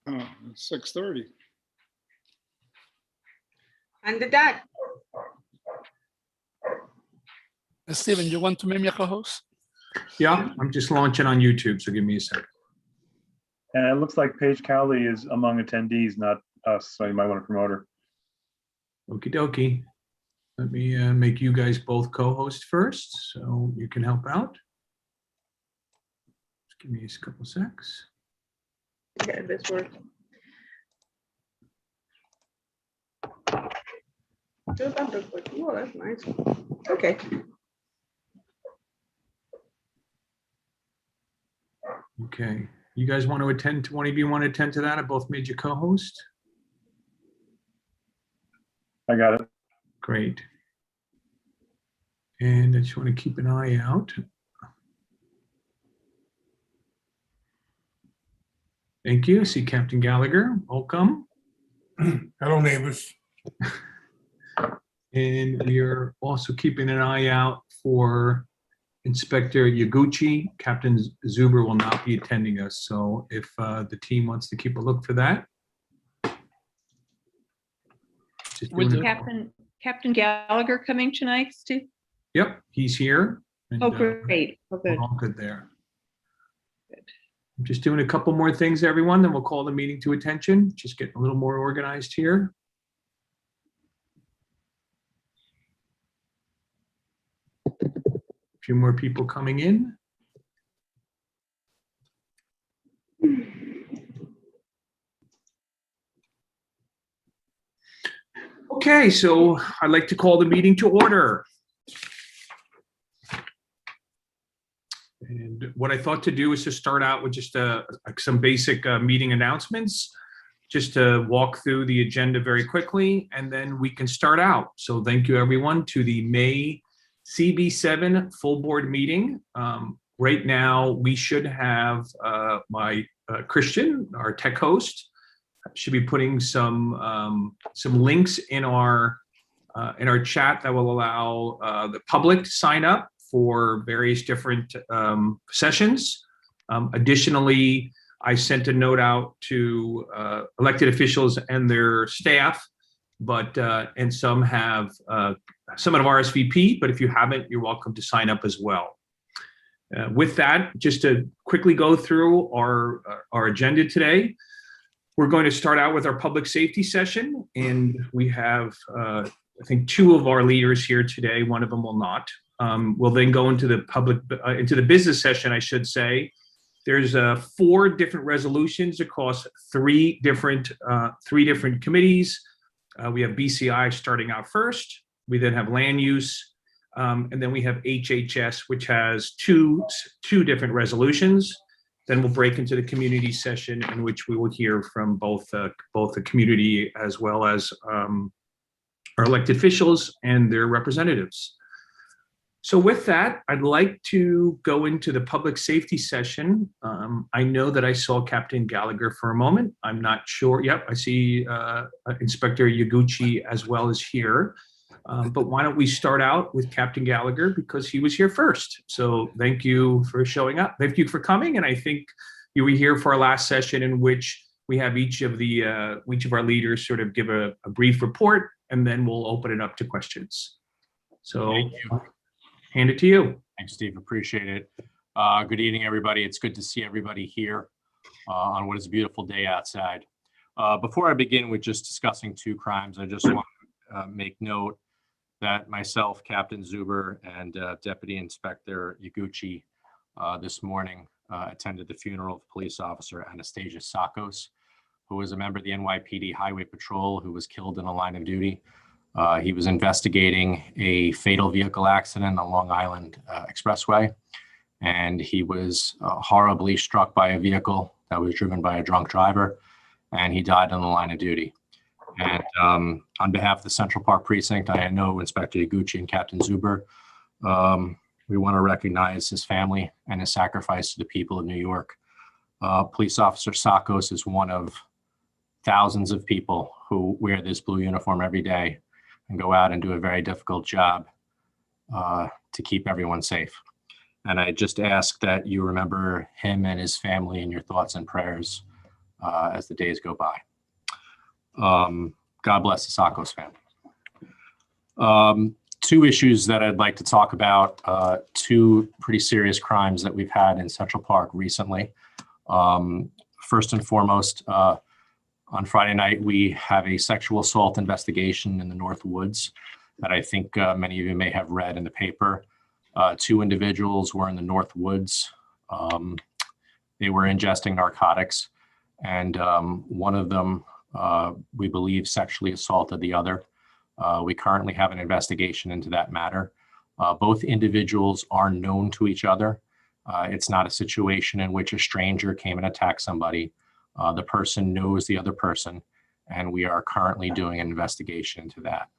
Oh, 6:30. On the dot. Steven, you want to make me a co-host? Yeah, I'm just launching on YouTube, so give me a second. And it looks like Paige Cowley is among attendees, not us, so you might want to promote her. Okie dokie. Let me make you guys both co-host first, so you can help out. Just give me a couple secs. Okay, this works. Oh, that's nice. Okay. Okay, you guys want to attend to, one of you want to attend to that? I both made you co-host. I got it. Great. And I just want to keep an eye out. Thank you. I see Captain Gallagher. Welcome. Hello, neighbors. And we are also keeping an eye out for Inspector Yaguchi. Captain Zuber will not be attending us, so if the team wants to keep a look for that. Just Will doing do. it. Captain Gallagher coming tonight, Steve? Yep, he's here. And, Oh, great. Oh, good. we're all good there. Good. I'm just doing a couple more things, everyone, then we'll call the meeting to attention. Just getting a little more organized here. A few more people coming in. Okay, so I'd like to call the meeting to order. And what I thought to do is to start out with just some basic meeting announcements, just to walk through the agenda very quickly, and then we can start out. So thank you, everyone, to the May CB7 full board meeting. Right now, we should have my Christian, our tech host, should be putting some links in our chat that will allow the public to sign up for various different sessions. Additionally, I sent a note out to elected officials and their staff, but and some have RSVP, but if you haven't, you're welcome to sign up as well. With that, just to quickly go through our agenda today, we're going to start out with our public safety session, and we have, I think, two of our leaders here today. One of them will not. We'll then go into the business session, I should say. There's 4 different resolutions across three different committees. We have BCI starting out first. We then have land use, and then we have HHS, which has two different resolutions. Then we'll break into the community session, in which we will hear from both the community as well as our elected officials and their representatives. So with that, I'd like to go into the public safety session. I know that I saw Captain Gallagher for a moment. I'm not sure. Yep, I see Inspector Yaguchi as well as here. But why don't we start out with Captain Gallagher, because he was here first. So thank you for showing up. Thank you for coming. And I think you were here for our last session, in which we have each of our leaders sort of give a brief report, and then we'll open it up to questions. So hand it to you. Thanks, Steve. Appreciate it. Good evening, everybody. It's good to see everybody here on what is a beautiful day outside. Before I begin with just discussing 2 crimes, I just want to make note that myself, Captain Zuber, and Deputy Inspector Yaguchi this morning attended the funeral of police officer Anastasia Sakos, who was a member of the NYPD Highway Patrol who was killed in a line of duty. He was investigating a fatal vehicle accident on Long Island Expressway, and he was horribly struck by a vehicle that was driven by a drunk driver, and he died on the line of duty. And on behalf of the Central Park Precinct, I know Inspector Yaguchi and Captain Zuber, we want to recognize his family and his sacrifice to the people of New York. Police Officer Sakos is one of thousands of people who wear this blue uniform every day and go out and do a very difficult job to keep everyone safe. And I just ask that you remember him and his family in your thoughts and prayers as the days go by. God bless the Sakos family. Two issues that I'd like to talk about, two pretty serious crimes that we've had in Central Park recently. First and foremost, on Friday night, we have a sexual assault investigation in the North Woods that I think many of you may have read in the paper. Two individuals were in the North Woods. They were ingesting narcotics, and one of them, we believe, sexually assaulted the other. We currently have an investigation into that matter. Both individuals are known to each other. It's not a situation in which a stranger came and attacked somebody. The person knows the other person, and we are currently doing an investigation into that.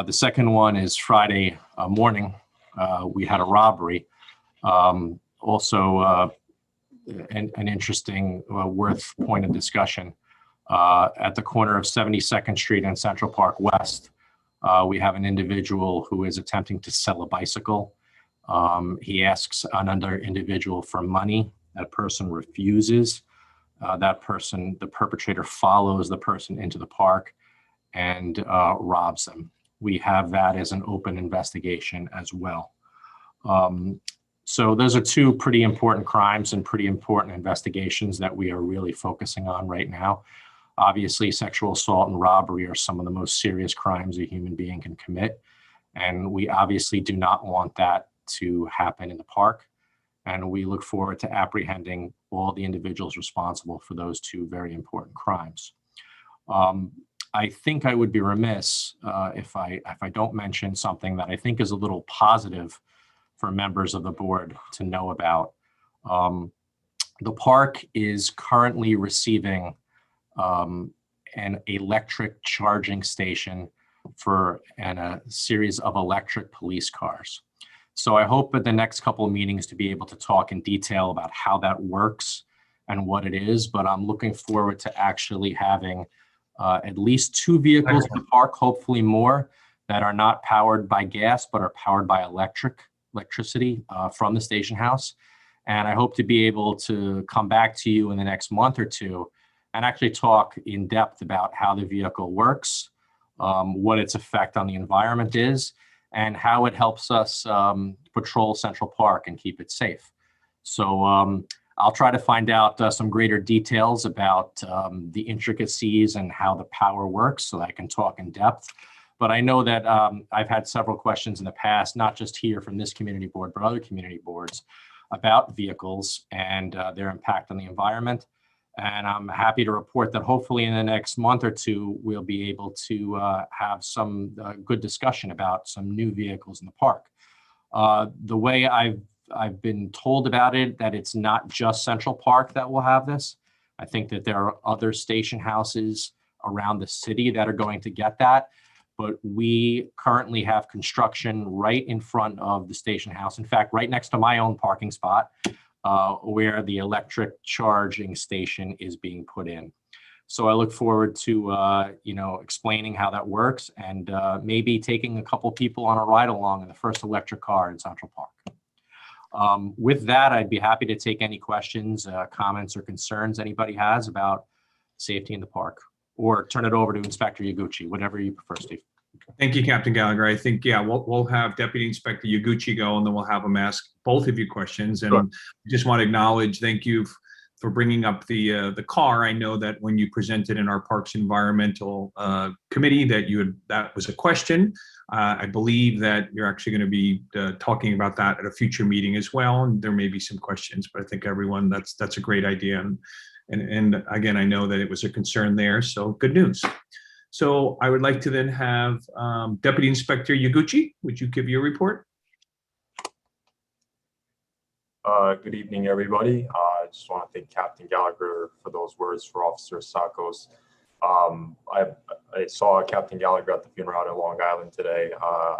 The second one is Friday morning. We had a robbery. Also, an interesting, worth point of discussion. At the corner of 72nd Street and Central Park West, we have an individual who is attempting to sell a bicycle. He asks another individual for money. That person refuses. That person, the perpetrator, follows the person into the park and robs them. We have that as an open investigation as well. So those are two pretty important crimes and pretty important investigations that we are really focusing on right now. Obviously, sexual assault and robbery are some of the most serious crimes a human being can commit. And we obviously do not want that to happen in the park. And we look forward to apprehending all the individuals responsible for those two very important crimes. I think I would be remiss if I don't mention something that I think is a little positive for members of the board to know about. The park is currently receiving an electric charging station for a series of electric police cars. So I hope at the next couple of meetings to be able to talk in detail about how that works and what it is, but I'm looking forward to actually having at least two vehicles in the park, hopefully more, that are not powered by gas, but are powered by electricity from the station house. And I hope to be able to come back to you in the next month or two and actually talk in depth about how the vehicle works, what its effect on the environment is, and how it helps us patrol Central Park and keep it safe. So I'll try to find out some greater details about the intricacies and how the power works so that I can talk in depth. But I know that I've had several questions in the past, not just here from this community board, but other community boards about vehicles and their impact on the environment. And I'm happy to report that hopefully in the next month or two, we'll be able to have some good discussion about some new vehicles in the park. The way I've been told about it, that it's not just Central Park that will have this. I think that there are other station houses around the city that are going to get that. But we currently have construction right in front of the station house. In fact, right next to my own parking spot, where the electric charging station is being put in. So I look forward to explaining how that works and maybe taking a couple people on a ride along in the first electric car in Central Park. With that, I'd be happy to take any questions, comments, or concerns anybody has about safety in the park, or turn it over to Inspector Yaguchi, whatever you prefer, Steve. Thank you, Captain Gallagher. I think, yeah, we'll have Deputy Inspector Yaguchi go, and then we'll have him ask both of you questions. And Sure. I just want to acknowledge, thank you for bringing up the car. I know that when you presented in our Parks Environmental Committee that was a question. I believe that you're actually going to be talking about that at a future meeting as well. And there may be some questions, but I think everyone, that's a great idea. And again, I know that it was a concern there, so good news. So I would like to then have Deputy Inspector Yaguchi. Would you give your report? Good evening, everybody. I just want to thank Captain Gallagher for those words for Officer Sakos. I saw Captain Gallagher at the funeral out in Long Island today.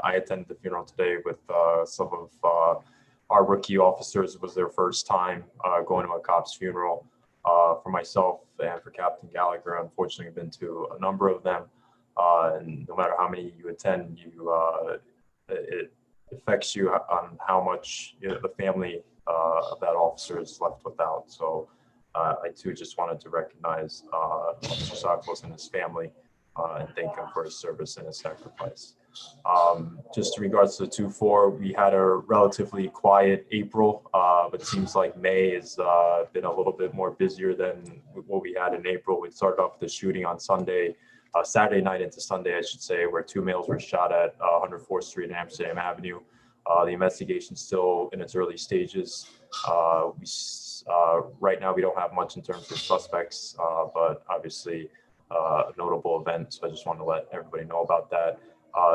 I attended the funeral today with some of our rookie officers. It was their first time going to a cop's funeral. For myself and for Captain Gallagher, unfortunately, I've been to a number of them. And no matter how many you attend, affects you on how much the family of that officer is left without. So I too just wanted to recognize Officer Sakos and his family and thank him for his service and his sacrifice. Just in regards to 2-4, we had a relatively quiet April, but seems like May has been a little bit more busier than what we had in April. We started off with the shooting on Sunday, Saturday night into Sunday, I should say, where 2 males were shot at 104th Street and Amsterdam Avenue. The investigation is still in its early stages. Right now, we don't have much in terms of suspects, but obviously a notable event. So I just wanted to let everybody know about that.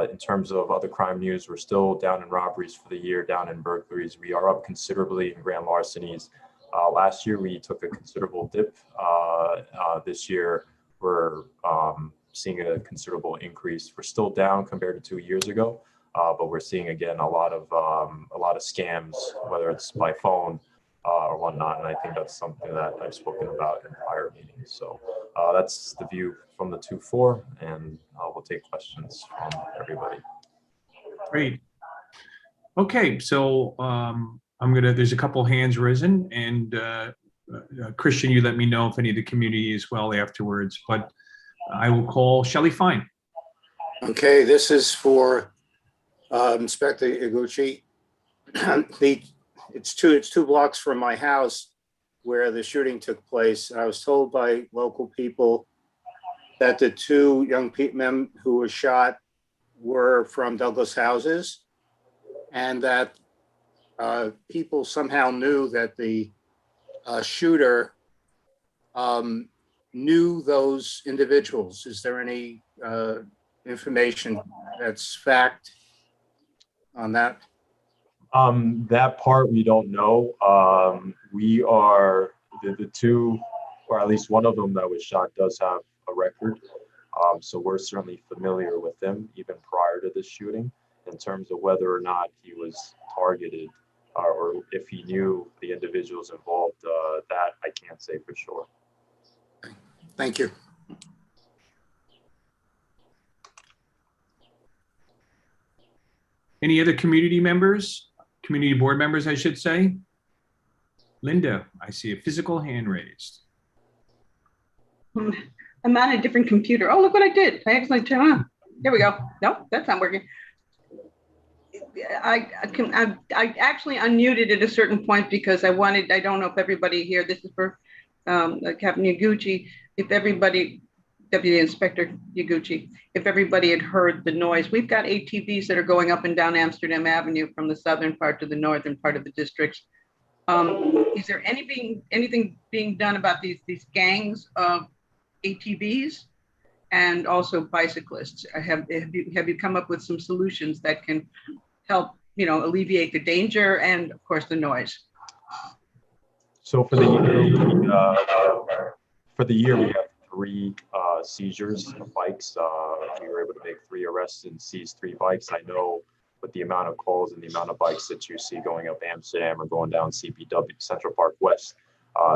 In terms of other crime news, we're still down in robberies for the year, down in burglaries. We are up considerably in grand larcenies. Last year, we took a considerable dip. This year, we're seeing a considerable increase. We're still down compared to 2 years ago, but we're seeing again a lot of scams, whether it's by phone or whatnot. And I think that's something that I've spoken about in prior meetings. So that's the view from the 2-4, and we'll take questions from everybody. Great. Okay, so there's a couple hands risen, and Christian, you let me know if any of the community as well afterwards, but I will call Shelley Fine. Okay, this is for Inspector Iguchi. It's two blocks from my house where the shooting took place. I was told by local people that the 2 young men who were shot were from Douglas houses, and that people somehow knew that the shooter knew those individuals. Is there any information that's fact on that? That part we don't know. We are the 2, or at least one of them that was shot does have a record. So we're certainly familiar with him even prior to this shooting. In terms of whether or not he was targeted or if he knew the individuals involved, that I can't say for sure. Thank you. Any other community board members, I should say? Linda, I see a physical hand raised. I'm on a different computer. Oh, look what I did. I actually turned on. There we go. No, that's not working. I actually unmuted at a certain point because I don't know if everybody here, this is for Captain Yaguchi, if everybody, Deputy Inspector Yaguchi, if everybody had heard the noise. We've got ATVs that are going up and down Amsterdam Avenue from the southern part to the northern part of the districts. Is there anything being done about these gangs of ATVs and also bicyclists? Have you come up with some solutions that can help, alleviate the danger and of course the noise? So for the year, we have 3 seizures of bikes. We were able to make 3 arrests and seize 3 bikes. I know with the amount of calls and the amount of bikes that you see going up Amsterdam or going down CPW, Central Park West,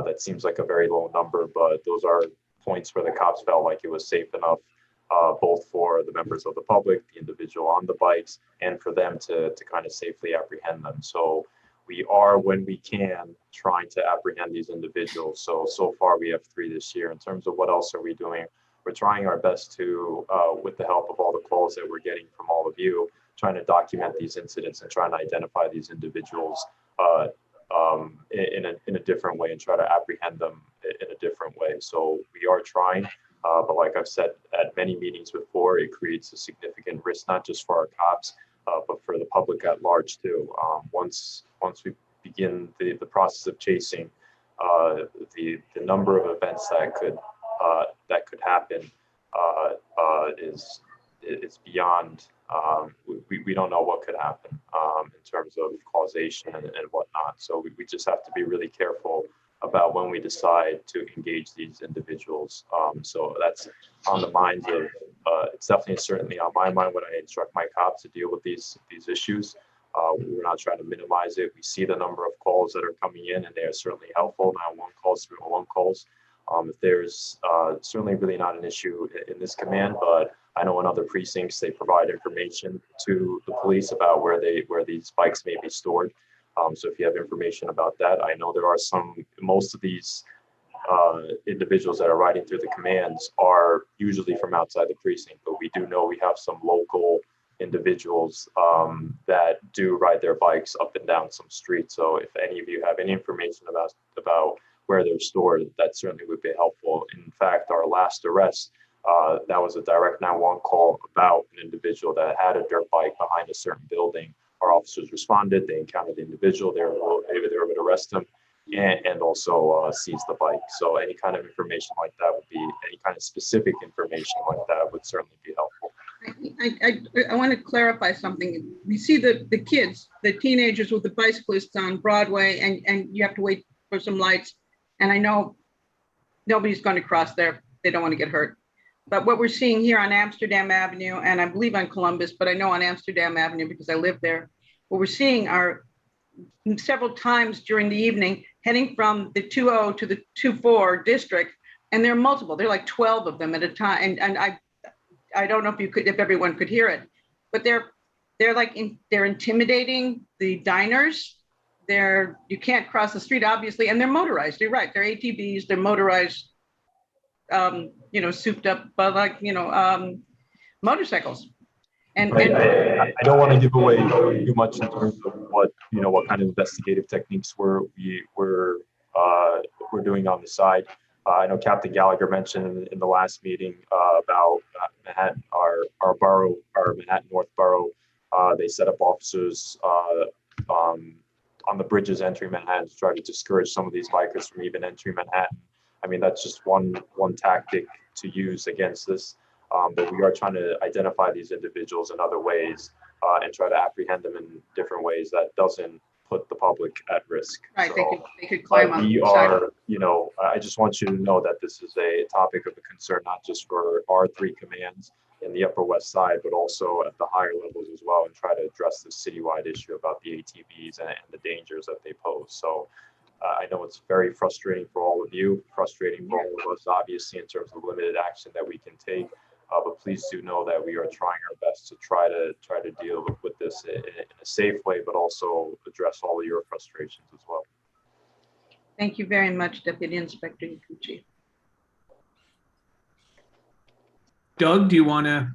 that seems like a very low number, but those are points where the cops felt like it was safe enough, both for the members of the public, the individual on the bikes, and for them to kind of safely apprehend them. So we are, when we can, trying to apprehend these individuals. So far we have 3 this year. In terms of what else are we doing, we're trying our best to, with the help of all the calls that we're getting from all of you, trying to document these incidents and trying to identify these individuals in a different way and try to apprehend them in a different way. So we are trying, but like I've said at many meetings before, it creates a significant risk, not just for our cops, but for the public at large too. Once we begin the process of chasing, the number of events that could happen is beyond. We don't know what could happen in terms of causation and whatnot. So we just have to be really careful about when we decide to engage these individuals. So that's on the minds of, it's definitely certainly on my mind when I instruct my cops to deal with these issues. We're not trying to minimize it. We see the number of calls that are coming in, and they are certainly helpful. 911 calls, 311 calls. If there's certainly really not an issue in this command, but I know in other precincts, they provide information to the police about where these bikes may be stored. So if you have information about that, I know there are most of these individuals that are riding through the commands are usually from outside the precinct, but we do know we have some local individuals that do ride their bikes up and down some streets. So if any of you have any information about where they're stored, that certainly would be helpful. In fact, our last arrest, that was a direct 911 call about an individual that had a dirt bike behind a certain building. Our officers responded, they encountered the individual, they were able to arrest him and also seize the bike. So any kind of information like that would be, any kind of specific information like that would certainly be helpful. I want to clarify something. We see the kids, the teenagers with the bicyclists on Broadway, and you have to wait for some lights. And I know nobody's going to cross there. They don't want to get hurt. But what we're seeing here on Amsterdam Avenue, and I believe on Columbus, but I know on Amsterdam Avenue because I live there, what we're seeing are several times during the evening heading from the 20 to the 24 district, and there are multiple. There are like 12 of them at a time. And I don't know if everyone could hear it, but they're intimidating the diners. You can't cross the street, obviously, and they're motorized. You're right. They're ATVs. They're motorized, souped up, motorcycles. And I don't want to give away too much in terms of what kind of investigative techniques we're doing on the side. I know Captain Gallagher mentioned in the last meeting about Manhattan, our Manhattan North Borough. They set up officers on the bridges entering Manhattan to try to discourage some of these bikers from even entering Manhattan. I mean, that's just one tactic to use against this. But we are trying to identify these individuals in other ways and try to apprehend them in different ways that doesn't put the public at risk. Right, So, they could climb on the side. I just want you to know that this is a topic of a concern, not just for our 3 commands in the Upper West Side, but also at the higher levels as well, and try to address the citywide issue about the ATVs and the dangers that they pose. So I know it's very frustrating for all of you, frustrating for all of us, obviously, in terms of limited action that we can take. But please do know that we are trying our best to try to deal with this in a safe way, but also address all of your frustrations as well. Thank you very much, Deputy Inspector Yaguchi. Doug, do you want to,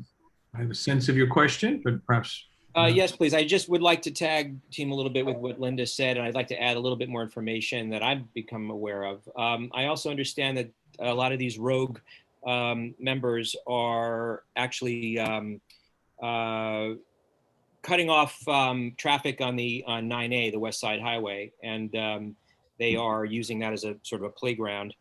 I have a sense of your question, but perhaps. Yes, please. I just would like to tag team a little bit with what Linda said, and I'd like to add a little bit more information that I've become aware of. I also understand that a lot of these rogue members are actually cutting off traffic on 9A, the West Side Highway, and they are using that as a sort of a playground.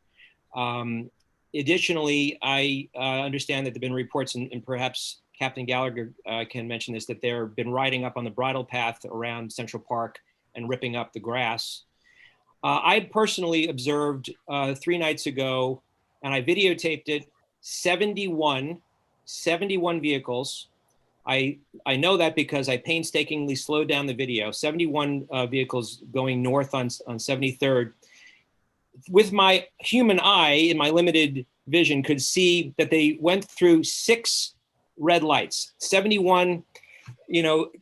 Additionally, I understand that there have been reports, and perhaps Captain Gallagher can mention this, that they've been riding up on the bridle path around Central Park and ripping up the grass. I personally observed 3 nights ago, and I videotaped it, 71 vehicles. I know that because I painstakingly slowed down the video. 71 vehicles going north on 73rd. With my human eye, in my limited vision, could see that they went through 6 red lights. 71,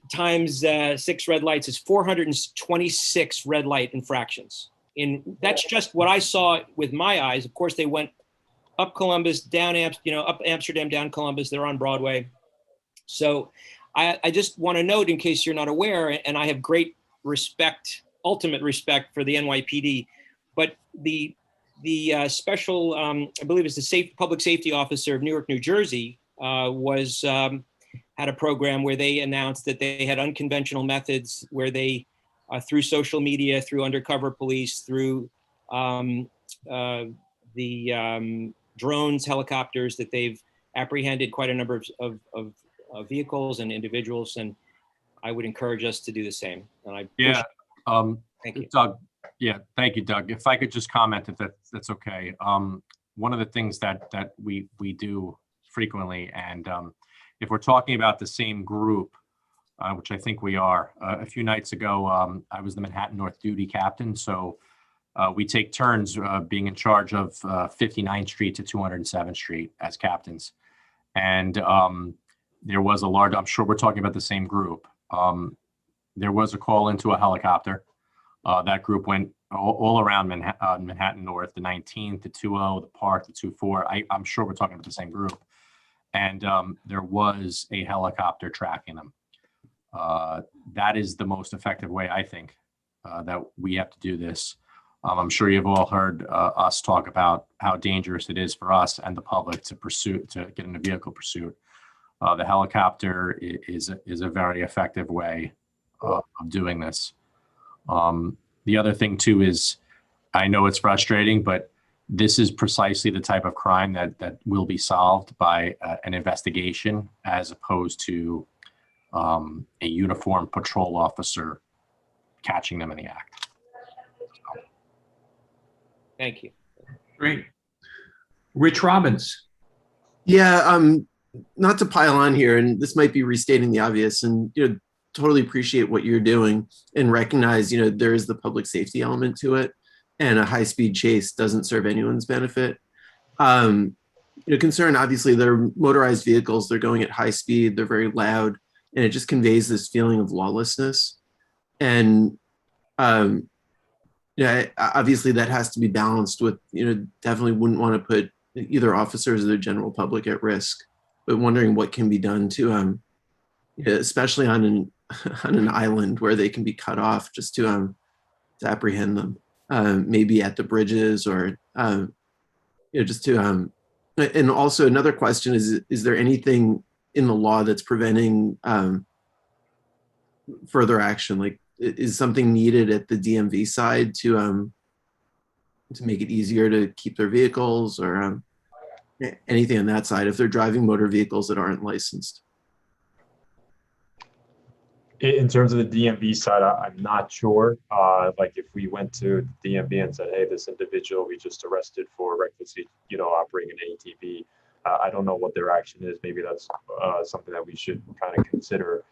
times 6 red lights is 426 red light infractions. And that's just what I saw with my eyes. Of course, they went up Columbus, down up Amsterdam, down Columbus. They're on Broadway. So I just want to note, in case you're not aware, and I have great respect, ultimate respect for the NYPD, but the special, I believe it's the public safety officer of Newark, New Jersey, had a program where they announced that they had unconventional methods where they, through social media, through undercover police, through the drones, helicopters, that they've apprehended quite a number of vehicles and individuals, and I would encourage us to do the same. And thank you, Doug. Yeah, thank you, Doug. If I could just comment, if that's okay. One of the things that we do frequently, and if we're talking about the same group, which I think we are, a few nights ago, I was the Manhattan North duty captain, so we take turns being in charge of 59th Street to 207th Street as captains. And there was a large, I'm sure we're talking about the same group. There was a call into a helicopter. That group went all around Manhattan North, the 19th, the 20, the Park, the 24. I'm sure we're talking about the same group. And there was a helicopter tracking them. That is the most effective way, I think, that we have to do this. I'm sure you've all heard us talk about how dangerous it is for us and the public to get in a vehicle pursuit. The helicopter is a very effective way of doing this. The other thing too is, I know it's frustrating, but this is precisely the type of crime that will be solved by an investigation, as opposed to a uniformed patrol officer catching them in the act. Thank you. Great. Rich Robbins. Yeah, not to pile on here, and this might be restating the obvious, and totally appreciate what you're doing and recognize, there is the public safety element to it, and a high-speed chase doesn't serve anyone's benefit. Concern, obviously, they're motorized vehicles, they're going at high speed, they're very loud, and it just conveys this feeling of lawlessness. And obviously that has to be balanced with, definitely wouldn't want to put either officers or the general public at risk, but wondering what can be done to, especially on an island where they can be cut off, just to apprehend them, maybe at the bridges, or just to and also another question is there anything in the law that's preventing further action? Like, is something needed at the DMV side to make it easier to keep their vehicles, or anything on that side if they're driving motor vehicles that aren't licensed? In terms of the DMV side, I'm not sure. Like if we went to the DMV and said, hey, this individual we just arrested for recklessly, operating an ATV, I don't know what their action is. Maybe that's something that we should kind of consider.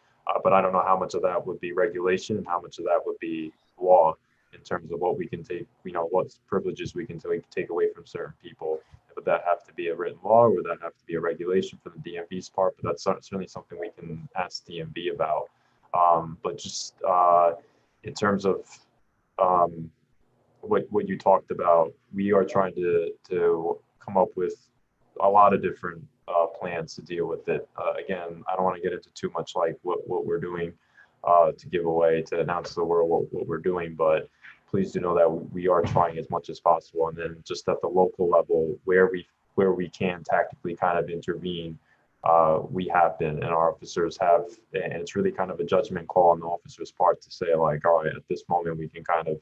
But I don't know how much of that would be regulation and how much of that would be law in terms of what we can take, what privileges we can take away from certain people. Would that have to be a written law, or would that have to be a regulation for the DMV's part? But that's certainly something we can ask DMV about. But just in terms of what you talked about, we are trying to come up with a lot of different plans to deal with it. Again, I don't want to get into too much like what we're doing to give away, to announce to the world what we're doing, but please do know that we are trying as much as possible. And then just at the local level, where we can tactically kind of intervene, we have been, and our officers have, and it's really kind of a judgment call on the officer's part to say, like, all right, at this moment we can kind of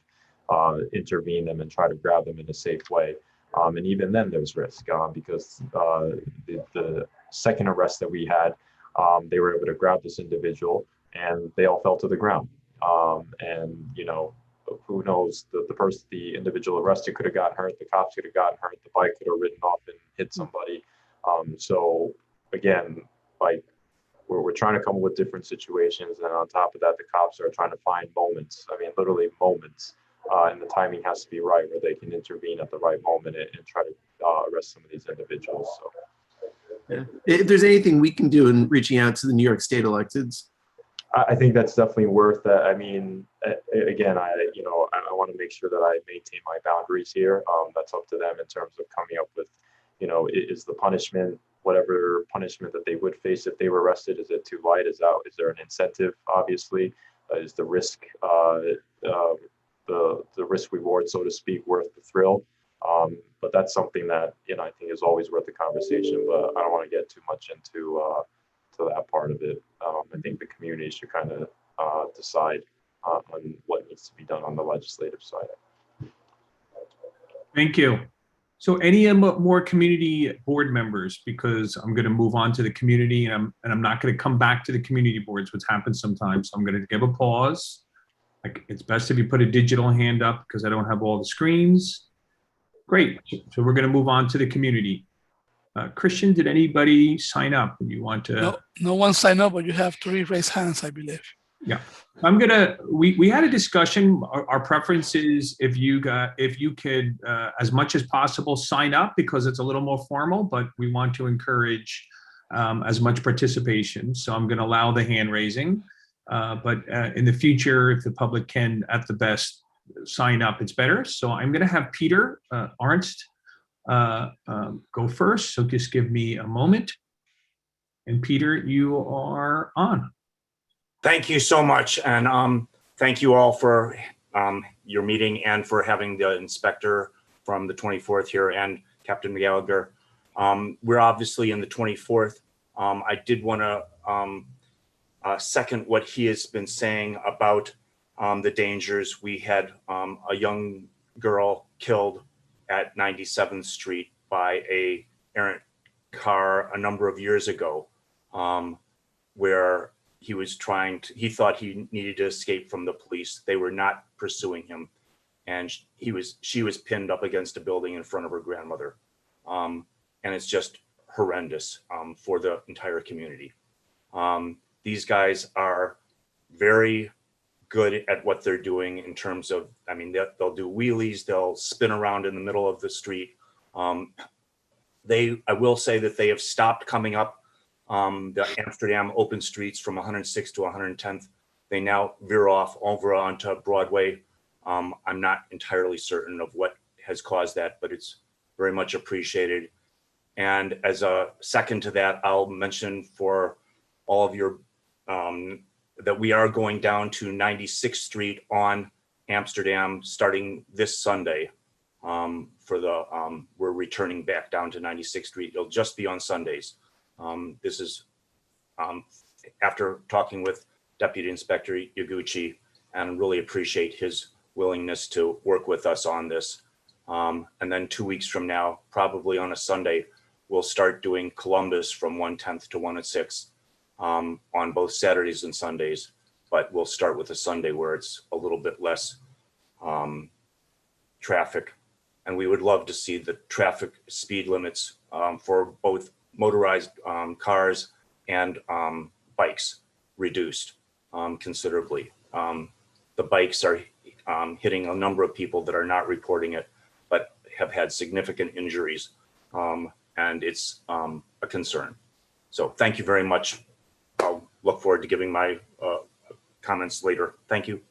intervene them and try to grab them in a safe way. And even then there's risk because the second arrest that we had, they were able to grab this individual and they all fell to the ground. And who knows, the individual arrested could have gotten hurt, the cops could have gotten hurt, the bike could have ridden off and hit somebody. So again, like we're trying to come up with different situations, and on top of that, the cops are trying to find moments. I mean, literally moments, and the timing has to be right where they can intervene at the right moment and try to arrest some of these individuals. So, yeah. If there's anything we can do in reaching out to the New York State electeds, I think that's definitely worth that. I mean, again, I want to make sure that I maintain my boundaries here. That's up to them in terms of coming up with, is the punishment, whatever punishment that they would face if they were arrested, is it too light? Is there an incentive? Obviously, is the risk, the risk reward, so to speak, worth the thrill? But that's something that I think is always worth the conversation. But I don't want to get too much into to that part of it. I think the community should kind of decide on what needs to be done on the legislative side. Thank you. So any more community board members, because I'm going to move on to the community, and I'm not going to come back to the community boards, which happens sometimes. So I'm going to give a pause. Like, it's best if you put a digital hand up because I don't have all the screens. Great. So we're going to move on to the community. Christian, did anybody sign up? You want to? No one signed up, but you have 3 raised hands, I believe. Yeah, we had a discussion. Our preference is if you could, as much as possible, sign up because it's a little more formal, but we want to encourage as much participation. So I'm going to allow the hand raising. But in the future, if the public can, at the best, sign up, it's better. So I'm going to have Peter Arnst go first. So just give me a moment. And Peter, you are on. Thank you so much. And thank you all for your meeting and for having the inspector from the 24th here and Captain Gallagher. We're obviously in the 24th. I did want to second what he has been saying about the dangers. We had a young girl killed at 97th Street by a errant car a number of years ago, where he was he thought he needed to escape from the police. They were not pursuing him. And she was pinned up against a building in front of her grandmother. And it's just horrendous for the entire community. These guys are very good at what they're doing in terms of, I mean, they'll do wheelies, they'll spin around in the middle of the street. I will say that they have stopped coming up the Amsterdam open streets from 106th to 110th. They now veer off over onto Broadway. I'm not entirely certain of what has caused that, but it's very much appreciated. And as a second to that, I'll mention for all of your, that we are going down to 96th Street on Amsterdam starting this Sunday. We're returning back down to 96th Street. It'll just be on Sundays. This is after talking with Deputy Inspector Yaguchi, and really appreciate his willingness to work with us on this. And then 2 weeks from now, probably on a Sunday, we'll start doing Columbus from 110th to 106th on both Saturdays and Sundays. But we'll start with a Sunday where it's a little bit less traffic. And we would love to see the traffic speed limits for both motorized cars and bikes reduced considerably. The bikes are hitting a number of people that are not reporting it, but have had significant injuries. And it's a concern. So thank you very much. I'll look forward to giving my comments later. Thank you.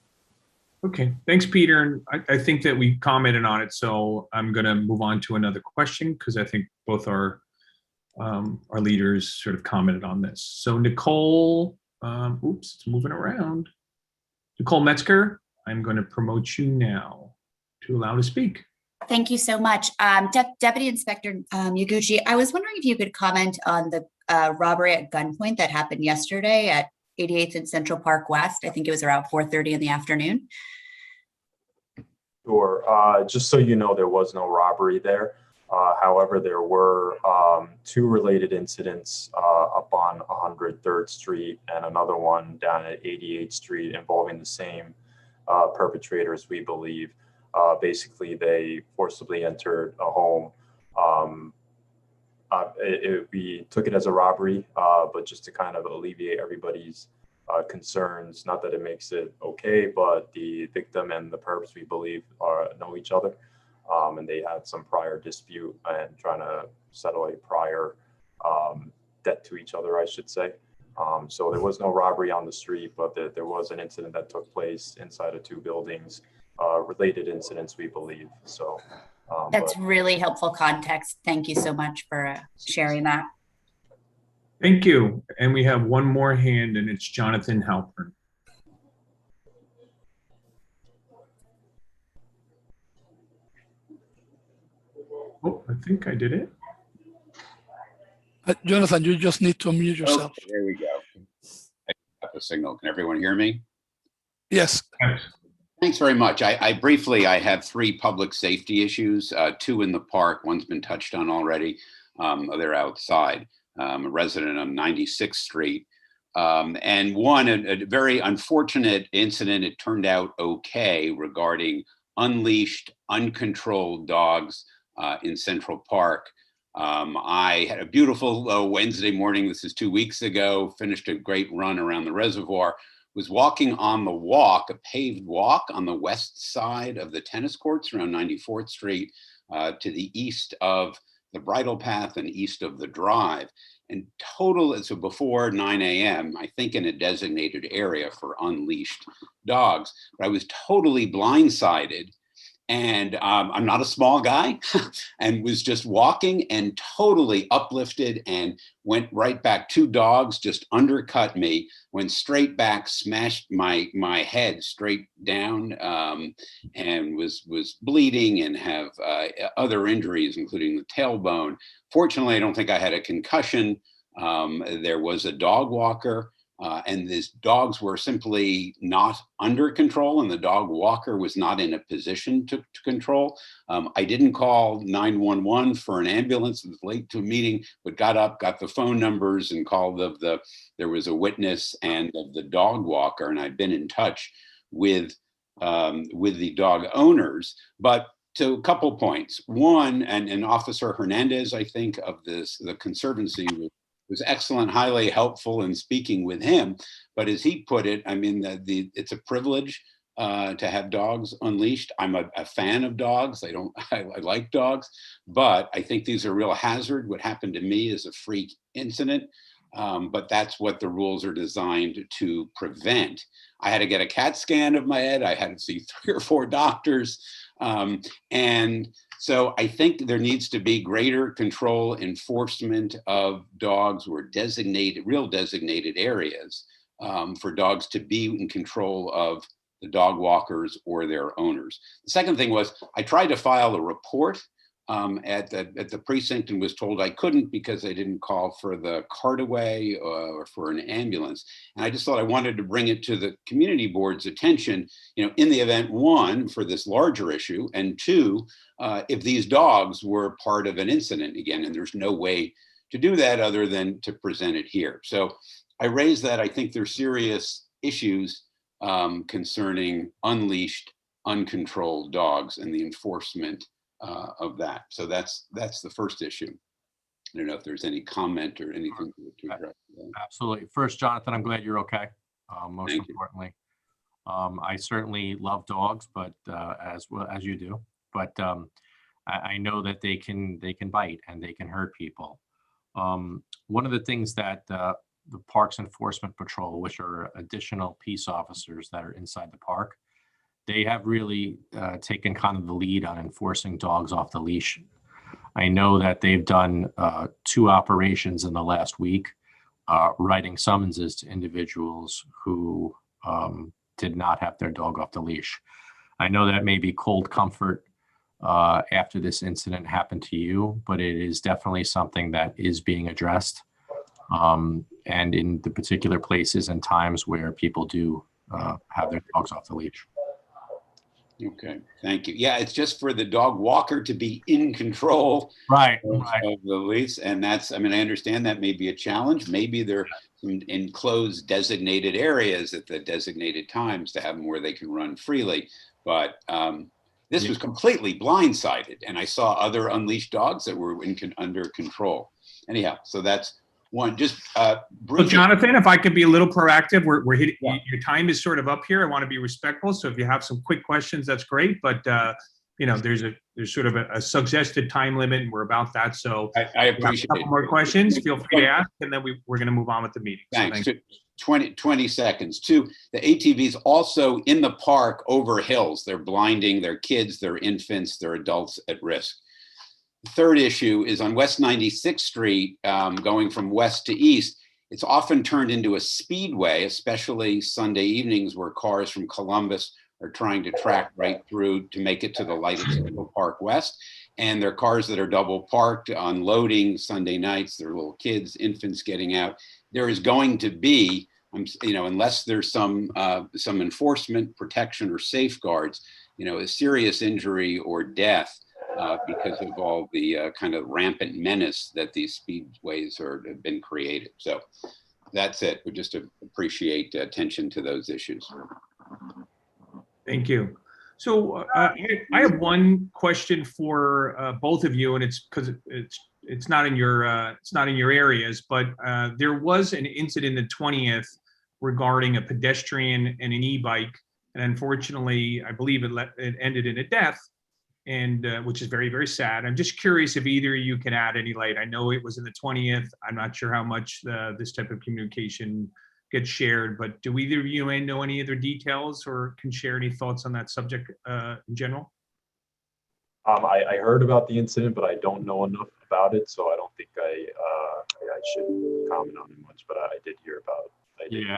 Okay, thanks, Peter. And I think that we commented on it, so I'm going to move on to another question because I think both our leaders sort of commented on this. So Nicole, oops, it's moving around. Nicole Metzger, I'm going to promote you now to allow to speak. Thank you so much. Deputy Inspector Yaguchi, I was wondering if you could comment on the robbery at gunpoint that happened yesterday at 88th and Central Park West. I think it was around 4:30 in the afternoon. Sure. Just so you know, there was no robbery there. However, there were two related incidents up on 103rd Street and another one down at 88th Street involving the same perpetrators, we believe. Basically, they forcibly entered a home. We took it as a robbery, but just to kind of alleviate everybody's concerns, not that it makes it okay, but the victim and the perps, we believe, know each other. And they had some prior dispute and trying to settle a prior debt to each other, I should say. So there was no robbery on the street, but there was an incident that took place inside of two buildings, related incidents, we believe. So that's really helpful context. Thank you so much for sharing that. Thank you. And we have one more hand, and it's Jonathan Halpern. Oh, I think I did it. Jonathan, you just need to unmute yourself. Okay, there we go. I got the signal. Can everyone hear me? Yes. Thanks very much. I have three public safety issues, two in the park. One's been touched on already. They're outside. I'm a resident on 96th Street. And one, a very unfortunate incident. It turned out okay regarding unleashed, uncontrolled dogs in Central Park. I had a beautiful Wednesday morning. This is 2 weeks ago, finished a great run around the reservoir, was walking on the walk, a paved walk on the west side of the tennis courts around 94th Street to the east of the bridle path and east of the drive. and total, so before 9 a.m., I think in a designated area for unleashed dogs, but I was totally blindsided. And I'm not a small guy and was just walking and totally uplifted and went right back. Two dogs just undercut me, went straight back, smashed my head straight down, and was bleeding and have other injuries, including the tailbone. Fortunately, I don't think I had a concussion. There was a dog walker. And these dogs were simply not under control, and the dog walker was not in a position to control. I didn't call 911 for an ambulance. It was late to a meeting, but got up, got the phone numbers, and called there was a witness and of the dog walker, and I've been in touch with the dog owners. But to a couple points. One, and Officer Hernandez, I think, of the Conservancy was excellent, highly helpful in speaking with him. But as he put it, I mean, it's a privilege to have dogs unleashed. I'm a fan of dogs. I like dogs, but I think these are a real hazard. What happened to me is a freak incident, but that's what the rules are designed to prevent. I had to get a CAT scan of my head. I had to see 3 or 4 doctors. And so I think there needs to be greater control enforcement of dogs or real designated areas for dogs to be in control of the dog walkers or their owners. The second thing was I tried to file a report at the precinct and was told I couldn't because I didn't call for the cartaway or for an ambulance. And I just thought I wanted to bring it to the community board's attention, in the event, 1, for this larger issue, and 2, if these dogs were part of an incident again, and there's no way to do that other than to present it here. So I raised that. I think there's serious issues concerning unleashed, uncontrolled dogs and the enforcement of that. So that's the first issue. I don't know if there's any comment or anything to address. Absolutely. First, Jonathan, I'm glad you're okay. Most importantly, I certainly love dogs, but as well as you do. But I know that they can bite and they can hurt people. One of the things that the Parks Enforcement Patrol, which are additional peace officers that are inside the park, they have really taken kind of the lead on enforcing dogs off the leash. I know that they've done 2 operations in the last week, writing summonses to individuals who did not have their dog off the leash. I know that may be cold comfort after this incident happened to you, but it is definitely something that is being addressed. And in the particular places and times where people do have their dogs off the leash. Okay, thank you. Yeah, it's just for the dog walker to be in control of the leash. And that's, I understand that may be a challenge. Maybe there are some enclosed designated areas at the designated times to have them where they can run freely. But this was completely blindsided. And I saw other unleashed dogs that were under control. Anyhow, so that's one. Just so Jonathan, if I could be a little proactive, we're hitting, your time is sort of up here. I want to be respectful. So if you have some quick questions, that's great. But there's sort of a suggested time limit, and we're about that. So I appreciate a couple more questions. Feel free to ask, and then we're going to move on with the meeting. Thanks. So 20 seconds. 2, the ATVs also in the park over hills. They're blinding their kids, their infants, their adults at risk. The third issue is on West 96th Street, going from west to east. It's often turned into a speedway, especially Sunday evenings where cars from Columbus are trying to track right through to make it to the light at Central Park West. And there are cars that are double parked, unloading Sunday nights. There are little kids, infants getting out. There is going to be, unless there's some enforcement, protection, or safeguards, a serious injury or death because of all the kind of rampant menace that these speedways have been created. So that's it. We just appreciate attention to those issues. Thank you. So I have one question for both of you, and it's because it's not in your areas, but there was an incident the 20th regarding a pedestrian and an e-bike, and unfortunately, I believe it ended in a death. and which is very, very sad. I'm just curious if either of you can add any light. I know it was in the 20th. I'm not sure how much this type of communication gets shared, but do either of you may know any other details or can share any thoughts on that subject in general? I heard about the incident, but I don't know enough about it, so I don't think I should comment on it much. But I did hear about it. Yeah,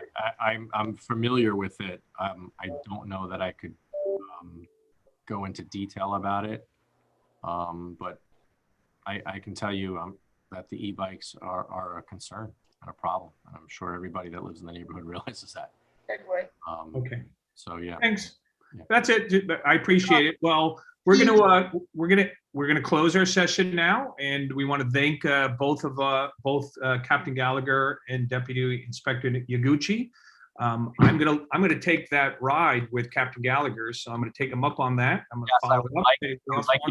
I'm familiar with it. I don't know that I could go into detail about it, but I can tell you that the e-bikes are a concern and a problem, and I'm sure everybody that lives in the neighborhood realizes that. Okay. So yeah. Thanks. Yeah. That's it. I appreciate it. Well, we're gonna close our session now, and we want to thank both Captain Gallagher and Deputy Inspector Yaguchi. I'm gonna take that ride with Captain Gallagher, so I'm gonna take him up on that. I'm gonna Yes, I would like you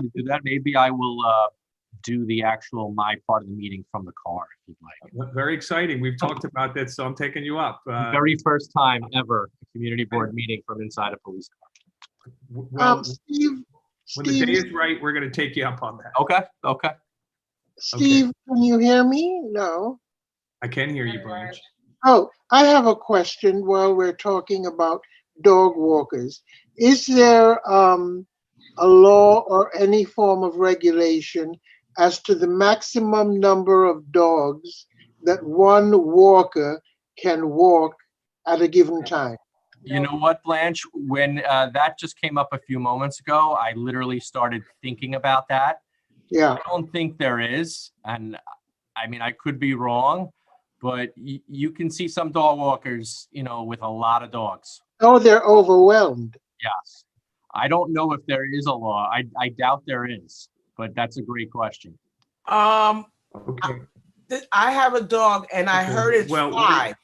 to do that. Maybe I will do the actual my part of the meeting from the car if you'd like. Very exciting. We've talked about that, so I'm taking you up. Very first time ever a community board meeting from inside a police car. Well, Steve, when the day is right, we're going to take you up on that. Okay. Steve, can you hear me? No. I can hear you, Blanche. Oh, I have a question while we're talking about dog walkers. Is there a law or any form of regulation as to the maximum number of dogs that one walker can walk at a given time? You know what, Blanche? When that just came up a few moments ago, I literally started thinking about that. Yeah. I don't think there is. And I mean, I could be wrong, but you can see some dog walkers, with a lot of dogs. Oh, they're overwhelmed. Yes. I don't know if there is a law. I doubt there is, but that's a great question. Okay. I have a dog and I heard it's 5.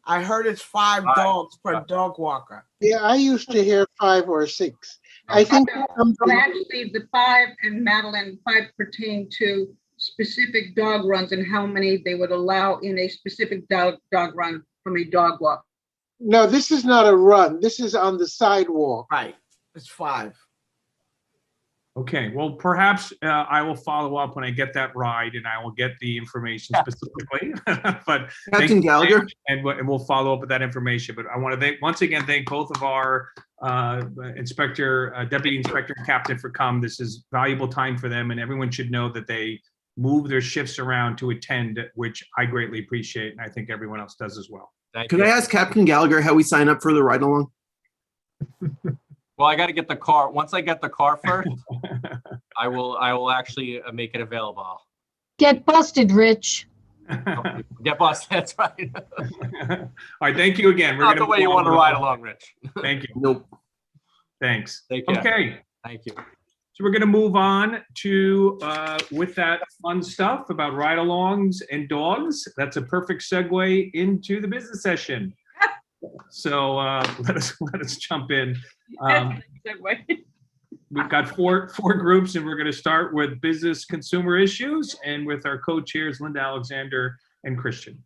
I heard it's 5 dogs per dog walker. Yeah, I used to hear 5 or 6. I think Actually, the 5 and Madeline 5 pertain to specific dog runs and how many they would allow in a specific dog run from a dog walk. No, this is not a run. This is on the sidewalk. Right. It's 5. Okay, well, perhaps I will follow up when I get that ride and I will get the information specifically. But Captain Gallagher? And we'll follow up with that information. But I want to once again thank both of our Deputy Inspector and Captain for coming. This is valuable time for them, and everyone should know that they move their shifts around to attend, which I greatly appreciate, and I think everyone else does as well. Could I ask Captain Gallagher how we sign up for the ride along? Well, I got to get the car. Once I get the car first, I will actually make it available. Get busted, Rich. Get busted. That's right. All right, thank you again. Not the way you want to ride along, Rich. Thank you. Nope. Thanks. Take care. Okay. Thank you. So we're going to move on to, with that fun stuff about ride-alongs and dogs. That's a perfect segue into the business session. So let us jump in. We've got four groups, and we're going to start with business consumer issues, and with our co-chairs Linda Alexander and Christian.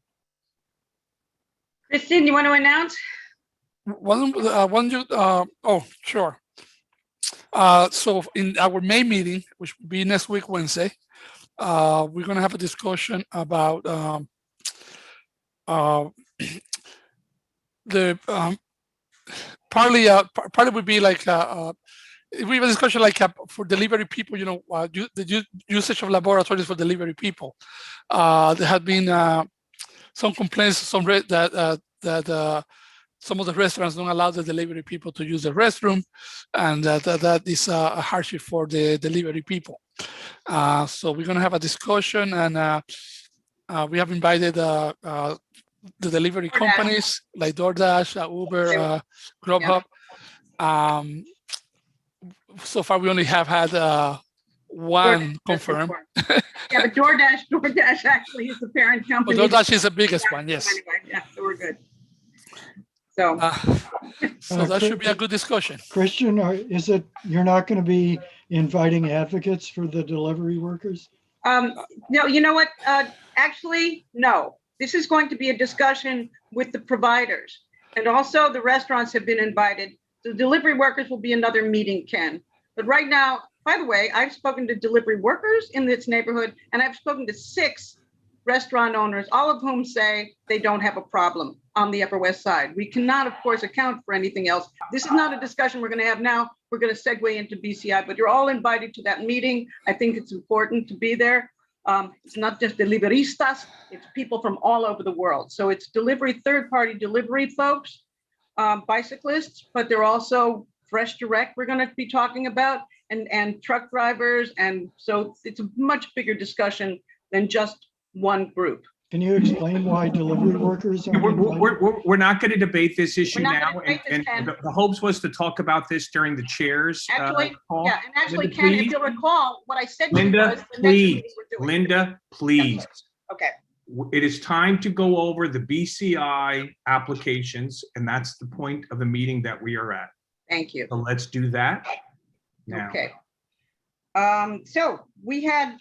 Christian, you want to announce? Sure. So in our May meeting, which will be next week, Wednesday, we're going to have a discussion about the partly would be like we have a discussion like for delivery people, the usage of laboratories for delivery people. There have been some complaints, that some of the restaurants don't allow the delivery people to use the restroom, and that is a hardship for the delivery people. So we're going to have a discussion, and we have invited the delivery companies like DoorDash, Uber, Grubhub. So far, we only have had one confirmed. Yeah, but DoorDash actually is the parent company. But DoorDash is the biggest one, yes. Anyway, yeah, so we're good. So, so that should be a good discussion. Christian, is it you're not going to be inviting advocates for the delivery workers? No, you know what? Actually, no. This is going to be a discussion with the providers, and also the restaurants have been invited. The delivery workers will be another meeting, Ken. But right now, by the way, I've spoken to delivery workers in this neighborhood, and I've spoken to 6 restaurant owners, all of whom say they don't have a problem on the Upper West Side. We cannot, of course, account for anything else. This is not a discussion we're going to have now. We're going to segue into BCI, but you're all invited to that meeting. I think it's important to be there. It's not just deliveristas, it's people from all over the world. So it's delivery, third-party delivery folks, bicyclists, but they're also Fresh Direct we're going to be talking about, and truck drivers. And so it's a much bigger discussion than just one group. Can you explain why delivery workers are invited? We're not going to debate this issue now. debate this, Ken. The hopes was to talk about this during the chairs. Actually, call. yeah, and actually, Linda, Ken, please. if you'll recall, what I said to you Linda, was the next please. meeting we're doing. Linda, please. Okay. It is time to go over the BCI applications, and that's the point of the meeting that we are at. Thank you. So let's do that now. Okay. So we had,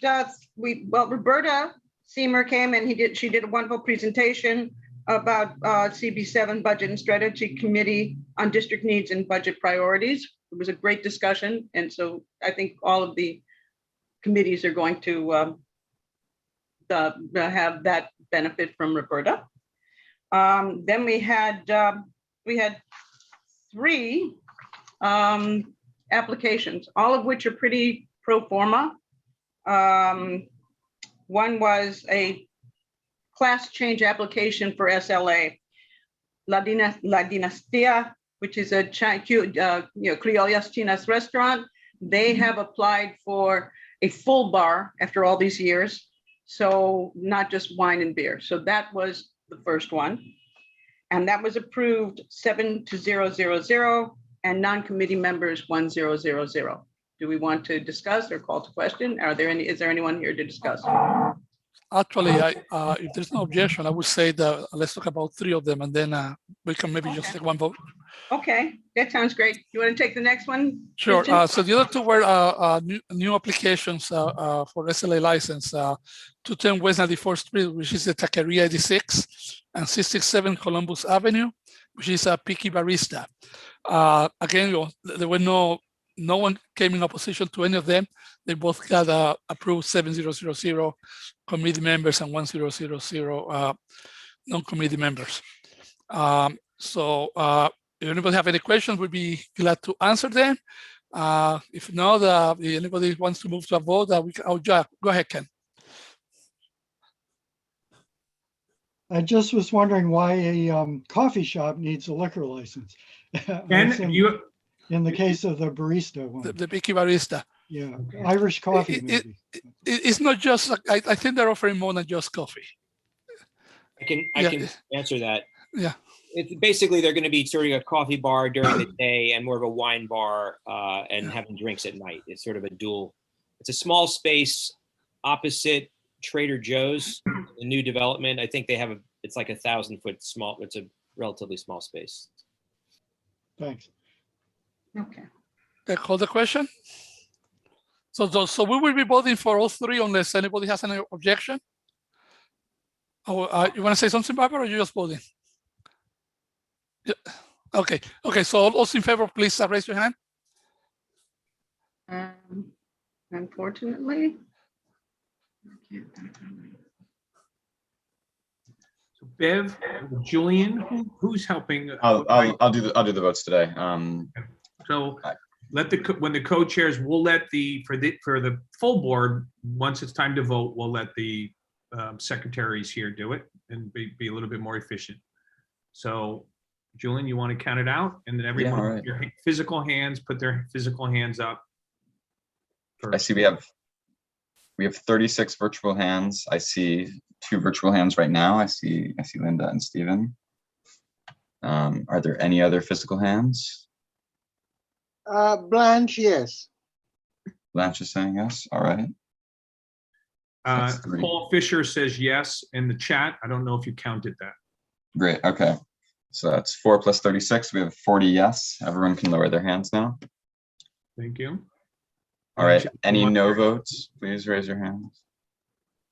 Roberta Seymour came and she did a wonderful presentation about CB7 Budget and Strategy Committee on District Needs and Budget Priorities. It was a great discussion. And so I think all of the committees are going to have that benefit from Roberta. Then we had 3 applications, all of which are pretty pro forma. One was a class change application for SLA, La Dinastia, which is a Criollas Chinas restaurant. They have applied for a full bar after all these years, so not just wine and beer. So that was the first one, and that was approved 7-000, and non-committee members 1000. Do we want to discuss or call to question? Is there anyone here to discuss? Actually, if there's no objection, I would say that let's talk about 3 of them, and then we can maybe just take one vote. Okay, that sounds great. You want to take the next one? Sure. Christian? So the other 2 were new applications for SLA license, 210 West 94th Street, which is the Taqueria 86, and 667 Columbus Avenue, which is a Picky Barista. Again, there were no one came in opposition to any of them. They both got approved 7000 committee members and 1000 non-committee members. So if anybody have any questions, we'd be glad to answer them. If not, if anybody wants to move to a vote, go ahead, Ken. I just was wondering why a coffee shop needs a liquor license. And in the case of the barista one. The Picky Barista. Yeah, Irish coffee maybe. It's not just, I think they're offering more than just coffee. I can answer that. Yeah. It's basically they're going to be serving a coffee bar during the day and more of a wine bar and having drinks at night. It's sort of a dual. It's a small space opposite Trader Joe's, the new development. I think they have it's like 1,000-foot small. It's a relatively small space. Thanks. Okay. Call the question. So we will be voting for all 3 unless anybody has any objection. Oh, you want to say something, Barbara, or you just voting? Yeah. Okay. So all those in favor, please raise your hand. Unfortunately. So Bev, Julian, who's helping? I'll do the votes today. So when the co-chairs, we'll let for the full board, once it's time to vote, we'll let the secretaries here do it and be a little bit more efficient. So Julian, you want to count it out, and then everyone, right. your physical hands, put their physical hands up. I see we have 36 virtual hands. I see 2 virtual hands right now. I see Linda and Stephen. Are there any other physical hands? Blanche, yes. Blanche is saying yes. All right. Paul Fisher says yes in the chat. I don't know if you counted that. Great. Okay. So that's 4 plus 36. We have 40 yes. Everyone can lower their hands now. Thank you. All right. Any no votes? Please raise your hands.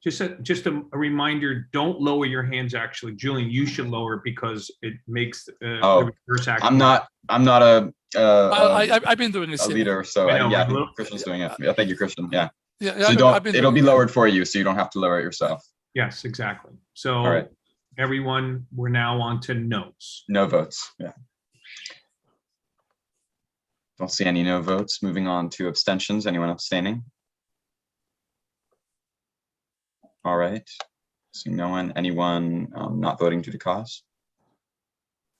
Just a reminder, don't lower your hands, actually. Julian, you should lower because it makes the reverse action. I'm not a I've been doing this. leader, so I know, yeah, I right? think Christian's doing it. Yeah, thank you, Christian. Yeah. Yeah, So it'll be lowered for you, so you don't have to lower it yourself. Yes, exactly. So All right. Everyone, we're now on to no's. No votes. Yeah. Don't see any no votes. Moving on to abstentions. Anyone abstaining? All right. Seeing no one. Anyone not voting due to cause?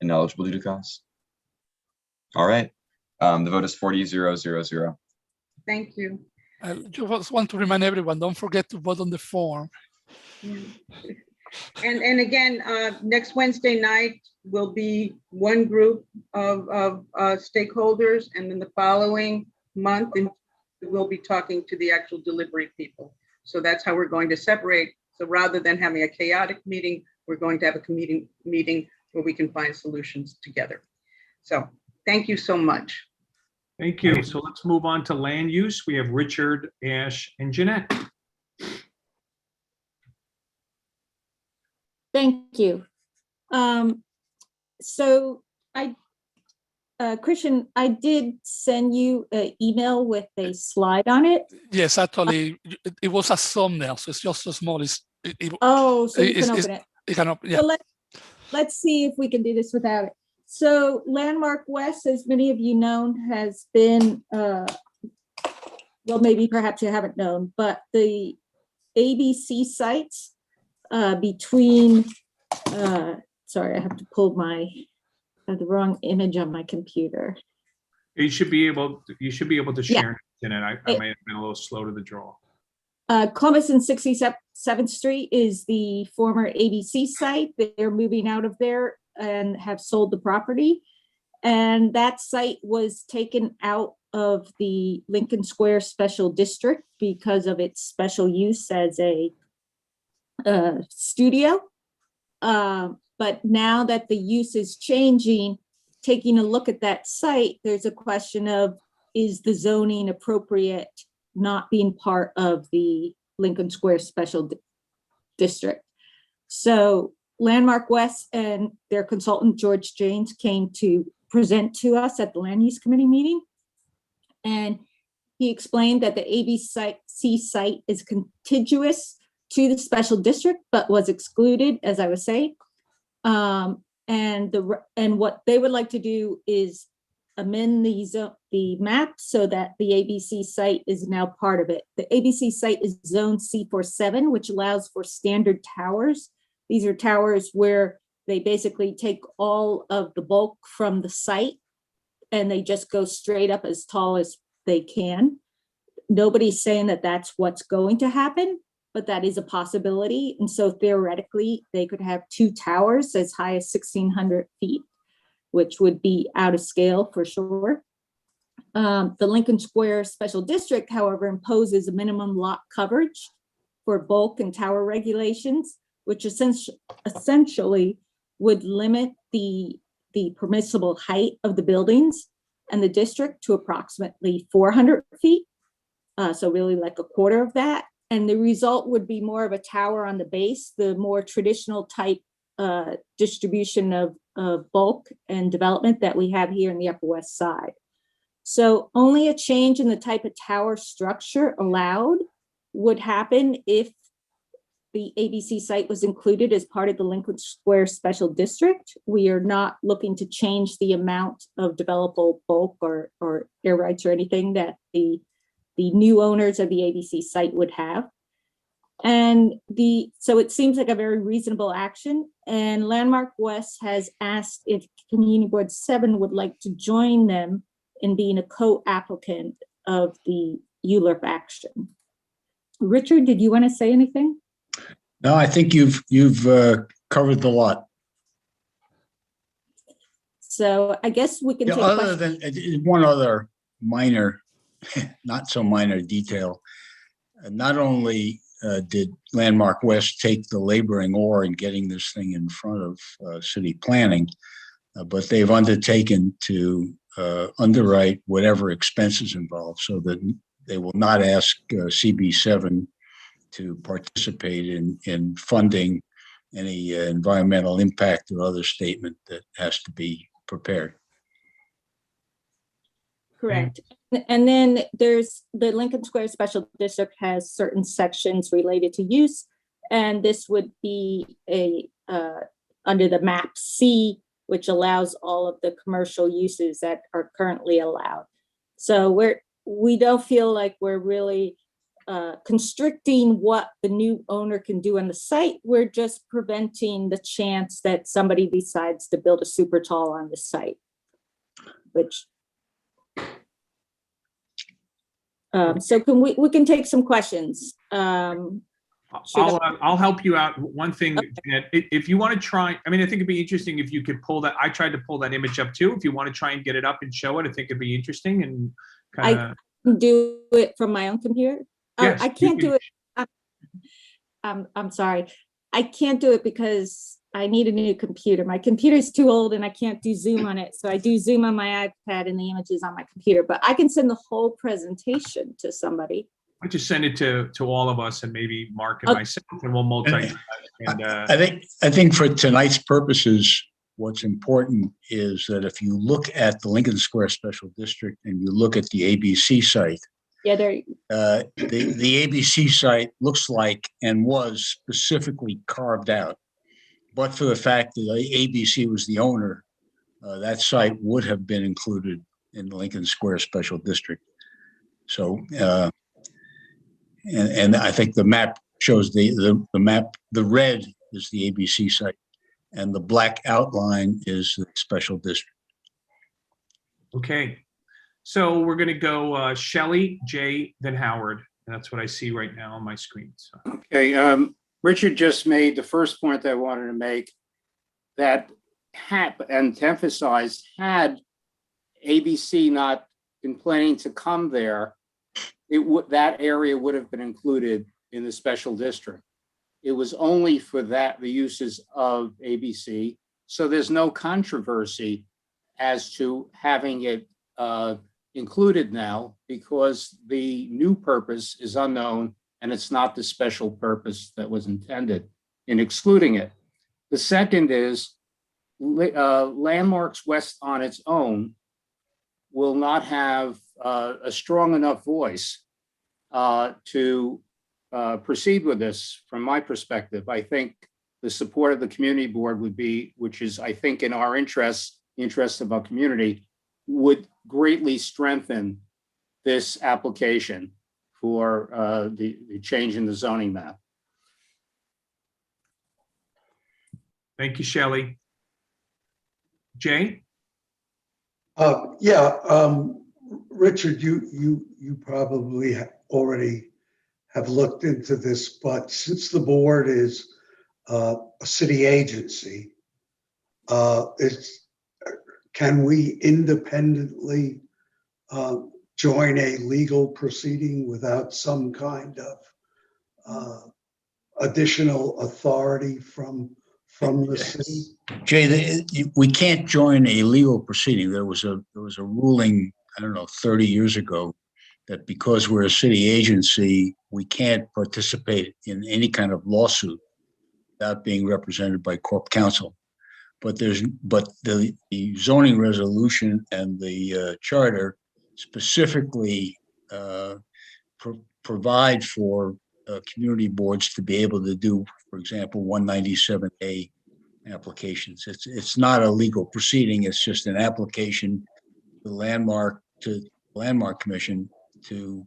Ineligible due to cause? All right. The vote is 40-0-0-0. Thank you. I just want to remind everyone, don't forget to vote on the form. Yeah. And again, next Wednesday night will be one group of stakeholders, and then the following month, and we'll be talking to the actual delivery people. So that's how we're going to separate. So rather than having a chaotic meeting, we're going to have a meeting where we can find solutions together. So thank you so much. Thank you. So let's move on to land use. We have Richard, Ash, and Jeanette. Thank you. So Christian, I did send you an email with a slide on it. Yes, actually, it was a thumbnail, so it's just so small. So you can open it. You can open, yeah. So let's see if we can do this without it. So Landmark West, as many of you know, has been, well, maybe perhaps you haven't known, but the ABC sites between, sorry, I have to pull I have the wrong image on my computer. You should be able to share it. I might have been a little slow to the draw. Columbus and 67th Street is the former ABC site. They're moving out of there and have sold the property. And that site was taken out of the Lincoln Square Special District because of its special use as a studio. But now that the use is changing, taking a look at that site, there's a question of, is the zoning appropriate not being part of the Lincoln Square Special District? So Landmark West and their consultant, George James, came to present to us at the Land Use Committee meeting. And he explained that the ABC site is contiguous to the special district, but was excluded, as I was saying. And what they would like to do is amend the map so that the ABC site is now part of it. The ABC site is zone C47, which allows for standard towers. These are towers where they basically take all of the bulk from the site and they just go straight up as tall as they can. Nobody's saying that that's what's going to happen, but that is a possibility. And so theoretically, they could have two towers as high as 1,600 feet, which would be out of scale for sure. The Lincoln Square Special District, however, imposes a minimum lot coverage for bulk and tower regulations, which essentially would limit the permissible height of the buildings and the district to approximately 400 feet. So really like a quarter of that. And the result would be more of a tower on the base, the more traditional type distribution of bulk and development that we have here in the Upper West Side. So only a change in the type of tower structure allowed would happen if the ABC site was included as part of the Lincoln Square Special District. We are not looking to change the amount of developable bulk or air rights or anything that the new owners of the ABC site would have. And so it seems like a very reasonable action. And Landmark West has asked if Community Board 7 would like to join them in being a co-applicant of the ULURP action. Richard, did you want to say anything? No, I think you've covered the lot. So I guess we can take other than one other minor, not so minor detail. Not only did Landmark West take the laboring oar in getting this thing in front of city planning, but they've undertaken to underwrite whatever expenses involved so that they will not ask CB7 to participate in funding any environmental impact or other statement that has to be prepared. Correct. And then there's the Lincoln Square Special District has certain sections related to use, and this would be a under the map C, which allows all of the commercial uses that are currently allowed. So we don't feel like we're really constricting what the new owner can do on the site. We're just preventing the chance that somebody decides to build a super tall on the site, which so can we can take some questions. I'll help you out. One thing, Jeanette, if you want to try, I mean, I think it'd be interesting if you could pull that. I tried to pull that image up too. If you want to try and get it up and show it, I think it'd be interesting and kind of. I can do it from my own computer. Yes, I can't do it. I'm sorry. I can't do it because I need a new computer. My computer is too old and I can't do Zoom on it. So I do Zoom on my iPad and the images on my computer, but I can send the whole presentation to somebody. I just send it to all of us and maybe Mark and myself, and we'll multi. And, I think for tonight's purposes, what's important is that if you look at the Lincoln Square Special District and you look at the ABC site, yeah, there. The ABC site looks like and was specifically carved out, but for the fact that ABC was the owner, that site would have been included in the Lincoln Square Special District. So. And I think the map shows the map, the red is the ABC site and the black outline is the special district. Okay. So we're going to go Shelley, Jay, then Howard. That's what I see right now on my screen. So. Okay. Richard just made the first point that I wanted to make, that and to emphasize, had ABC not been planning to come there, that area would have been included in the special district. It was only for the uses of ABC. So there's no controversy as to having it included now, because the new purpose is unknown and it's not the special purpose that was intended in excluding it. The second is Landmarks West on its own will not have a strong enough voice to proceed with this. From my perspective, I think the support of the community board would be, which is, I think, in our interests, the interests of our community, would greatly strengthen this application for the change in the zoning map. Thank you, Shelley. Jay? Richard, you probably already have looked into this, but since the board is a city agency, can we independently join a legal proceeding without some kind of additional authority from the city? Jay, we can't join a legal proceeding. There was a ruling, I don't know, 30 years ago, that because we're a city agency, we can't participate in any kind of lawsuit without being represented by corp counsel. But the zoning resolution and the charter specifically provide for community boards to be able to do, for example, 197A applications. It's not a legal proceeding. It's just an application to the Landmark Commission to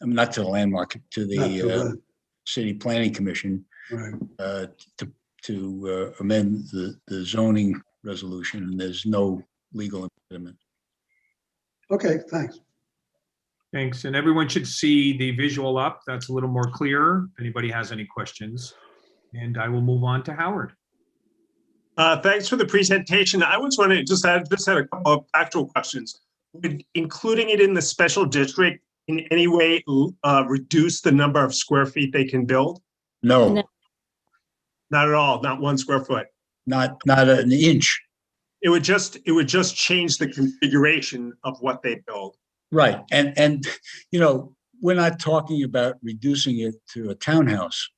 the City Planning Commission, right, to amend the zoning resolution, and there's no legal impediment. Okay, thanks. Thanks. And everyone should see the visual up. That's a little more clear if anybody has any questions. And I will move on to Howard. Thanks for the presentation. I was wondering, just had a couple of actual questions. Would including it in the special district in any way reduce the number of square feet they can build? No. Not at all. Not 1 square foot. Not an inch. It would just change the configuration of what they build. Right. And we're not talking about reducing it to a townhouse.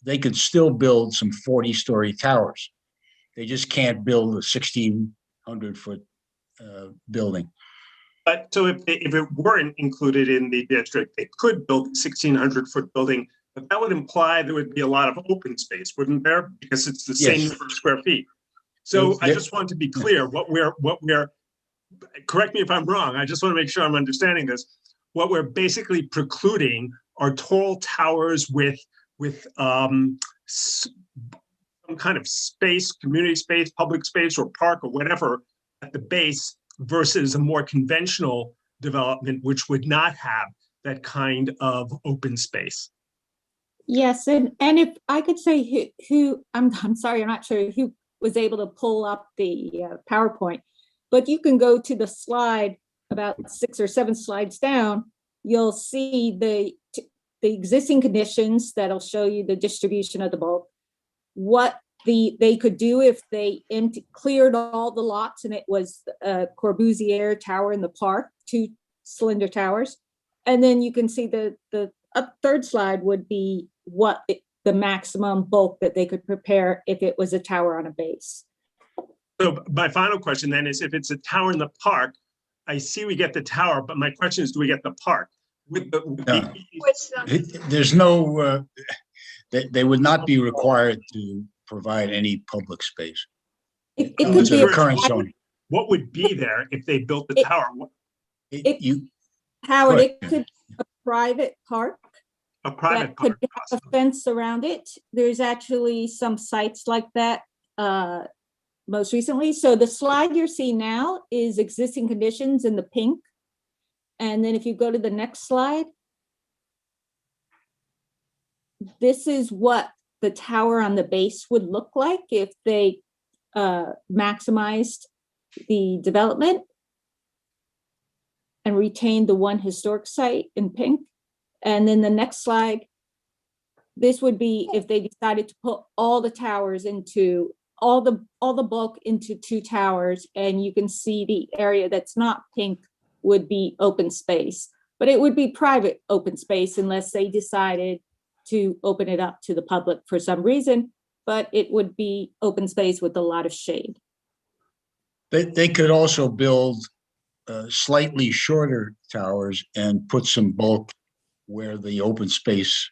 They could still build some 40-story towers. They just can't build a 1,600-foot building. But so if it weren't included in the district, they could build a 1,600-foot building, but that would imply there would be a lot of open space, wouldn't there? Because it's the same number of square feet. So I just want to be clear, what we're, correct me if I'm wrong, I just want to make sure I'm understanding this. What we're basically precluding are tall towers with some kind of space, community space, public space, or park, or whatever at the base, versus a more conventional development, which would not have that kind of open space. Yes, and if I could say who I'm sorry, I'm not sure who was able to pull up the PowerPoint, but you can go to the slide about 6 or 7 slides down. You'll see the existing conditions that'll show you the distribution of the bulk, what they could do if they cleared all the lots and it was a Corbusier tower in the park, 2 cylinder towers. And then you can see the third slide would be what the maximum bulk that they could prepare if it was a tower on a base. So my final question then is, if it's a tower in the park, I see we get the tower, but my question is, do we get the park? There's no, they would not be required to provide any public space. It could be the current zone. What would be there if they built the tower? Howard, it could be a private park. A private park could park, have a fence around it. There's actually some sites like that most recently. So the slide you're seeing now is existing conditions in the pink. And then if you go to the next slide, this is what the tower on the base would look like if they maximized the development and retained the one historic site in pink. And then the next slide, this would be if they decided to put all the towers into, all the bulk into 2 towers, and you can see the area that's not pink would be open space, but it would be private open space unless they decided to open it up to the public for some reason, but it would be open space with a lot of shade. They could also build slightly shorter towers and put some bulk where the open space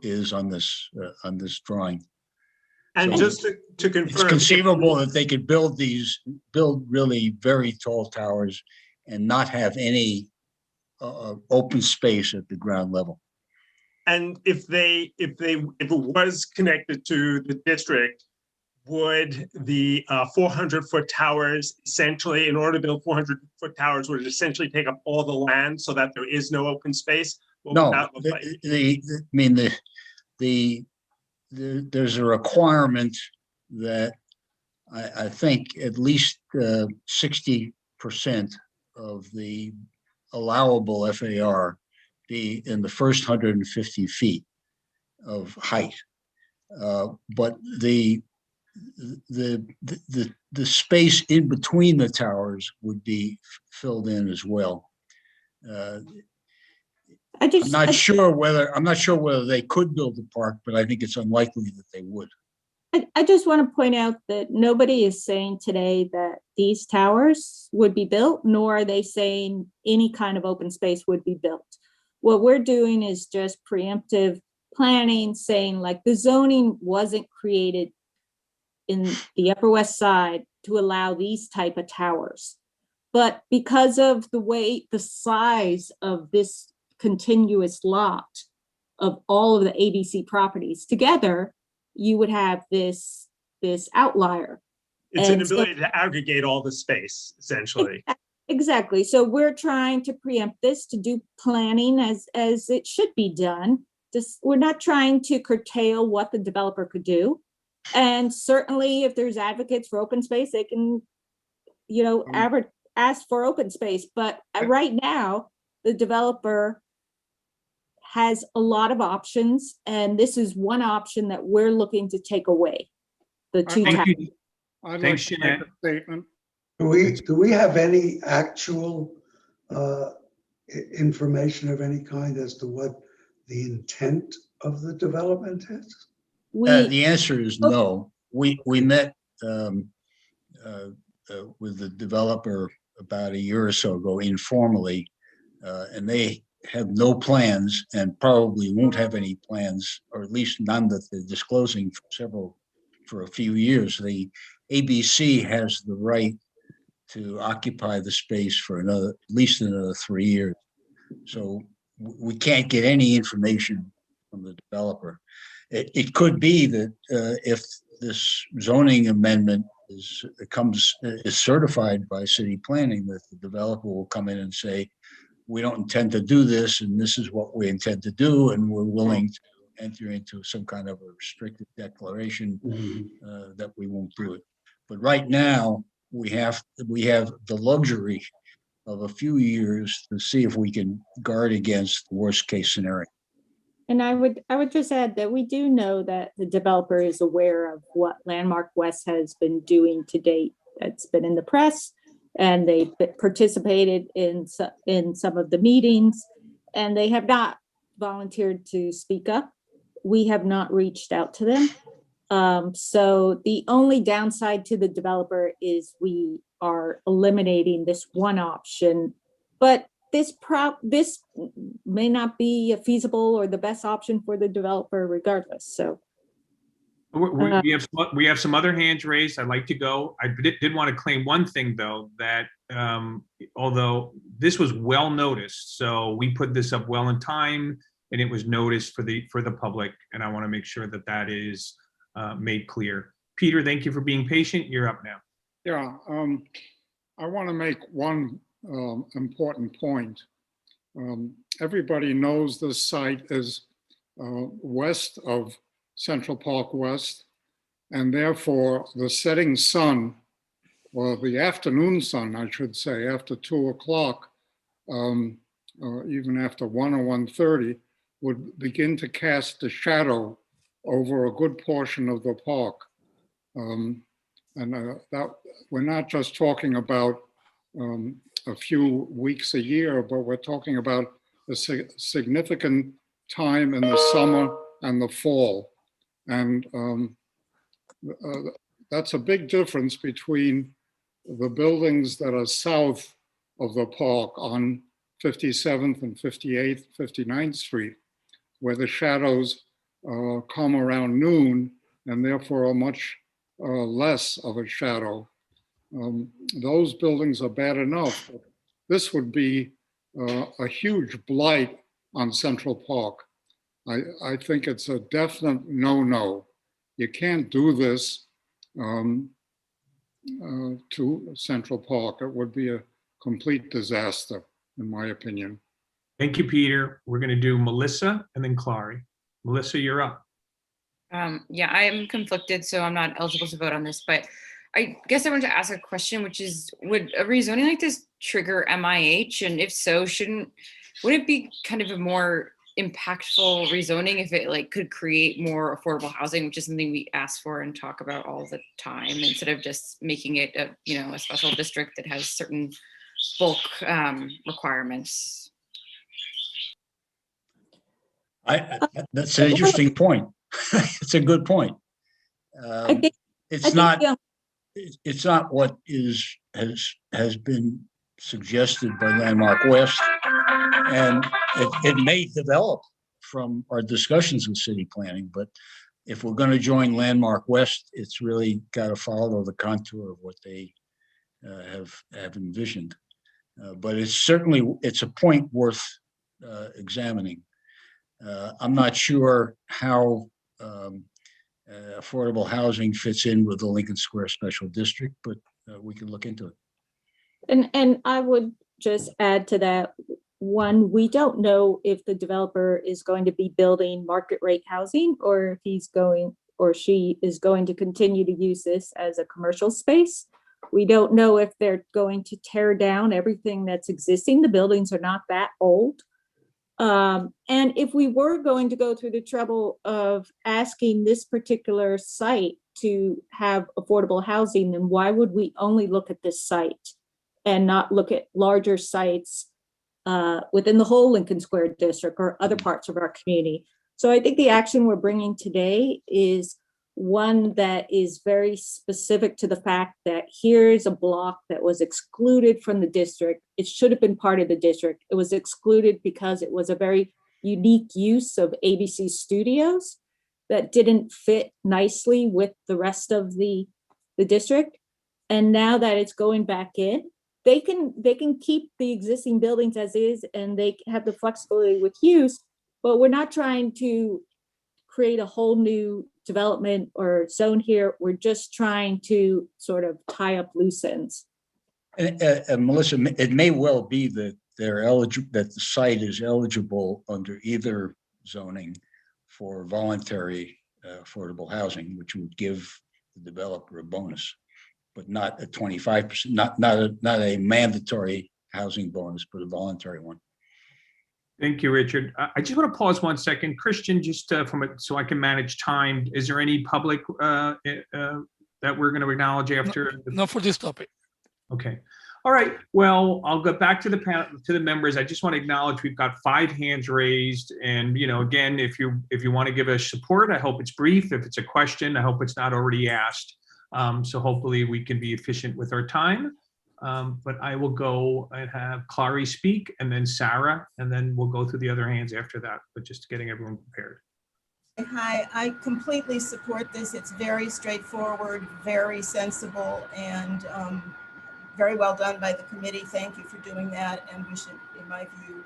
is on this drawing. And So just to confirm, it's conceivable that they could build really very tall towers and not have any open space at the ground level. and if it was connected to the district, would the 400-foot towers essentially, in order to build 400-foot towers, would it essentially take up all the land so that there is no open space? What would that look like? There's a requirement that I think at least 60% of the allowable FAR be in the first 150 feet of height. But the space in between the towers would be filled in as well. I'm not sure whether they could build the park, but I think it's unlikely that they would. I just want to point out that nobody is saying today that these towers would be built, nor are they saying any kind of open space would be built. What we're doing is just preemptive planning, saying like the zoning wasn't created in the Upper West Side to allow these type of towers. But because of the size of this continuous lot of all of the ABC properties together, you would have this outlier. It's an ability to aggregate all the space, essentially. Exactly. So we're trying to preempt this, to do planning as it should be done. We're not trying to curtail what the developer could do. And certainly if there's advocates for open space, they can, ask for open space. But right now, the developer has a lot of options, and this is one option that we're looking to take away. The two I'd Thanks, like to make a statement. Do we have any actual information of any kind as to what the intent of the development is? The answer is no. We met with the developer about a year or so ago informally, and they have no plans and probably won't have any plans, or at least none that they're disclosing for a few years. The ABC has the right to occupy the space for at least another 3 years. So we can't get any information from the developer. It could be that if this zoning amendment is certified by city planning, that the developer will come in and say, we don't intend to do this, and this is what we intend to do, and we're willing to enter into some kind of a restricted declaration that we won't do it. But right now, we have the luxury of a few years to see if we can guard against the worst case scenario. And I would just add that we do know that the developer is aware of what Landmark West has been doing to date. That's been in the press, and they've participated in some of the meetings, and they have not volunteered to speak up. We have not reached out to them. So the only downside to the developer is we are eliminating this one option, but this may not be feasible or the best option for the developer regardless. So we have some other hands raised. I'd like to go. I did want to claim one thing though, that although this was well noticed, so we put this up well in time and it was noticed for the public, and I want to make sure that that is made clear. Peter, thank you for being patient. You're up now. Yeah, I want to make one important point. Everybody knows this site is west of Central Park West, and therefore the setting sun, or the afternoon sun, I should say, after 2 o'clock, or even after 1 or 1:30, would begin to cast a shadow over a good portion of the park. That we're not just talking about a few weeks a year, but we're talking about a significant time in the summer and the fall. And that's a big difference between the buildings that are south of the park on 57th and 58th, 59th Street, where the shadows come around noon and therefore are much less of a shadow. Those buildings are bad enough. This would be a huge blight on Central Park. I think it's a definite no-no. You can't do this to Central Park. It would be a complete disaster, in my opinion. Thank you, Peter. We're going to do Melissa and then Clary. Melissa, you're up. Yeah, I am conflicted, so I'm not eligible to vote on this, but I guess I wanted to ask a question, which is, would a rezoning like this trigger MIH? And if so, would it be kind of a more impactful rezoning if it like could create more affordable housing, which is something we ask for and talk about all the time, instead of just making it a special district that has certain bulk requirements? That's an interesting point. It's a good point. It's not what has been suggested by Landmark West, and it may develop from our discussions with city planning. But if we're going to join Landmark West, it's really got to follow the contour of what they have envisioned. But it's a point worth examining. I'm not sure how affordable housing fits in with the Lincoln Square Special District, but we can look into it. And I would just add to that, one, we don't know if the developer is going to be building market rate housing, or if he's going or she is going to continue to use this as a commercial space. We don't know if they're going to tear down everything that's existing. The buildings are not that old. And if we were going to go through the trouble of asking this particular site to have affordable housing, then why would we only look at this site and not look at larger sites within the whole Lincoln Square district or other parts of our community. So I think the action we're bringing today is one that is very specific to the fact that here's a block that was excluded from the district. It should have been part of the district. It was excluded because it was a very unique use of ABC Studios that didn't fit nicely with the rest of the district. And now that it's going back in, they can keep the existing buildings as is, and they have the flexibility with use, but we're not trying to create a whole new development or zone here. We're just trying to sort of tie up loose ends. Melissa, it may well be that they're eligible, that the site is eligible under either zoning for voluntary affordable housing, which would give the developer a bonus, but not a 25%, not a mandatory housing bonus, but a voluntary one. Thank you, Richard. I just want to pause 1 second. Christian, just so I can manage time, is there any public that we're going to acknowledge after? No, for this topic. Okay. All right. Well, I'll go back to the panel, to the members. I just want to acknowledge we've got 5 hands raised, and again, if you want to give us support, I hope it's brief. If it's a question, I hope it's not already asked. So hopefully we can be efficient with our time. But I will go and have Clary speak, and then Sarah, and then we'll go through the other hands after that, but just getting everyone prepared. Hi, I completely support this. It's very straightforward, very sensible, and very well done by the committee. Thank you for doing that, and we should, in my view,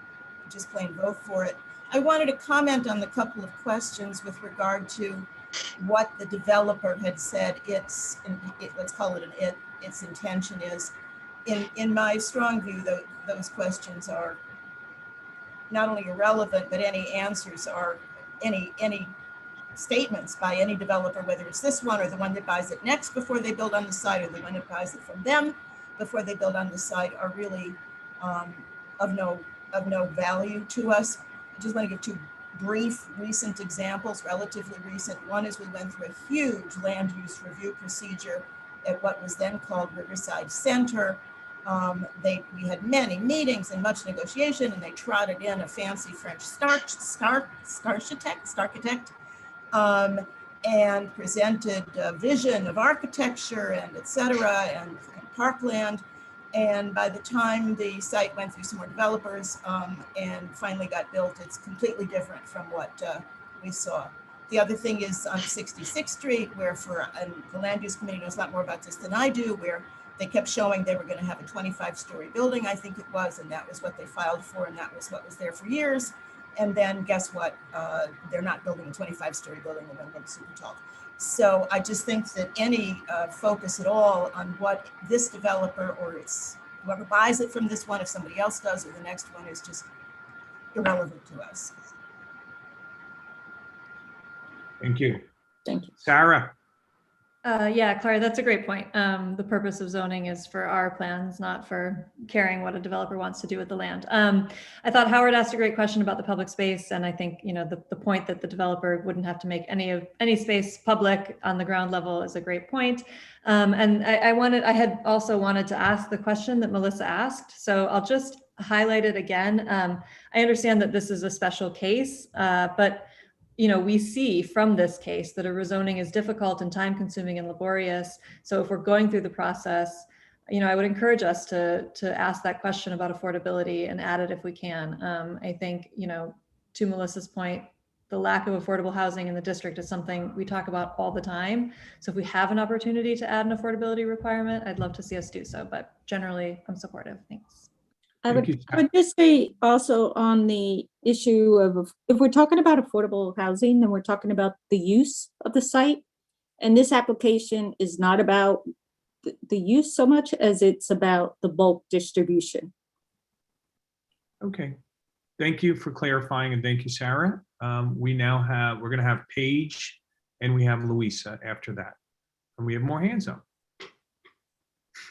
just plain vote for it. I wanted to comment on the couple of questions with regard to what the developer had said let's call it its intention is. In my strong view, those questions are not only irrelevant, but any answers are, any statements by any developer, whether it's this one or the one that buys it next before they build on the site, or the one that buys it from them before they build on the site, are really of no value to us. I just want to give 2 brief recent examples, relatively recent. One is we went through a huge land use review procedure at what was then called Riverside Center. We had many meetings and much negotiation, and they trotted in a fancy French architect and presented a vision of architecture and et cetera, and parkland. And by the time the site went through some more developers and finally got built, it's completely different from what we saw. The other thing is on 66th Street, where the land use committee knows a lot more about this than I do, where they kept showing they were going to have a 25-story building, I think it was, and that was what they filed for, and that was what was there for years. And then guess what? They're not building a 25-story building, they're going to build super tall. So I just think that any focus at all on what this developer or whoever buys it from this one, if somebody else does, or the next one, is just irrelevant to us. Thank you. Thank you. Sarah. Yeah, Clary, that's a great point. The purpose of zoning is for our plans, not for caring what a developer wants to do with the land. I thought Howard asked a great question about the public space, and I think the point that the developer wouldn't have to make any space public on the ground level is a great point. And I had also wanted to ask the question that Melissa asked, so I'll just highlight it again. I understand that this is a special case, but we see from this case that a rezoning is difficult and time consuming and laborious. So if we're going through the process, I would encourage us to ask that question about affordability and add it if we can. I think, to Melissa's point, the lack of affordable housing in the district is something we talk about all the time. So if we have an opportunity to add an affordability requirement, I'd love to see us do so, but generally I'm supportive. Thanks. I would just say also on the issue of, if we're talking about affordable housing, then we're talking about the use of the site. And this application is not about the use so much as it's about the bulk distribution. Okay. Thank you for clarifying, and thank you, Sarah. We're going to have Paige and we have Louisa after that. And we have more hands up.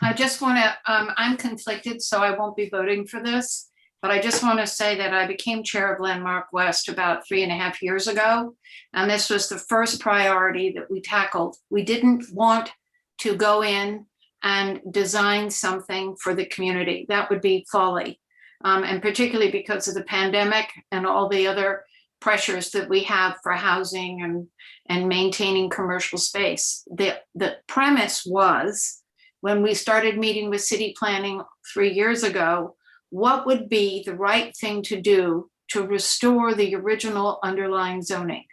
I just want to, I'm conflicted, so I won't be voting for this, but I just want to say that I became chair of Landmark West about 3.5 years ago, and this was the first priority that we tackled. We didn't want to go in and design something for the community. That would be folly. and particularly because of the pandemic and all the other pressures that we have for housing and maintaining commercial space. The premise was, when we started meeting with city planning 3 years ago, what would be the right thing to do to restore the original underlying zoning?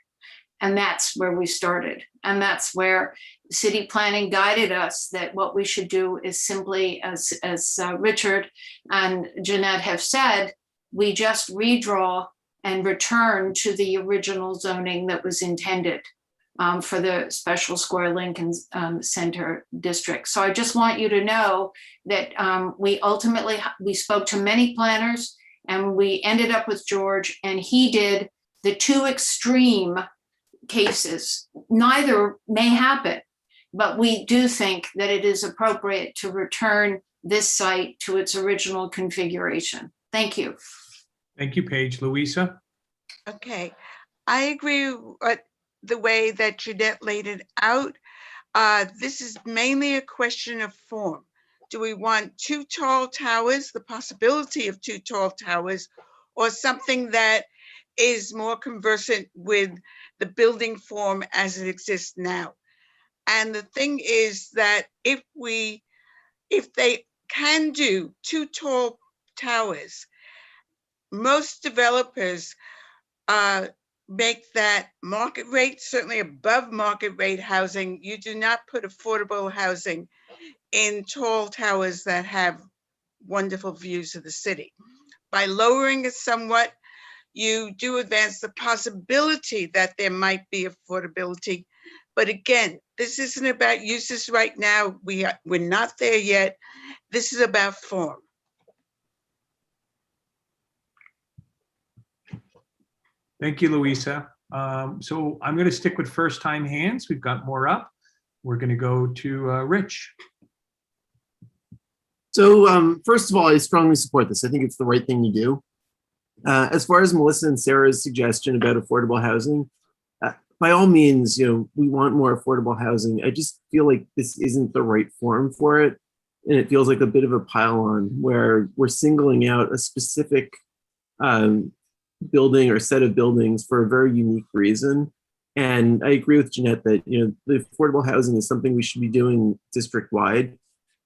And that's where we started. And that's where city planning guided us, that what we should do is simply, as Richard and Jeanette have said, we just redraw and return to the original zoning that was intended for the Special Square Lincoln Center district. So I just want you to know that we spoke to many planners, and we ended up with George, and he did the two extreme cases. Neither may happen, but we do think that it is appropriate to return this site to its original configuration. Thank you. Thank you, Paige. Louisa? Okay, I agree with the way that Jeanette laid it out. This is mainly a question of form. Do we want 2 tall towers, the possibility of 2 tall towers, or something that is more conversant with the building form as it exists now? And the thing is that if they can do 2 tall towers, most developers make that market rate, certainly above market rate housing. You do not put affordable housing in tall towers that have wonderful views of the city. By lowering it somewhat, you do advance the possibility that there might be affordability. But again, this isn't about uses right now. We're not there yet. This is about form. Thank you, Louisa. So I'm going to stick with first time hands. We've got more up. We're going to go to Rich. So first of all, I strongly support this. I think it's the right thing to do. As far as Melissa and Sarah's suggestion about affordable housing, by all means, we want more affordable housing. I just feel like this isn't the right forum for it. And it feels like a bit of a pile-on where we're singling out a specific building or set of buildings for a very unique reason. And I agree with Jeanette that the affordable housing is something we should be doing district-wide,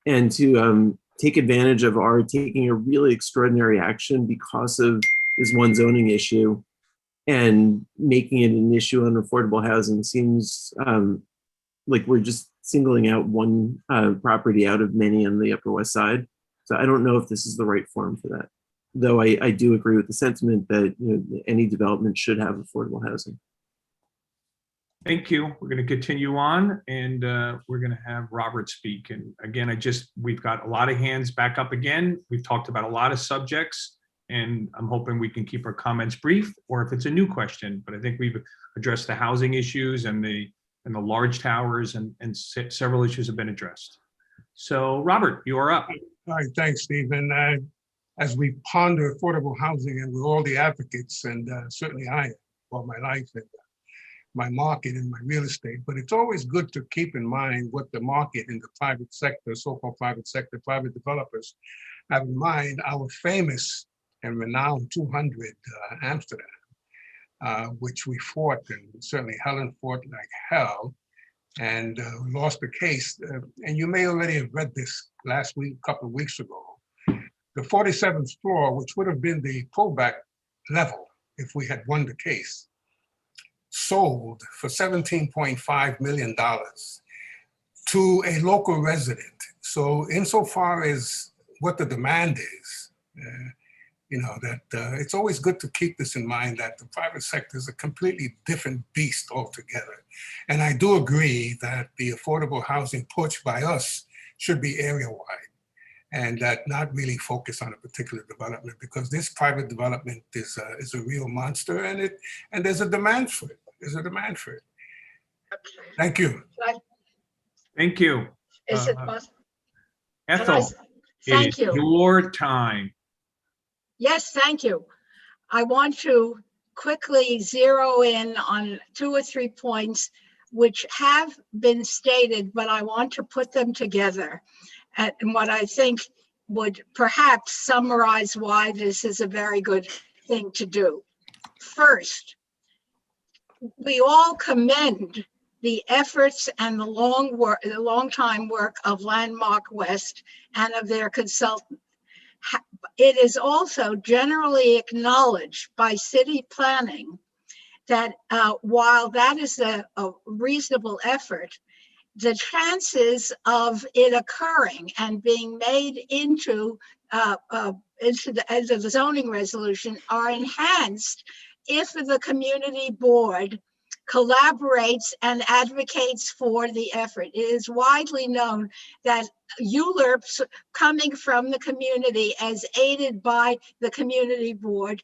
and to take advantage of our taking a really extraordinary action because of this one zoning issue and making it an issue on affordable housing seems like we're just singling out one property out of many on the Upper West Side. So I don't know if this is the right forum for that. Though I do agree with the sentiment that any development should have affordable housing. Thank you. We're going to continue on, and we're going to have Robert speak. And again, we've got a lot of hands back up again. We've talked about a lot of subjects, and I'm hoping we can keep our comments brief, or if it's a new question. But I think we've addressed the housing issues and the large towers, and several issues have been addressed. So Robert, you are up. All right, thanks, Stephen. As we ponder affordable housing, and we're all the advocates, and certainly I am all my life in my market and my real estate, but it's always good to keep in mind what the market in the private sector, so-called private sector, private developers have in mind. Our famous and renowned 200 Amsterdam, which we fought, and certainly Helen fought like hell, and lost the case. And you may already have read this last week, a couple of weeks ago. The 47th floor, which would have been the pullback level if we had won the case, sold for $17.5 million to a local resident. So insofar as what the demand is, it's always good to keep this in mind, that the private sector is a completely different beast altogether. And I do agree that the affordable housing push by us should be area-wide, and that not really focus on a particular development, because this private development is a real monster, and there's a demand for it. There's a demand for it. Thank you. Thank you. Is it possible? Ethel, Thank it is you. your time. Yes, thank you. I want to quickly zero in on 2 or 3 points which have been stated, but I want to put them together. And what I think would perhaps summarize why this is a very good thing to do. First, we all commend the efforts and the long time work of Landmark West and of their consultant. It is also generally acknowledged by city planning that while that is a reasonable effort, the chances of it occurring and being made into the zoning resolution are enhanced if the community board collaborates and advocates for the effort. It is widely known that ULURPs coming from the community as aided by the community board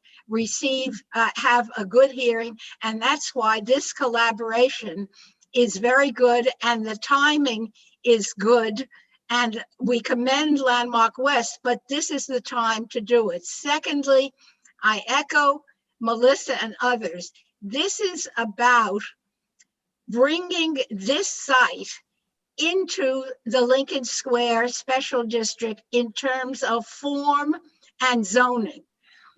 have a good hearing, and that's why this collaboration is very good and the timing is good, and we commend Landmark West, but this is the time to do it. Secondly, I echo Melissa and others. This is about bringing this site into the Lincoln Square Special District in terms of form and zoning.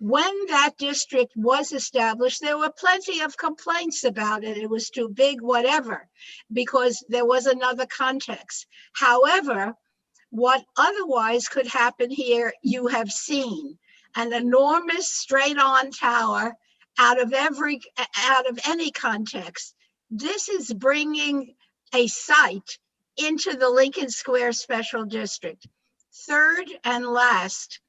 When that district was established, there were plenty of complaints about it. It was too big, whatever, because there was another context. However, what otherwise could happen here, you have seen an enormous straight-on tower out of any context. This is bringing a site into the Lincoln Square Special District. Third and last,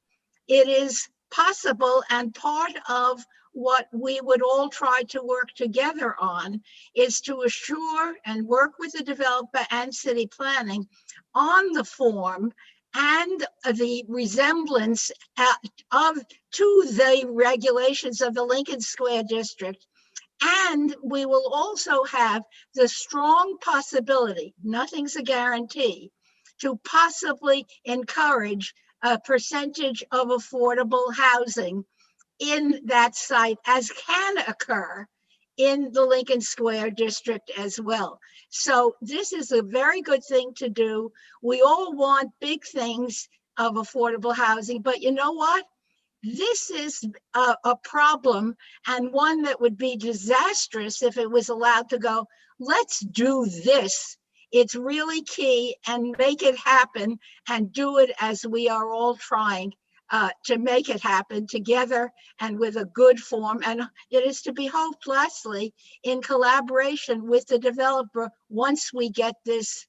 it is possible, and part of what we would all try to work together on is to assure and work with the developer and city planning on the form and the resemblance to the regulations of the Lincoln Square District. And we will also have the strong possibility, nothing's a guarantee, to possibly encourage a percentage of affordable housing in that site, as can occur in the Lincoln Square District as well. So this is a very good thing to do. We all want big things of affordable housing, but you know what? This is a problem, and one that would be disastrous if it was allowed to go, let's do this. It's really key, and make it happen and do it as we are all trying to make it happen together and with a good form. And it is to be hoped, lastly, in collaboration with the developer once we get this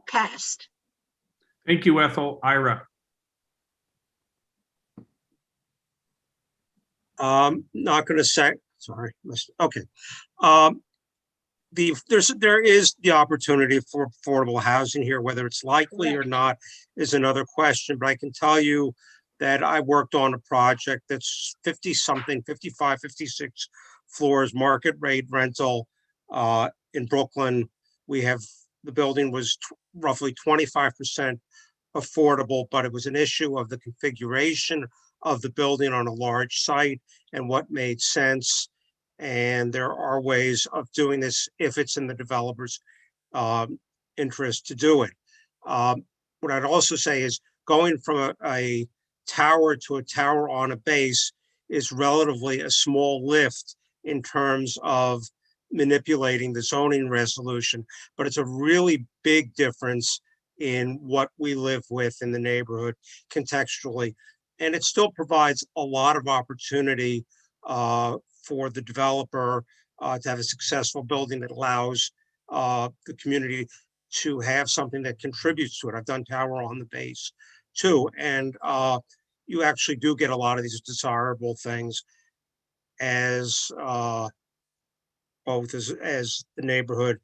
passed. Thank you, Ethel. Ira. Not going to say, sorry. Okay. There is the opportunity for affordable housing here. Whether it's likely or not is another question, but I can tell you that I worked on a project that's 50 something, 55, 56 floors, market rate rental in Brooklyn. The building was roughly 25% affordable, but it was an issue of the configuration of the building on a large site and what made sense. And there are ways of doing this if it's in the developer's interest to do it. What I'd also say is going from a tower to a tower on a base is relatively a small lift in terms of manipulating the zoning resolution, but it's a really big difference in what we live with in the neighborhood contextually. And it still provides a lot of opportunity for the developer to have a successful building that allows the community to have something that contributes to it. I've done tower on the base too. And you actually do get a lot of these desirable things as both as the neighborhood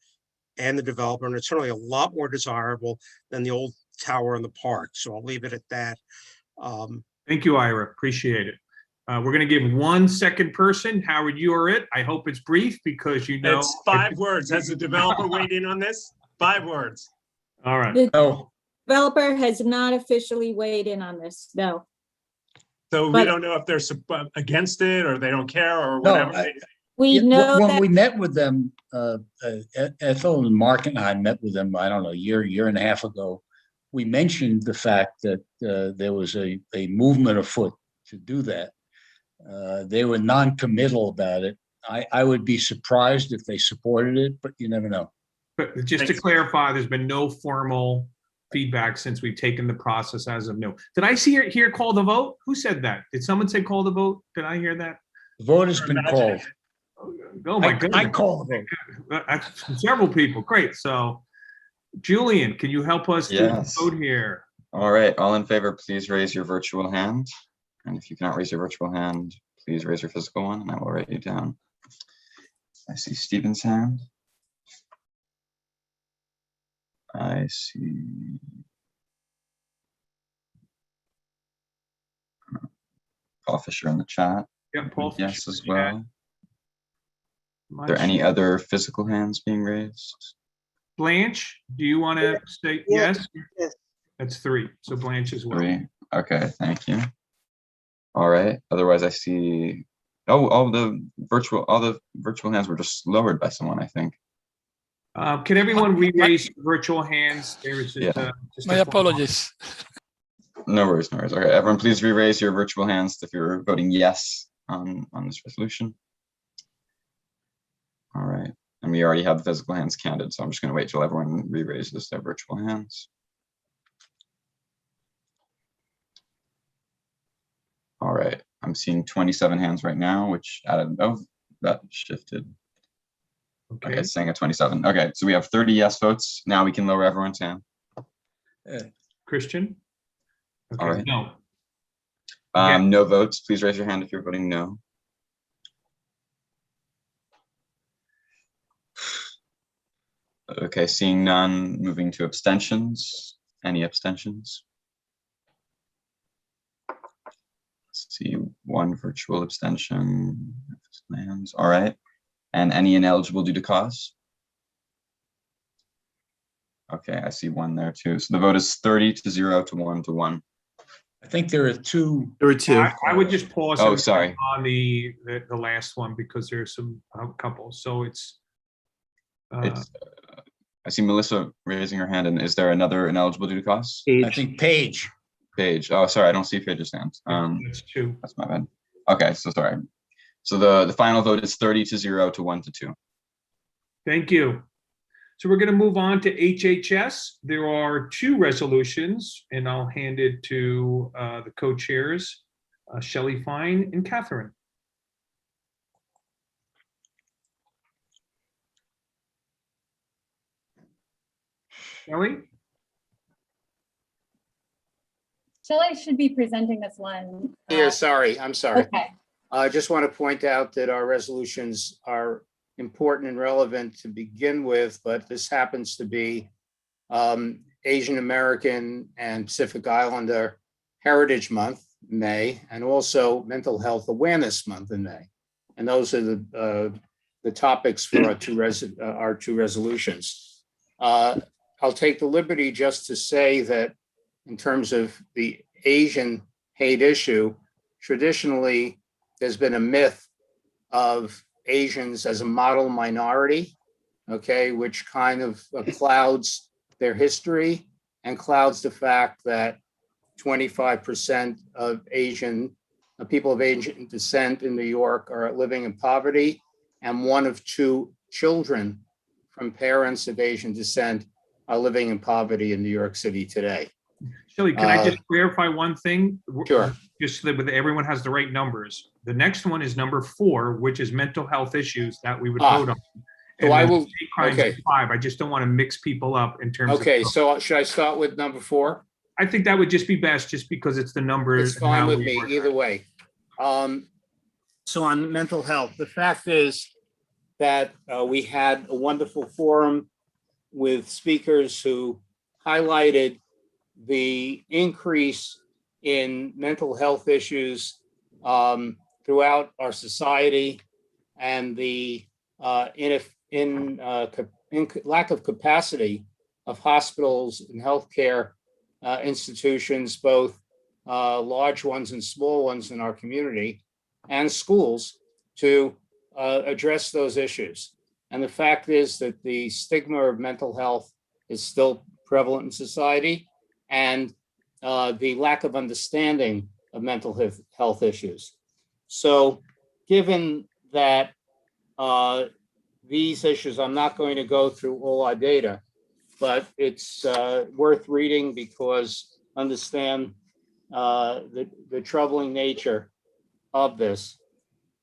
and the developer. And it's certainly a lot more desirable than the old tower in the park. So I'll leave it at that. Thank you, Ira. Appreciate it. We're going to give 1 second person. Howard, you are it. I hope it's brief because you know. It's 5 words. Has the developer weighed in on this? 5 words. All right. The developer has not officially weighed in on this, no. So we don't know if they're against it or they don't care or whatever. We know when that we met with them, Ethel and Mark and I met with them, I don't know, a year and a half ago. we mentioned the fact that there was a movement afoot to do that. They were non-committal about it. I would be surprised if they supported it, but you never know. But just to clarify, there's been no formal feedback since we've taken the process as of no. Did I hear call the vote? Who said that? Did someone say call the vote? Did I hear that? The vote has been called. Oh my goodness. I call the vote. Several people. Great. So Julian, can you help us do the vote here? All right, all in favor, please raise your virtual hand. And if you cannot raise your virtual hand, please raise your physical one and I will write you down. I see Stephen's hand. I see Paul Fisher in the chat. Yeah, Paul Fisher. Yes, as well. Are there any other physical hands being raised? Blanche, do you want to say yes? Yes. That's 3. So Blanche as well. 3. Okay, thank you. All right. Otherwise, I see. All the virtual hands were just lowered by someone, I think. Can everyone re-raise virtual hands? There is just, My apologies. No worries, no worries. Okay, everyone, please re-raise your virtual hands if you're voting yes on this resolution. All right, and we already have the physical hands counted, so I'm just going to wait till everyone re-raises their virtual hands. All right, I'm seeing 27 hands right now, which added, that shifted. Okay, it's saying at 27. Okay, so we have 30 yes votes. Now we can lower everyone's hand. Christian? Okay, All right. no. No votes. Please raise your hand if you're voting no. Okay, seeing none, moving to abstentions. Any abstentions? Let's see, 1 virtual abstention. All right. And any ineligible due to cause? Okay, I see 1 there too. So the vote is 30-0 to 1 to 1. I think there are 2. There were 2. I would just pause. Oh, sorry. On the last one because there's some couples. So it's. I see Melissa raising her hand. And is there another ineligible due to cause? I think Paige. Paige. Oh, sorry, I don't see Paige's hand. That's 2. That's my bad. Okay, so sorry. So the final vote is 30-0 to 1 to 2. Thank you. So we're going to move on to HHS. There are 2 resolutions, and I'll hand it to the co-chairs, Shelley Fine and Catherine. Shelley? Shelley should be presenting this one. Here, sorry, I'm sorry. Okay. I just want to point out that our resolutions are important and relevant to begin with, but this happens to be Asian American and Pacific Islander Heritage Month, May, and also Mental Health Awareness Month in May. And those are the topics for our two resolutions. I'll take the liberty just to say that in terms of the Asian hate issue, traditionally, there's been a myth of Asians as a model minority, okay, which kind of clouds their history and clouds the fact that 25% of people of Asian descent in New York are living in poverty, and 1 of 2 children from parents of Asian descent are living in poverty in New York City today. Shelley, can I just clarify one thing? Sure. Just so that everyone has the right numbers. The next one is number 4, which is mental health issues that we would vote on. So And I then will, hate crimes okay. is 5. I just don't want to mix people up in terms of. Okay, so should I start with number 4? I think that would just be best, just because it's the numbers. It's fine with me either way. So on mental health, the fact is that we had a wonderful forum with speakers who highlighted the increase in mental health issues throughout our society and the lack of capacity of hospitals and healthcare institutions, both large ones and small ones in our community, and schools to address those issues. And the fact is that the stigma of mental health is still prevalent in society, and the lack of understanding of mental health issues. So given that these issues, I'm not going to go through all our data, but it's worth reading because understand the troubling nature of this.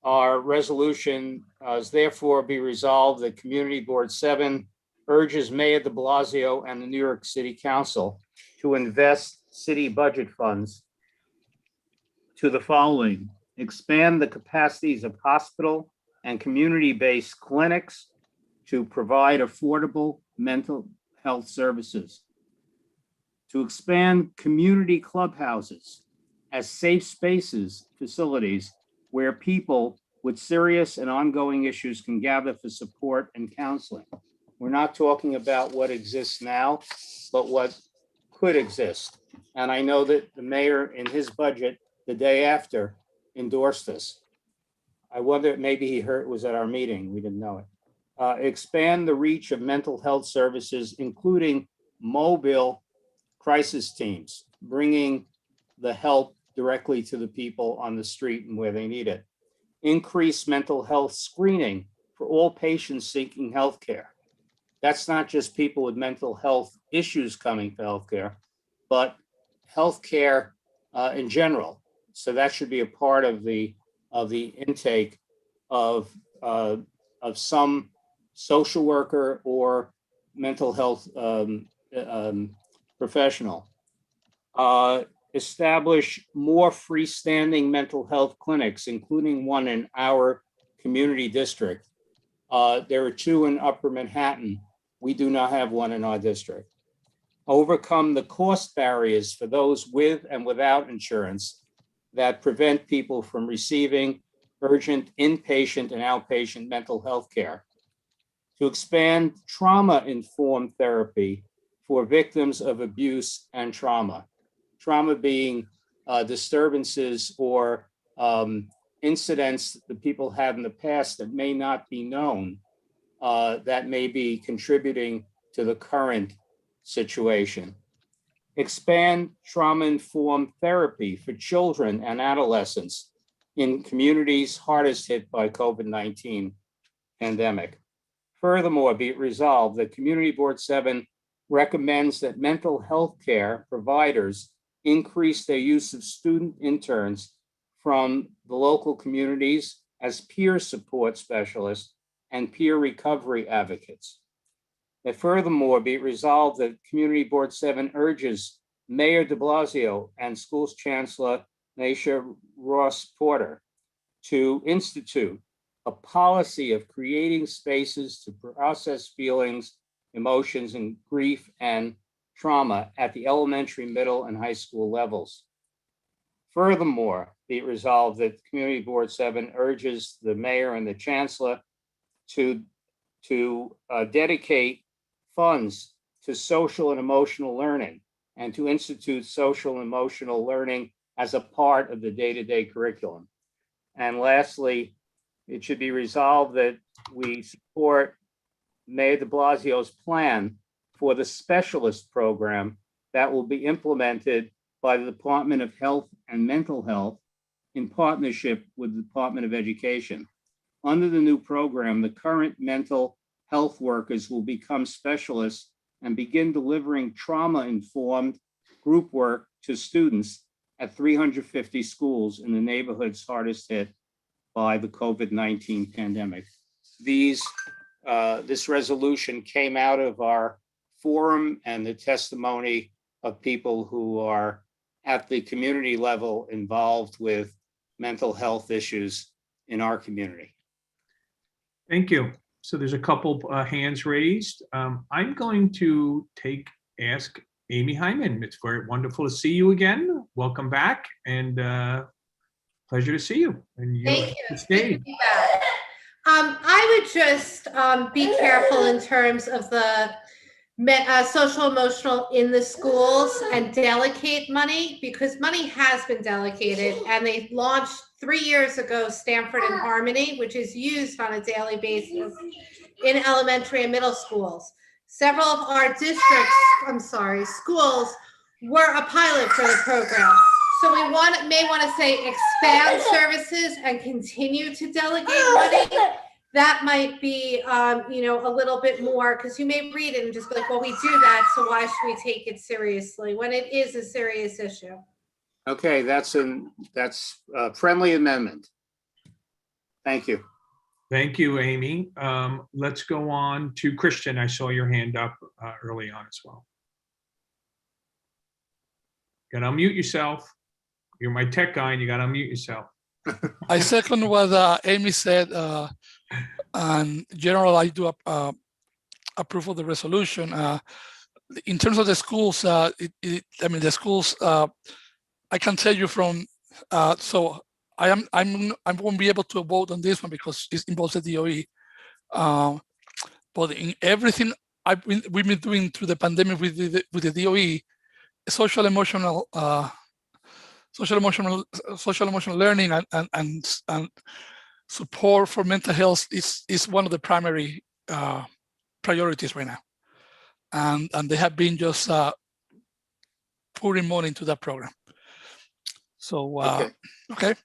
Our resolution is therefore be resolved that Community Board 7 urges Mayor de Blasio and the New York City Council to invest city budget funds to the following: expand the capacities of hospital and community-based clinics to provide affordable mental health services, to expand community clubhouses as safe spaces, facilities where people with serious and ongoing issues can gather for support and counseling. We're not talking about what exists now, but what could exist. And I know that the mayor in his budget the day after endorsed this. I wonder, maybe he heard it was at our meeting, we didn't know it. Expand the reach of mental health services, including mobile crisis teams, bringing the help directly to the people on the street and where they need it. Increase mental health screening for all patients seeking healthcare. That's not just people with mental health issues coming for healthcare, but healthcare in general. So that should be a part of the intake of some social worker or mental health professional. Establish more freestanding mental health clinics, including one in our community district. There are 2 in Upper Manhattan. We do not have one in our district. Overcome the cost barriers for those with and without insurance that prevent people from receiving urgent inpatient and outpatient mental health care. To expand trauma-informed therapy for victims of abuse and trauma. Trauma being disturbances or incidents that people had in the past that may not be known, that may be contributing to the current situation. Expand trauma-informed therapy for children and adolescents in communities hardest hit by COVID-19 pandemic. Furthermore, be it resolved that Community Board 7 recommends that mental health care providers increase their use of student interns from the local communities as peer support specialists and peer recovery advocates. That furthermore, be it resolved that Community Board 7 urges Mayor de Blasio and Schools Chancellor Naisha Ross Porter to institute a policy of creating spaces to process feelings, emotions, and grief and trauma at the elementary, middle, and high school levels. Furthermore, be it resolved that Community Board 7 urges the mayor and the chancellor to dedicate funds to social and emotional learning and to institute social and emotional learning as a part of the day-to-day curriculum. And lastly, it should be resolved that we support Mayor de Blasio's plan for the specialist program that will be implemented by the Department of Health and Mental Health in partnership with the Department of Education. Under the new program, the current mental health workers will become specialists and begin delivering trauma-informed group work to students at 350 schools in the neighborhoods hardest hit by the COVID-19 pandemic. This resolution came out of our forum and the testimony of people who are at the community level involved with mental health issues in our community. Thank you. So there's a couple hands raised. I'm going to ask Amy Hyman. It's very wonderful to see you again. Welcome back, and pleasure to see you. And Thank you. Good to be back. I would just be careful in terms of the social emotional in the schools and delegate money, because money has been delegated, and they launched 3 years ago Stanford and Harmony, which is used on a daily basis in elementary and middle schools. Several of our schools we're a pilot for the program. So we may want to say expand services and continue to delegate money. That might be, you know, a little bit more, because you may read it and just be like, well, we do that, so why should we take it seriously when it is a serious issue? Okay, that's a friendly amendment. Thank you. Thank you, Amy. Let's go on to Christian. I saw your hand up early on as well. You gotta unmute yourself. You're my tech guy and you gotta unmute yourself. I second what Amy said. And in general, I do approve of the resolution. In terms of the schools, I mean, the schools, I can tell you from, so I won't be able to vote on this one because it involves the DOE. But in everything we've been doing through the pandemic with the DOE, social emotional learning and support for mental health is one of the primary priorities right now, and they have been just pouring money into that program. So okay.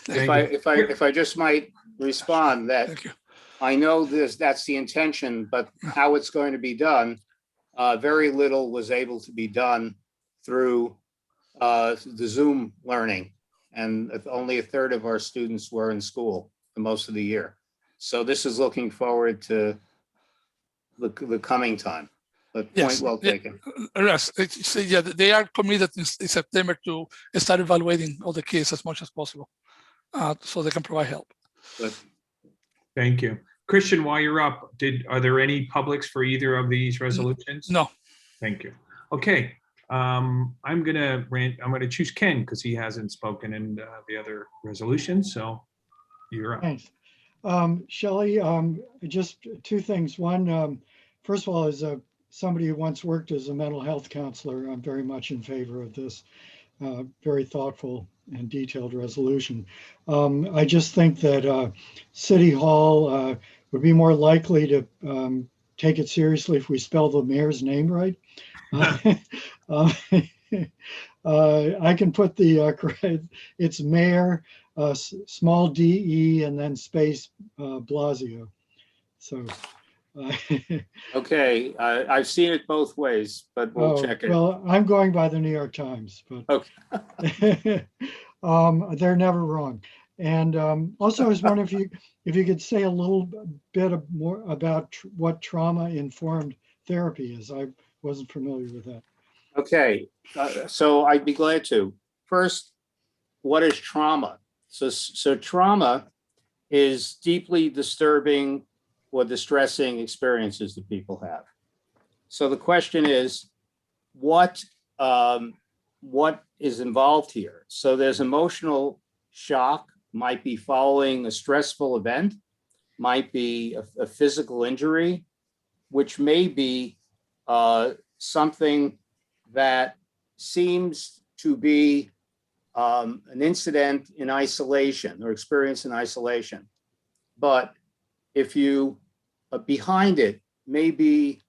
If I just might respond that. Thank you. I know that's the intention, but how it's going to be done, very little was able to be done through the Zoom learning, and only a third of our students were in school for most of the year. So this is looking forward to the coming time. But point well taken. Yes, yeah, they are committed in September to start evaluating all the kids as much as possible, so they can provide help. Good. Thank you. Christian, while you're up, are there any publics for either of these resolutions? No. Thank you. Okay. I'm gonna choose Ken because he hasn't spoken in the other resolutions. So you're up. Thanks. Shelley, just two things. One, first of all, as somebody who once worked as a mental health counselor, I'm very much in favor of this very thoughtful and detailed resolution. I just think that City Hall would be more likely to take it seriously if we spell the mayor's name right. I can put it's mayor, small d-e, and then space Blasio. So. Okay, I've seen it both ways, but we'll check it. Well, I'm going by the New York Times, but okay. They're never wrong. And also, I was wondering if you could say a little bit more about what trauma-informed therapy is. I wasn't familiar with that. Okay, so I'd be glad to. First, what is trauma? So trauma is deeply disturbing or distressing experiences that people have. So the question is, what is involved here? So there's emotional shock, might be following a stressful event, might be a physical injury, which may be something that seems to be an incident in isolation or experience in isolation. But if you, behind it may be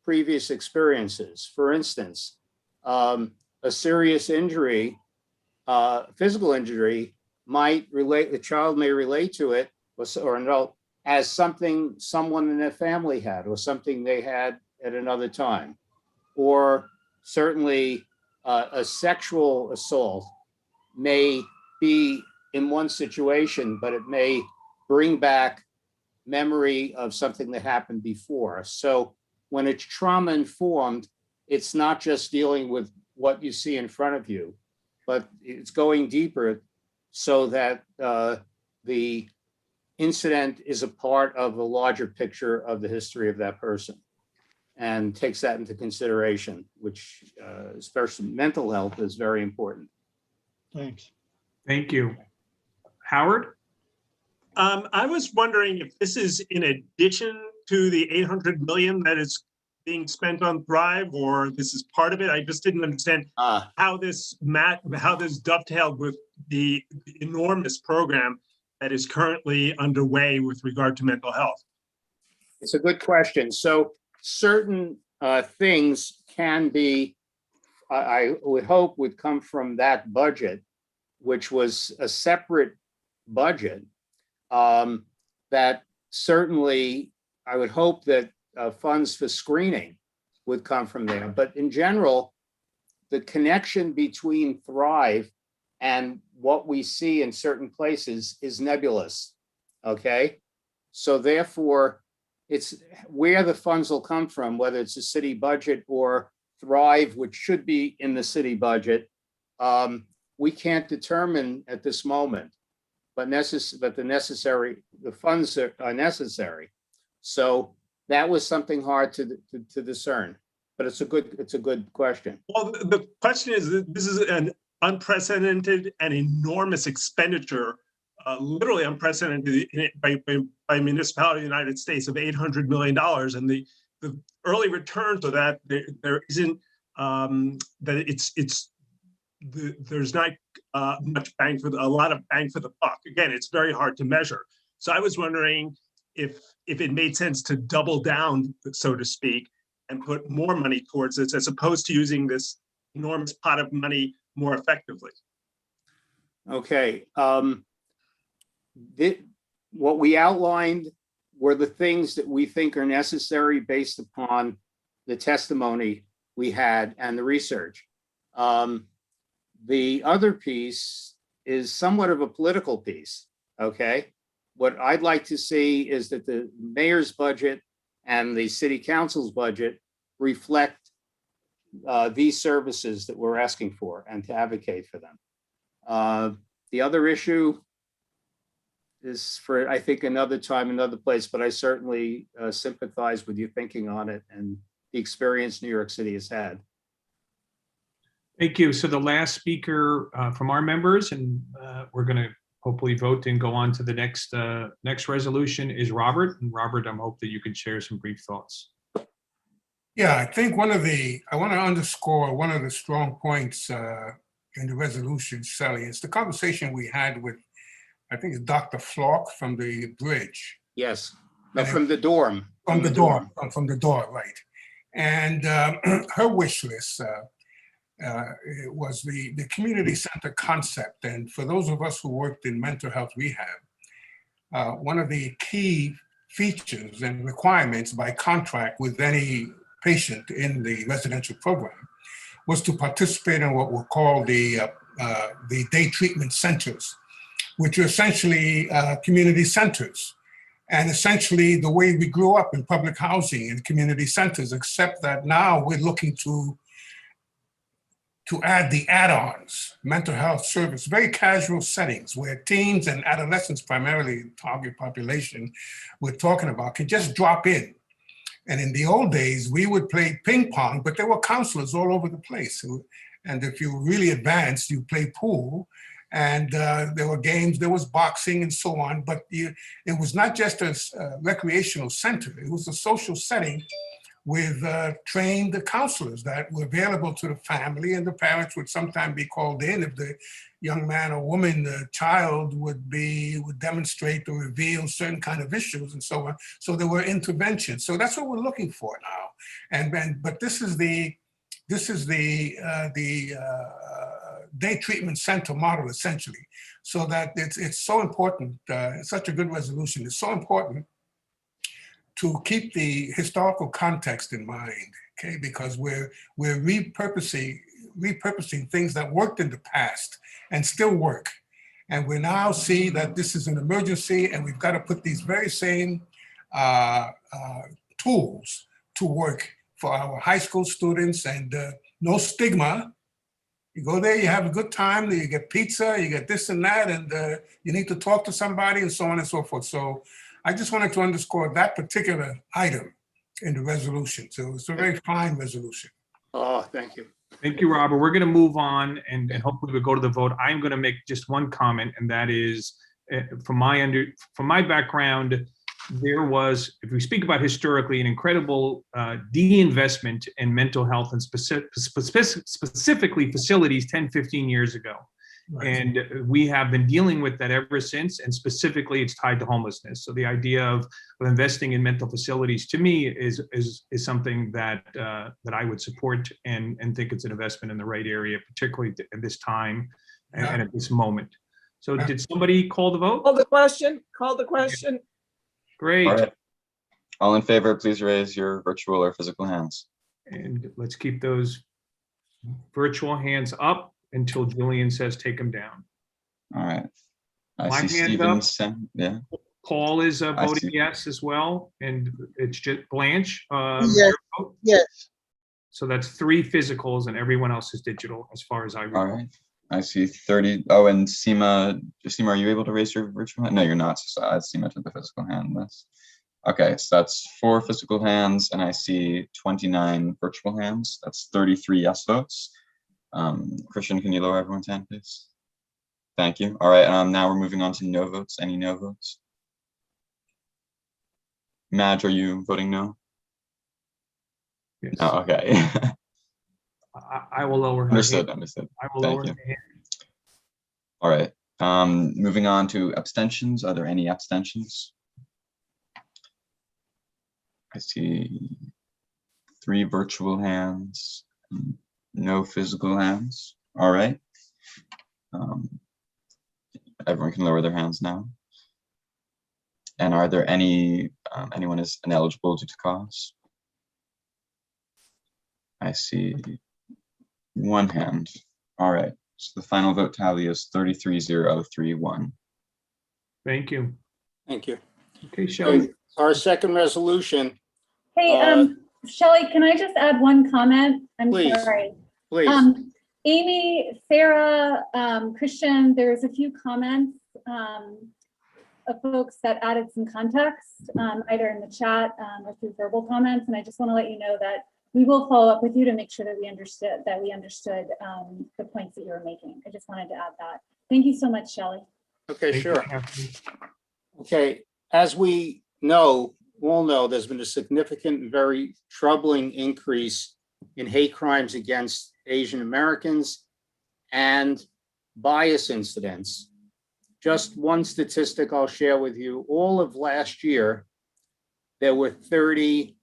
previous experiences. For instance, a serious injury, physical injury the child may relate to it or an adult as something someone in their family had or something they had at another time. Or certainly a sexual assault may be in one situation, but it may bring back memory of something that happened before. So when it's trauma informed, it's not just dealing with what you see in front of you, but it's going deeper so that the incident is a part of a larger picture of the history of that person and takes that into consideration, which especially mental health is very important. Thanks. Thank you. Howard? I was wondering if this is in addition to the 800 million that is being spent on Thrive, or this is part of it. I just didn't understand how this dovetailed with the enormous program that is currently underway with regard to mental health. It's a good question. So certain things can be I would hope would come from that budget, which was a separate budget, that certainly I would hope that funds for screening would come from there. But in general, the connection between Thrive and what we see in certain places is nebulous, okay? So therefore, it's where the funds will come from, whether it's a city budget or Thrive, which should be in the city budget, we can't determine at this moment, but the funds are necessary. So that was something hard to discern, but it's a good question. Well, the question is, this is an unprecedented and enormous expenditure, literally unprecedented by municipality in the United States of $800 million. And the early returns of that, there isn't, there's not much a lot of bang for the buck. Again, it's very hard to measure. So I was wondering if it made sense to double down, so to speak, and put more money towards this, as opposed to using this enormous pot of money more effectively. Okay. What we outlined were the things that we think are necessary based upon the testimony we had and the research. The other piece is somewhat of a political piece, okay? What I'd like to see is that the mayor's budget and the city council's budget reflect these services that we're asking for and to advocate for them. The other issue is for, I think, another time, another place, but I certainly sympathize with you thinking on it and the experience New York City has had. Thank you. So the last speaker from our members, and we're going to hopefully vote and go on to the next resolution, is Robert. And Robert, I hope that you can share some brief thoughts. Yeah, I think I want to underscore one of the strong points in the resolution, Sally. It's the conversation we had with, I think it's Dr. Flock from the bridge. Yes, from the dorm. From the dorm, right. And her wish list was the community center concept. And for those of us who worked in mental health rehab, one of the key features and requirements by contract with any patient in the residential program was to participate in what were called the day treatment centers, which are essentially community centers. And essentially the way we grew up in public housing in community centers, except that now we're looking to add the add-ons, mental health service, very casual settings where teens and adolescents, primarily target population we're talking about, can just drop in. And in the old days, we would play ping pong, but there were counselors all over the place. And if you were really advanced, you play pool. And there were games, there was boxing and so on, but it was not just a recreational center, it was a social setting with trained counselors that were available to the family, and the parents would sometimes be called in if the young man or woman, the child would demonstrate or reveal certain kind of issues and so on. So there were interventions. So that's what we're looking for now. But this is the day treatment center model, essentially, so that it's so important, it's such a good resolution. It's so important to keep the historical context in mind, okay? Because we're repurposing things that worked in the past and still work. And we now see that this is an emergency and we've got to put these very same tools to work for our high school students, and no stigma. You go there, you have a good time, you get pizza, you get this and that, and you need to talk to somebody and so on and so forth. So I just wanted to underscore that particular item in the resolution. So it's a very fine resolution. Oh, thank you. Thank you, Robert. We're going to move on and hopefully we'll go to the vote. I'm going to make just one comment, and that is, from my background, there was, if we speak about historically, an incredible de-investment in mental health and specifically facilities 10, 15 years ago. And we have been dealing with that ever since, and specifically it's tied to homelessness. So the idea of investing in mental facilities, to me, is something that that I would support and think it's an investment in the right area, particularly at this time and at this moment. So did somebody call the vote? Call the question, call the question. Great. All right. All in favor, please raise your virtual or physical hands. And let's keep those virtual hands up until Julian says take them down. All right. I My see hand's Stephen. up. Yeah. Paul is I voting see. yes as well, and it's just Blanche. Yes. your vote? Yes. So that's 3 physicals and everyone else is digital as far as I All recall. right. I see 30. Oh, and Seema, are you able to raise your virtual hand? No, you're not. So I Seema to the physical hand list. Okay, so that's 4 physical hands, and I see 29 virtual hands. That's 33 yes votes. Christian, can you lower everyone's hand, please? Thank you. All right, now we're moving on to no votes. Any no votes? Madge, are you voting no? Yes. No, okay. I will lower her Understood, hand. understood. I will Thank lower you. her hand. All right, moving on to abstentions. Are there any abstentions? I see 3 virtual hands, no physical hands. All right. Everyone can lower their hands now. And are there any, anyone is ineligible due to cause? I see 1 hand. All right. So the final vote tally is 33-0-3-1. Thank you. Thank you. Okay, Shelley. Our second resolution. Hey, Shelley, can I just add one comment? I'm Please. sorry. Please. Amy, Sarah, Christian, there's a few comments of folks that added some context, either in the chat or through verbal comments. And I just want to let you know that we will follow up with you to make sure that we understood the points that you were making. I just wanted to add that. Thank you so much, Shelley. Okay, Thank sure. you. Okay, as we know, all know, there's been a significant and very troubling increase in hate crimes against Asian Americans and bias incidents. Just one statistic I'll share with you. All of last year, there were 30,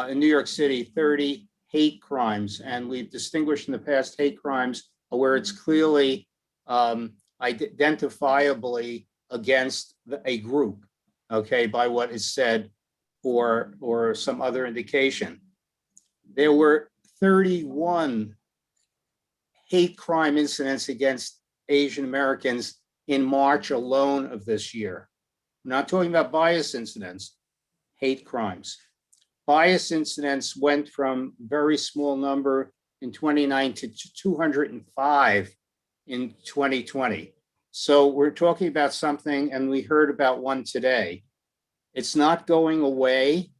in New York City, 30 hate crimes. And we've distinguished in the past hate crimes where it's clearly identifiably against a group, okay, by what is said or some other indication. There were 31 hate crime incidents against Asian Americans in March alone of this year. I'm not talking about bias incidents, hate crimes. Bias incidents went from very small number in 2019 to 205 in 2020. So we're talking about something, and we heard about one today. It's not going away.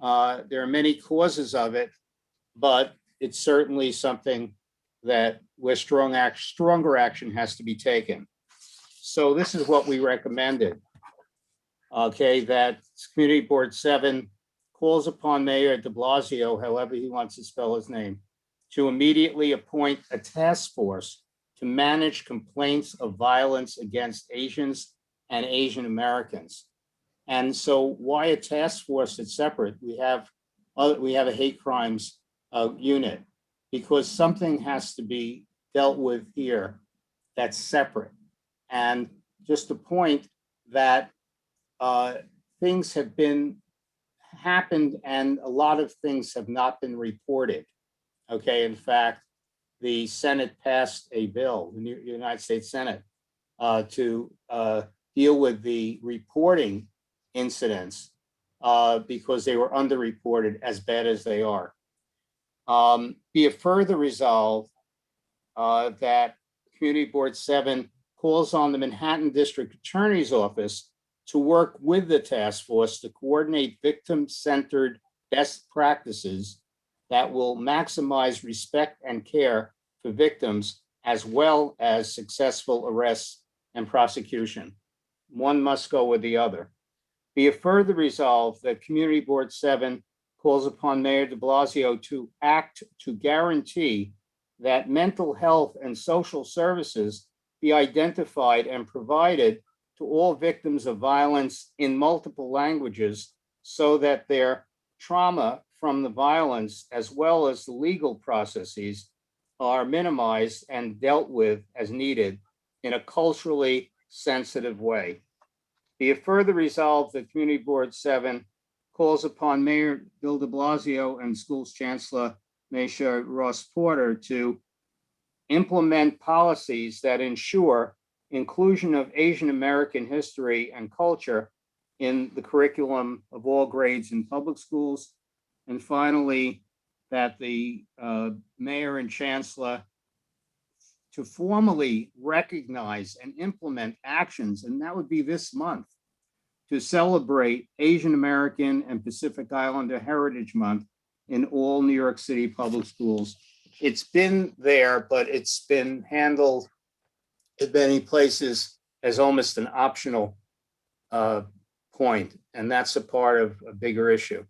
There are many causes of it, but it's certainly something that where stronger action has to be taken. So this is what we recommended. Okay, that Community Board 7 calls upon Mayor de Blasio, however he wants to spell his name, to immediately appoint a task force to manage complaints of violence against Asians and Asian Americans. And so why a task force that's separate? We have a hate crimes unit, because something has to be dealt with here that's separate. And just to point that things have happened and a lot of things have not been reported. Okay, in fact, the Senate passed a bill, the United States Senate, to deal with the reporting incidents because they were underreported, as bad as they are. Be it further resolved that Community Board 7 calls on the Manhattan District Attorney's Office to work with the task force to coordinate victim-centered best practices that will maximize respect and care for victims, as well as successful arrests and prosecution. One must go with the other. Be it further resolved that Community Board 7 calls upon Mayor de Blasio to act to guarantee that mental health and social services be identified and provided to all victims of violence in multiple languages so that their trauma from the violence, as well as the legal processes, are minimized and dealt with as needed in a culturally sensitive way. Be it further resolved that Community Board 7 calls upon Mayor Bill de Blasio and Schools Chancellor Maisha Ross Porter to implement policies that ensure inclusion of Asian American history and culture in the curriculum of all grades in public schools. And finally, that the mayor and chancellor to formally recognize and implement actions, and that would be this month, to celebrate Asian American and Pacific Islander Heritage Month in all New York City public schools. It's been there, but it's been handled in many places as almost an optional point, and that's a part of a bigger issue.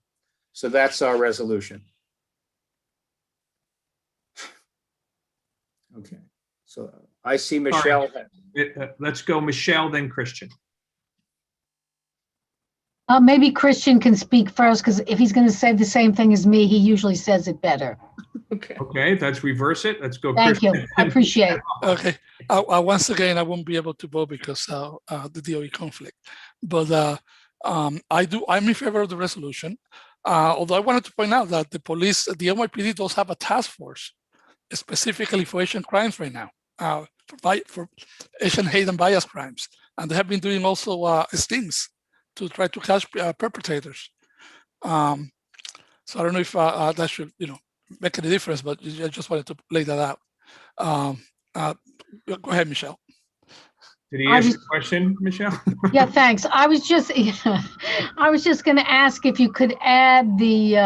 So that's our resolution. Okay, so I see Michelle. Let's go Michelle, then Christian. Maybe Christian can speak first, because if he's going to say the same thing as me, he usually says it better. Okay, let's reverse it. Let's go. Thank you. I appreciate it. Okay. Once again, I won't be able to vote because the DOE conflict. But I'm in favor of the resolution. Although I wanted to point out that the NYPD does have a task force specifically for Asian crimes right now, for Asian hate and bias crimes. And they have been doing also stings to try to catch perpetrators. So I don't know if that should, make any difference, but I just wanted to lay that out. Go ahead, Michelle. Did he ask a question, Michelle? Yeah, thanks. I was just going to ask if you could add the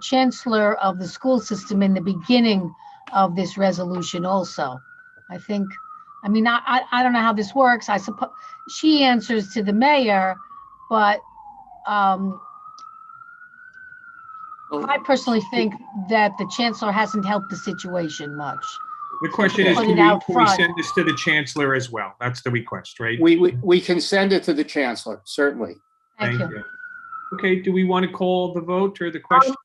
chancellor of the school system in the beginning of this resolution also. I don't know how this works. I suppose she answers to the mayor, but I personally think that the chancellor hasn't helped the situation much. The question is, can we send this to the chancellor as well? That's the request, right? We can send it to the chancellor, certainly. Thank you. Okay, do we want to call the vote or the question?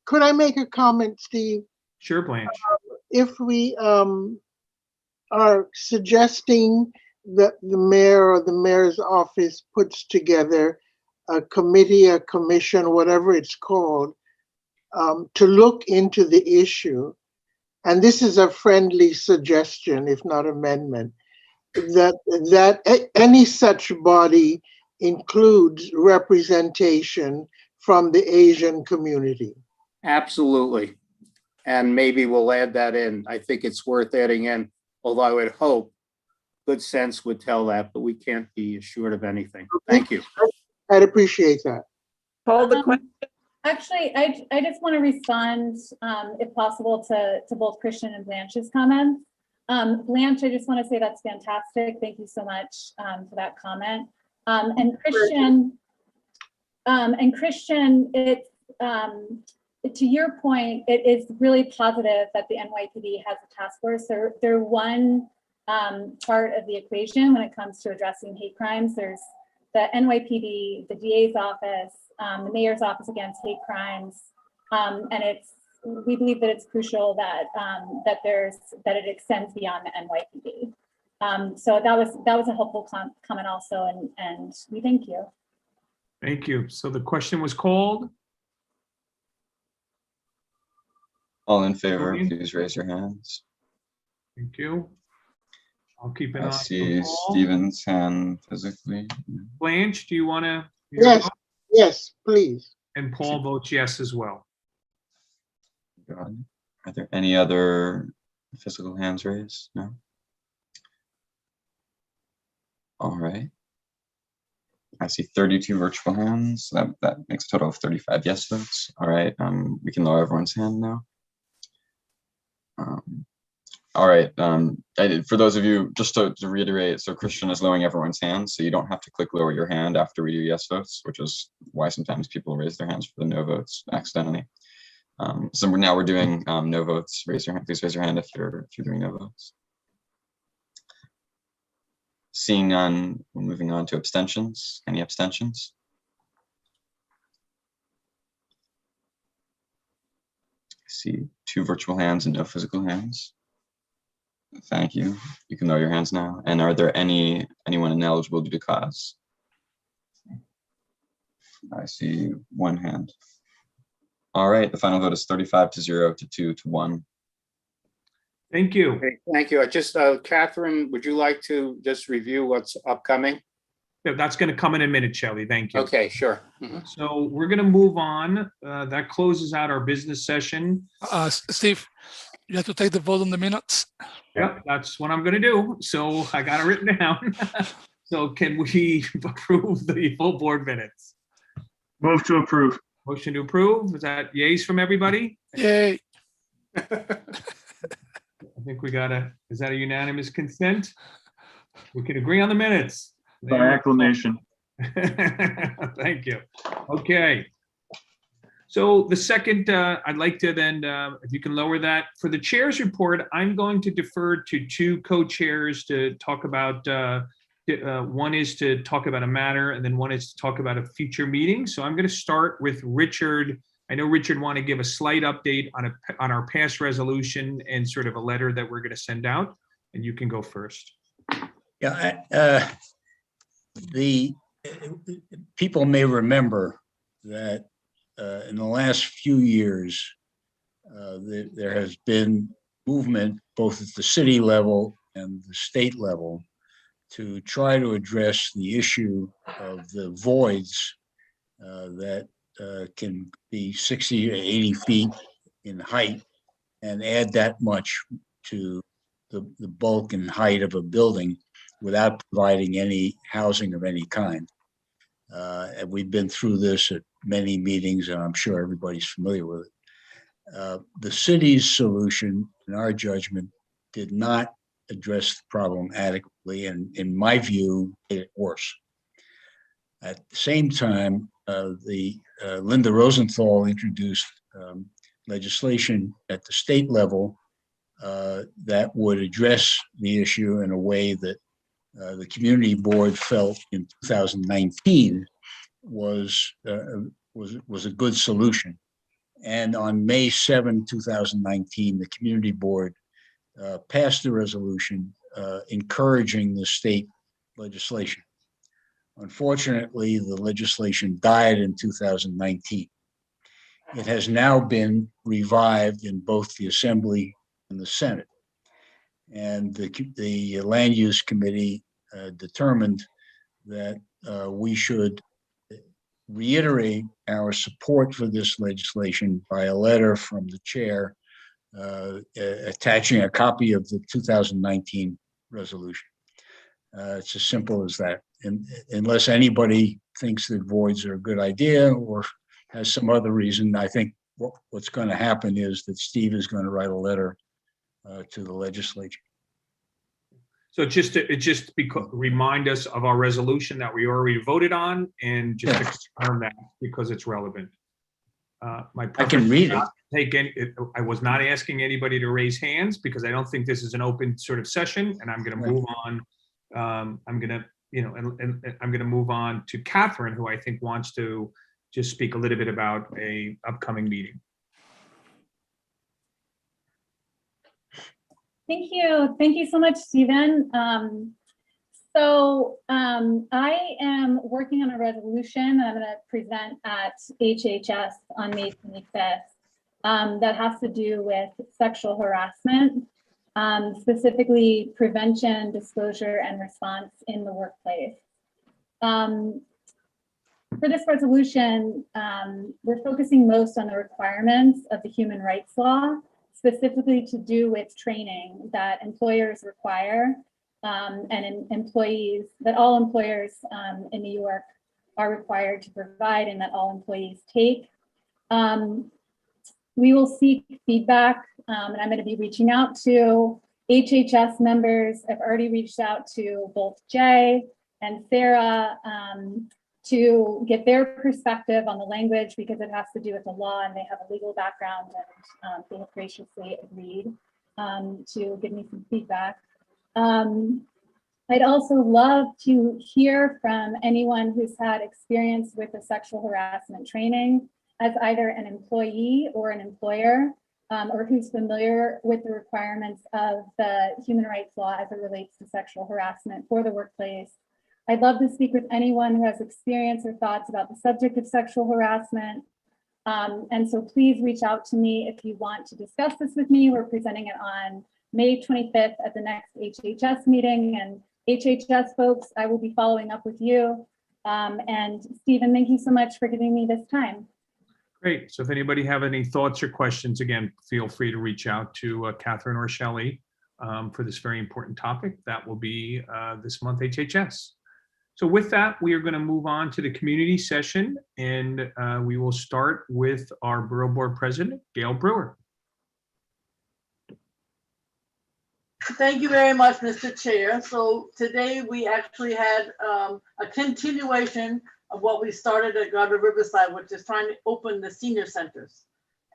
Could I make a comment, Steve? Sure, Blanche. If we are suggesting that the mayor or the mayor's office puts together a committee, a commission, whatever it's called, to look into the issue, and this is a friendly suggestion, if not amendment, that any such body includes representation from the Asian community. Absolutely. And maybe we'll add that in. I think it's worth adding in, although I would hope good sense would tell that, but we can't be assured of anything. Thank you. I'd appreciate that. Call the question. Actually, I just want to respond, if possible, to both Christian and Blanche's comments. Blanche, I just want to say that's fantastic. Thank you so much for that comment. And Christian, it's to your point, it is really positive that the NYPD has a task force. They're one part of the equation when it comes to addressing hate crimes. There's the NYPD, the DA's office, the mayor's office against hate crimes, and we believe that it's crucial that that it extends beyond the NYPD. So that was a helpful comment also, and we thank you. Thank you. So the question was called. All in favor, please raise your hands. Thank you. I'll keep an eye. I see Stephen's hand physically. Blanche, do you want to? Yes, yes, please. And Paul votes yes as well. God. Are there any other physical hands raised? No. All right. I see 32 virtual hands. That makes a total of 35 yes votes. All right. We can lower everyone's hand now. All right. For those of you, just to reiterate, so Christian is lowering everyone's hands, so you don't have to click lower your hand after we do yes votes, which is why sometimes people raise their hands for the no votes accidentally. So we're doing no votes. Raise your hand. Please raise your hand if you're doing no votes. Seeing none, we're moving on to abstentions. Any abstentions? I see 2 virtual hands and no physical hands. Thank you. You can lower your hands now. And are there anyone ineligible due to cause? I see 1 hand. All right, the final vote is 35 to 0 to 2 to 1. Thank you. Okay, thank you. I just, Catherine, would you like to just review what's upcoming? Yeah, that's going to come in a minute, Shelley. Thank you. Okay, sure. Mhm. So we're going to move on. That closes out our business session. Steve, you have to take the vote on the minutes. Yep, that's what I'm going to do. So I got it written down. So can we approve the full board minutes? Move to approve. Motion to approve. Is that yays from everybody? Yay. I think we got is that a unanimous consent? We can agree on the minutes. By acclamation. Thank you. Okay. So the second, I'd like to then, if you can lower that, for the chair's report, I'm going to defer to 2 co-chairs to talk about, one is to talk about a matter, and then one is to talk about a future meeting. So I'm going to start with Richard. I know Richard wanted to give a slight update on our past resolution and sort of a letter that we're going to send out, and you can go first. Yeah, the people may remember that in the last few years, there has been movement both at the city level and the state level to try to address the issue of the voids that can be 60 to 80 feet in height and add that much to the bulk and height of a building without providing any housing of any kind. And we've been through this at many meetings, and I'm sure everybody's familiar with it. The city's solution, in our judgment, did not address the problem adequately, and in my view, made it worse. At the same time, Linda Rosenthal introduced legislation at the state level that would address the issue in a way that the community board felt in 2019 was a good solution. And on May 7, 2019, the community board passed a resolution encouraging the state legislation. Unfortunately, the legislation died in 2019. It has now been revived in both the Assembly and the Senate. And the Land Use Committee determined that we should reiterate our support for this legislation by a letter from the chair attaching a copy of the 2019 resolution. It's as simple as that. And unless anybody thinks that voids are a good idea or has some other reason, I think what's going to happen is that Steve is going to write a letter to the legislature. So just remind us of our resolution that we already voted on, and just to confirm that because it's relevant. I can read it. I was not asking anybody to raise hands because I don't think this is an open sort of session, and I'm going to move on. I'm going to move on to Catherine, who I think wants to just speak a little bit about a upcoming meeting. Thank you. Thank you so much, Stephen. I am working on a resolution that I'm going to present at HHS on May 25th that has to do with sexual harassment, specifically prevention, disclosure, and response in the workplace. For this resolution, we're focusing most on the requirements of the human rights law, specifically to do with training that employers require and employees, that all employers in New York are required to provide and that all employees take. We will seek feedback, and I'm going to be reaching out to HHS members. I've already reached out to both Jay and Sarah to get their perspective on the language because it has to do with the law and they have a legal background, and they have graciously agreed to give me some feedback. I'd also love to hear from anyone who's had experience with the sexual harassment training as either an employee or an employer, or who's familiar with the requirements of the human rights law as it relates to sexual harassment for the workplace. I'd love to speak with anyone who has experience or thoughts about the subject of sexual harassment. And so please reach out to me if you want to discuss this with me. We're presenting it on May 25th at the next HHS meeting. And HHS folks, I will be following up with you. And Stephen, thank you so much for giving me this time. Great. So if anybody have any thoughts or questions, again, feel free to reach out to Catherine or Shelley for this very important topic. That will be this month HHS. So with that, we are going to move on to the community session, and we will start with our Borough Board President, Gail Brewer. Thank you very much, Mr. Chair. So today we actually had a continuation of what we started at Goddard Riverside, which is trying to open the senior centers.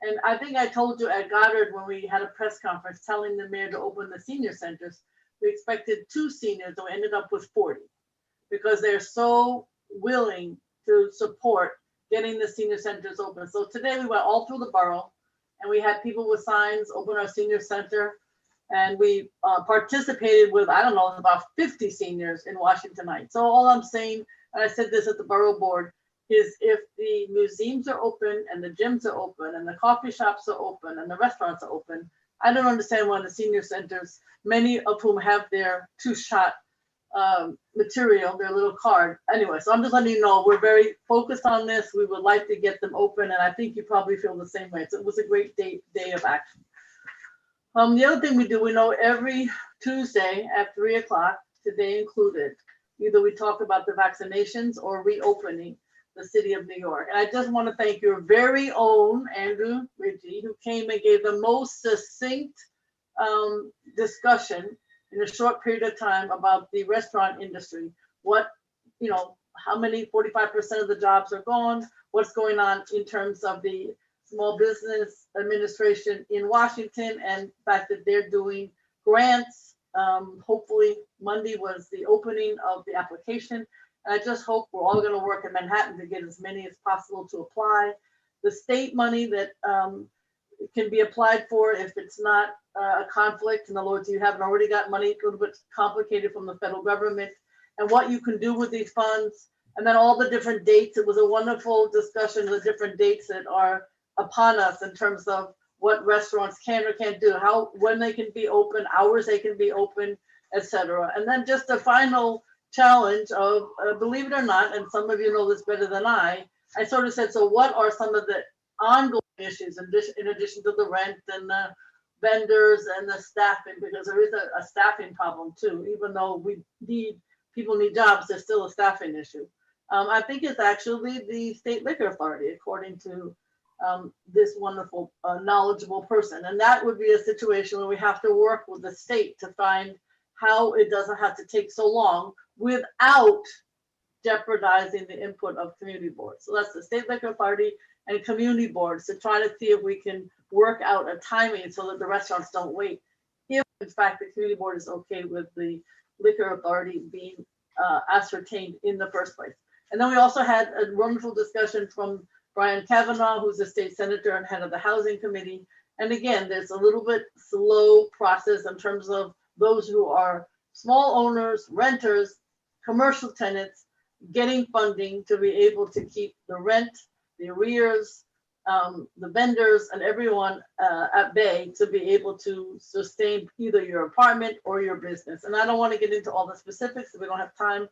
And I think I told you at Goddard when we had a press conference telling the mayor to open the senior centers, we expected 2 seniors, and we ended up with 40 because they're so willing to support getting the senior centers open. So today we went all through the borough and we had people with signs open our senior center. And we participated with, I don't know, about 50 seniors in Washington Heights. So all I'm saying, and I said this at the borough board, is if the museums are open and the gyms are open and the coffee shops are open and the restaurants are open, I don't understand why the senior centers, many of whom have their 2-shot material, their little card. Anyway, so I'm just letting you know, we're very focused on this. We would like to get them open. And I think you probably feel the same way. So it was a great day of action. The other thing we do, we know every Tuesday at 3 o'clock, today included, either we talk about the vaccinations or reopening the city of New York. And I just want to thank your very own Andrew Ritchie, who came and gave the most succinct discussion in a short period of time about the restaurant industry. What, how many, 45% of the jobs are gone, what's going on in terms of the Small Business Administration in Washington and the fact that they're doing grants. Hopefully Monday was the opening of the application. And I just hope we're all going to work in Manhattan to get as many as possible to apply. The state money that can be applied for if it's not a conflict. In other words, you haven't already got money, a little bit complicated from the federal government, and what you can do with these funds. And then all the different dates. It was a wonderful discussion of the different dates that are upon us in terms of what restaurants can or can't do, when they can be open, hours they can be open, etc. And then just the final challenge of, believe it or not, and some of you know this better than I sort of said, so what are some of the ongoing issues in addition to the rent and the vendors and the staffing, because there is a staffing problem too, even though people need jobs, there's still a staffing issue. I think it's actually the state liquor authority, according to this wonderful, knowledgeable person. And that would be a situation where we have to work with the state to find how it doesn't have to take so long without jeopardizing the input of community boards. So that's the state liquor authority and community boards to try to see if we can work out a timing so that the restaurants don't wait. If in fact the community board is okay with the liquor authority being ascertained in the first place. And then we also had a wonderful discussion from Brian Kavanaugh, who's a state senator and head of the housing committee. And again, there's a little bit slow process in terms of those who are small owners, renters, commercial tenants, getting funding to be able to keep the rent, the arrears, the vendors and everyone at bay to be able to sustain either your apartment or your business. And I don't want to get into all the specifics if we don't have time,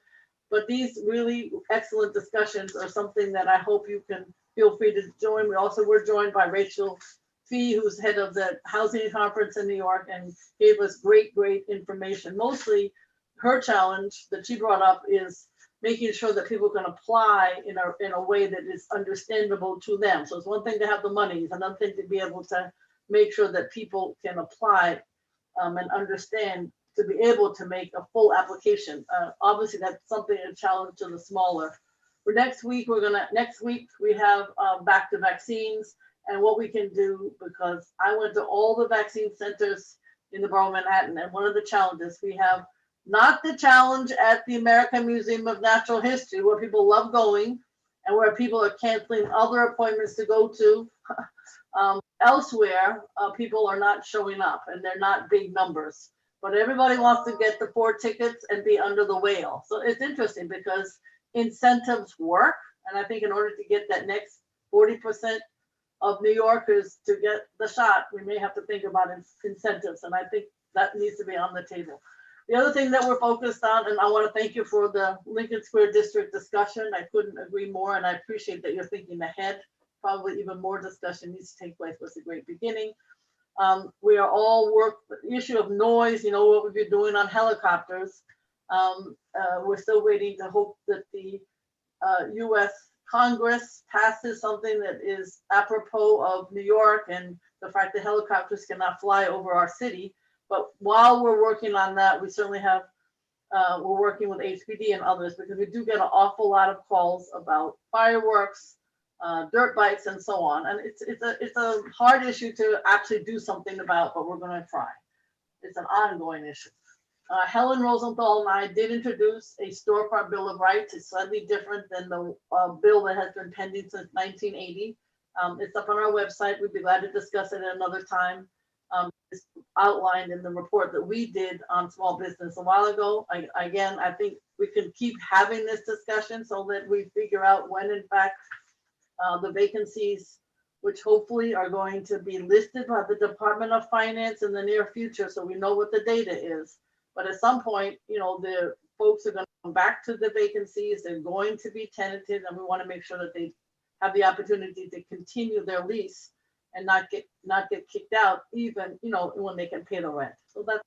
but these really excellent discussions are something that I hope you can feel free to join. We also were joined by Rachel Fee, who's head of the housing conference in New York, and gave us great information. Mostly her challenge that she brought up is making sure that people can apply in a way that is understandable to them. So it's one thing to have the money, it's another thing to be able to make sure that people can apply and understand to be able to make a full application. Obviously that's something, a challenge to the smaller. For next week we have back to vaccines and what we can do, because I went to all the vaccine centers in the borough of Manhattan, and one of the challenges, we have not the challenge at the American Museum of Natural History, where people love going and where people are canceling other appointments to go to. Elsewhere, people are not showing up and they're not big numbers, but everybody wants to get the 4 tickets and be under the whale. So it's interesting because incentives work. And I think in order to get that next 40% of New Yorkers to get the shot, we may have to think about incentives. And I think that needs to be on the table. The other thing that we're focused on, and I want to thank you for the Lincoln Square District discussion. I couldn't agree more, and I appreciate that you're thinking ahead. Probably even more discussion needs to take place. Was a great beginning. We are all the issue of noise, you know, what we've been doing on helicopters. We're still waiting to hope that the US Congress passes something that is apropos of New York and the fact that helicopters cannot fly over our city. But while we're working on that, we certainly have, we're working with HPD and others because we do get an awful lot of calls about fireworks, dirt bikes, and so on. And it's a hard issue to actually do something about, but we're going to try. It's an ongoing issue. Helen Rosenthal and I did introduce a storefront bill of rights. It's slightly different than the bill that has been pending since 1980. It's up on our website. We'd be glad to discuss it at another time. It's outlined in the report that we did on small business a while ago. Again, I think we can keep having this discussion so that we figure out when, in fact, the vacancies, which hopefully are going to be listed by the Department of Finance in the near future, so we know what the data is. But at some point, you know, the folks are going to come back to the vacancies. They're going to be tenanted, and we want to make sure that they have the opportunity to continue their lease and not get kicked out, even, you know, when they can pay the rent. So that's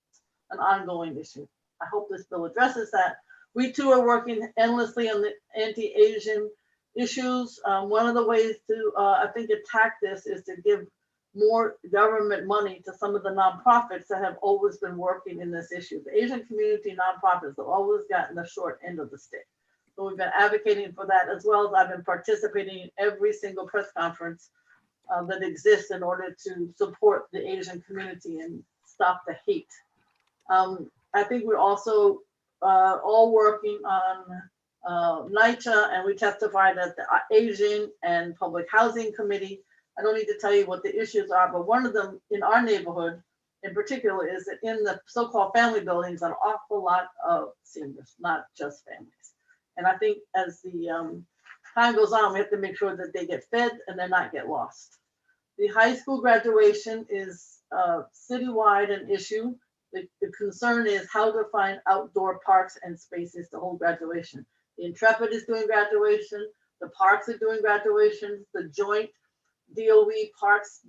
an ongoing issue. I hope this bill addresses that. We too are working endlessly on the anti-Asian issues. One of the ways to, I think, attack this is to give more government money to some of the nonprofits that have always been working in this issue. The Asian community nonprofits have always gotten the short end of the stick. So we've been advocating for that, as well as I've been participating in every single press conference that exists in order to support the Asian community and stop the hate. I think we're also all working on NYCHA, and we testified at the Asian and Public Housing Committee. I don't need to tell you what the issues are, but one of them in our neighborhood in particular is that in the so-called family buildings, an awful lot of seniors, not just families. And I think as the time goes on, we have to make sure that they get fed and they're not get lost. The high school graduation is citywide an issue. The concern is how to find outdoor parks and spaces to hold graduation. The Intrepid is doing graduation. The parks are doing graduation. The joint DOE parks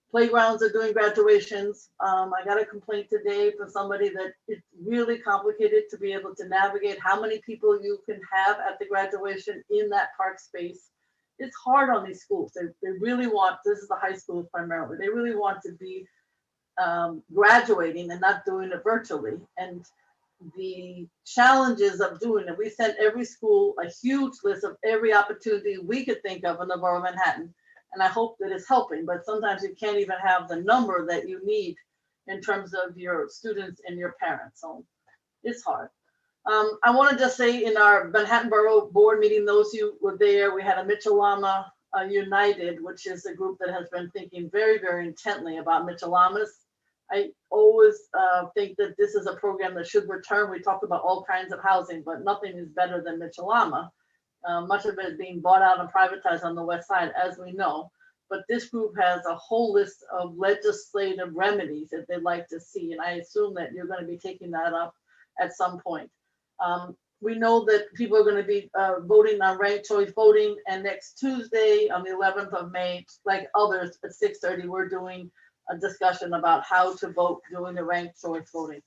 playgrounds are doing graduations. I got a complaint today from somebody that it's really complicated to be able to navigate how many people you can have at the graduation in that park space. It's hard on these schools. They really want, this is the high schools primarily, they really want to be graduating and not doing it virtually. And the challenges of doing it, we sent every school a huge list of every opportunity we could think of in the borough of Manhattan. And I hope that it's helping, but sometimes you can't even have the number that you need in terms of your students and your parents. So it's hard. I want to just say in our Manhattan Borough Board meeting, those who were there, we had a Mitchell-Lama United, which is a group that has been thinking very, very intently about Mitchell-Lamas. I always think that this is a program that should return. We talk about all kinds of housing, but nothing is better than Mitchell-Lama. Much of it is being bought out and privatized on the west side, as we know. But this group has a whole list of legislative remedies that they'd like to see. And I assume that you're going to be taking that up at some point. We know that people are going to be voting on ranked choice voting. And next Tuesday, on the 11th of May, like others at 6:30, we're doing a discussion about how to vote doing the ranked choice voting.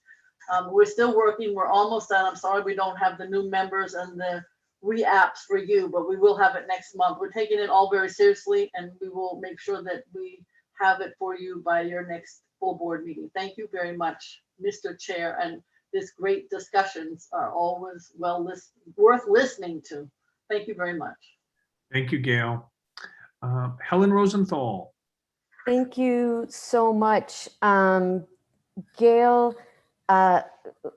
We're still working. We're almost done. I'm sorry we don't have the new members and the re-apps for you, but we will have it next month. We're taking it all very seriously, and we will make sure that we have it for you by your next full board meeting. Thank you very much, Mr. Chair. And this great discussions are always worth listening to. Thank you very much. Thank you, Gail. Helen Rosenthal. Thank you so much. Gail,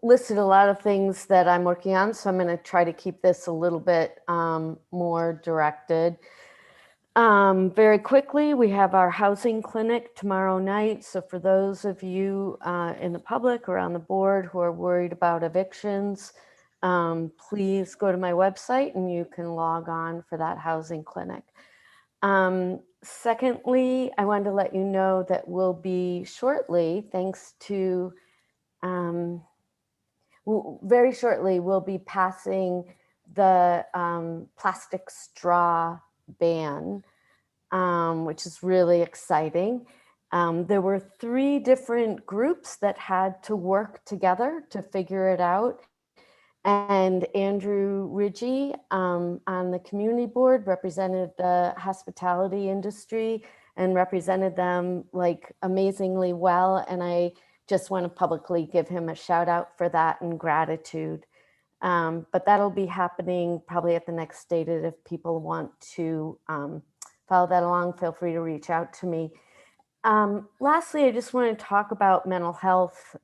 listed a lot of things that I'm working on, so I'm going to try to keep this a little bit more directed. Very quickly, we have our housing clinic tomorrow night. So for those of you in the public or on the board who are worried about evictions, please go to my website and you can log on for that housing clinic. Secondly, I wanted to let you know that we'll be shortly, thanks to, very shortly, we'll be passing the plastic straw ban, which is really exciting. There were 3 different groups that had to work together to figure it out. And Andrew Ridgie on the community board represented the hospitality industry and represented them like amazingly well. And I just want to publicly give him a shout out for that and gratitude. But that'll be happening probably at the next stated. If people want to follow that along, feel free to reach out to me. Lastly, I just want to talk about mental health,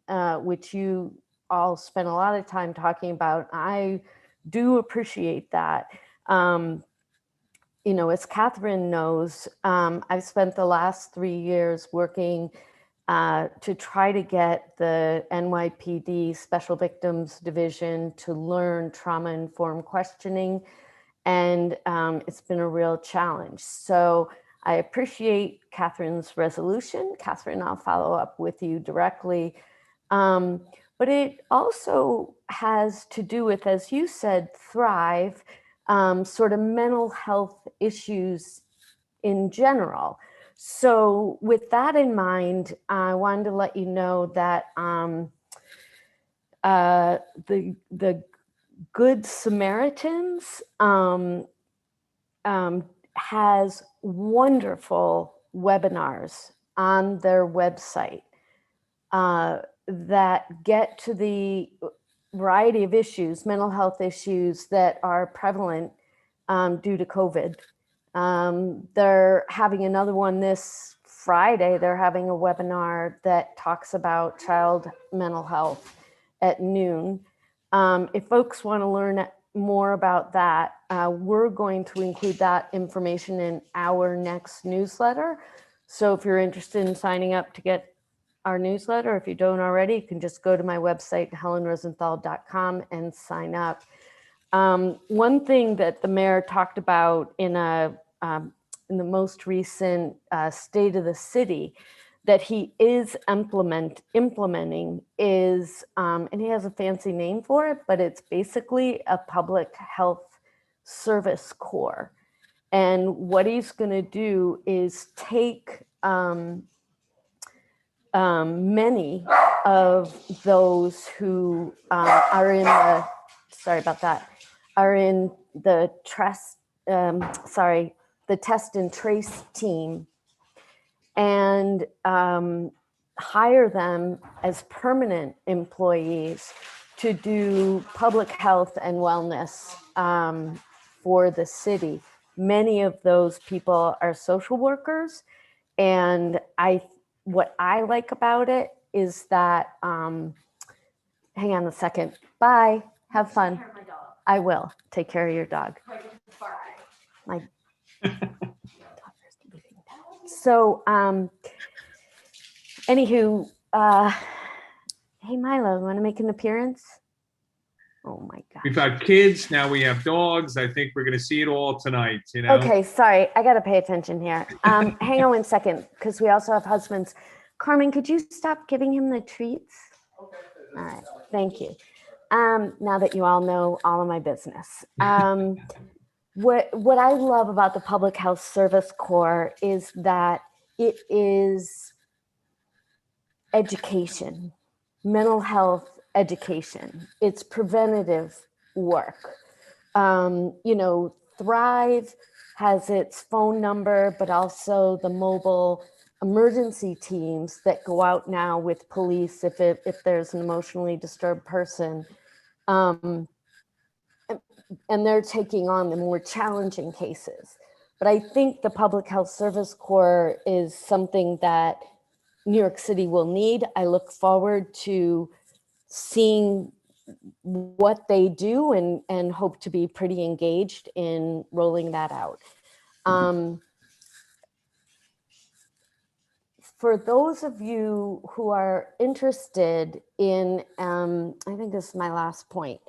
which you all spent a lot of time talking about. I do appreciate that. You know, as Catherine knows, I've spent the last 3 years working to try to get the NYPD Special Victims Division to learn trauma-informed questioning. And it's been a real challenge. So I appreciate Catherine's resolution. Catherine, I'll follow up with you directly. But it also has to do with, as you said, Thrive, sort of mental health issues in general. So with that in mind, I wanted to let you know that the Good Samaritans has wonderful webinars on their website that get to the variety of issues, mental health issues that are prevalent due to COVID. They're having another one this Friday. They're having a webinar that talks about child mental health at noon. If folks want to learn more about that, we're going to include that information in our next newsletter. So if you're interested in signing up to get our newsletter, if you don't already, you can just go to my website, helenrosenthal.com, and sign up. One thing that the mayor talked about in the most recent State of the City that he is implementing is, and he has a fancy name for it, but it's basically a public health service corps. And what he's going to do is take many of those who are in the, sorry about that, are in the the test and trace team, and hire them as permanent employees to do public health and wellness for the city. Many of those people are social workers, and what I like about it is that, hang on a second, bye, have fun. I will take care of your dog. My so, anywho, hey Milo, want to make an appearance? Oh my God. We've got kids, now we have dogs. I think we're going to see it all tonight, you know? Okay, sorry, I got to pay attention here. Hang on one second, because we also have husbands. Carmen, could you stop giving him the treats? All right, thank you. Now that you all know all of my business. What I love about the Public Health Service Corps is that it is education, mental health education. It's preventative work. You know, Thrive has its phone number, but also the mobile emergency teams that go out now with police if there's an emotionally disturbed person. And they're taking on the more challenging cases. But I think the Public Health Service Corps is something that New York City will need. I look forward to seeing what they do and hope to be pretty engaged in rolling that out. For those of you who are interested in, I think this is my last point,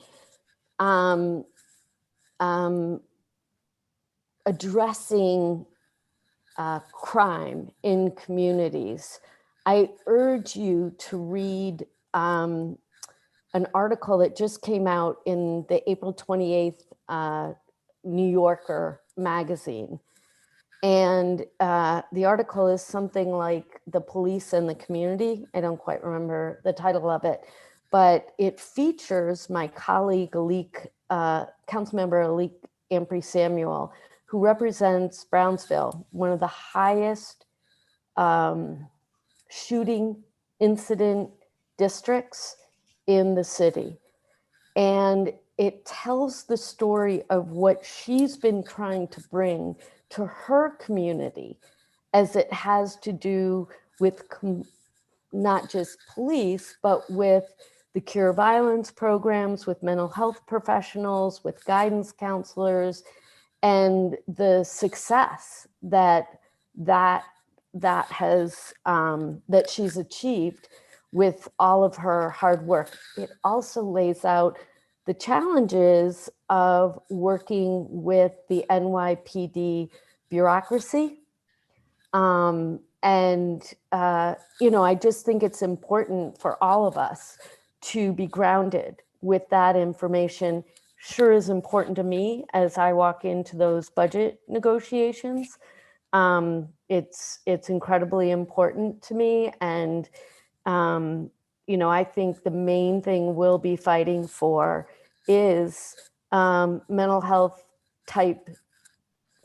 addressing crime in communities, I urge you to read an article that just came out in the April 28th New Yorker magazine. And the article is something like "The Police and the Community." I don't quite remember the title of it, but it features my colleague, Councilmember Alik Ampry Samuel, who represents Brownsville, one of the highest shooting incident districts in the city. And it tells the story of what she's been trying to bring to her community as it has to do with not just police, but with the cure violence programs, with mental health professionals, with guidance counselors, and the success that she's achieved with all of her hard work. It also lays out the challenges of working with the NYPD bureaucracy. I just think it's important for all of us to be grounded with that information. Sure is important to me as I walk into those budget negotiations. It's incredibly important to me. And, I think the main thing we'll be fighting for is mental health type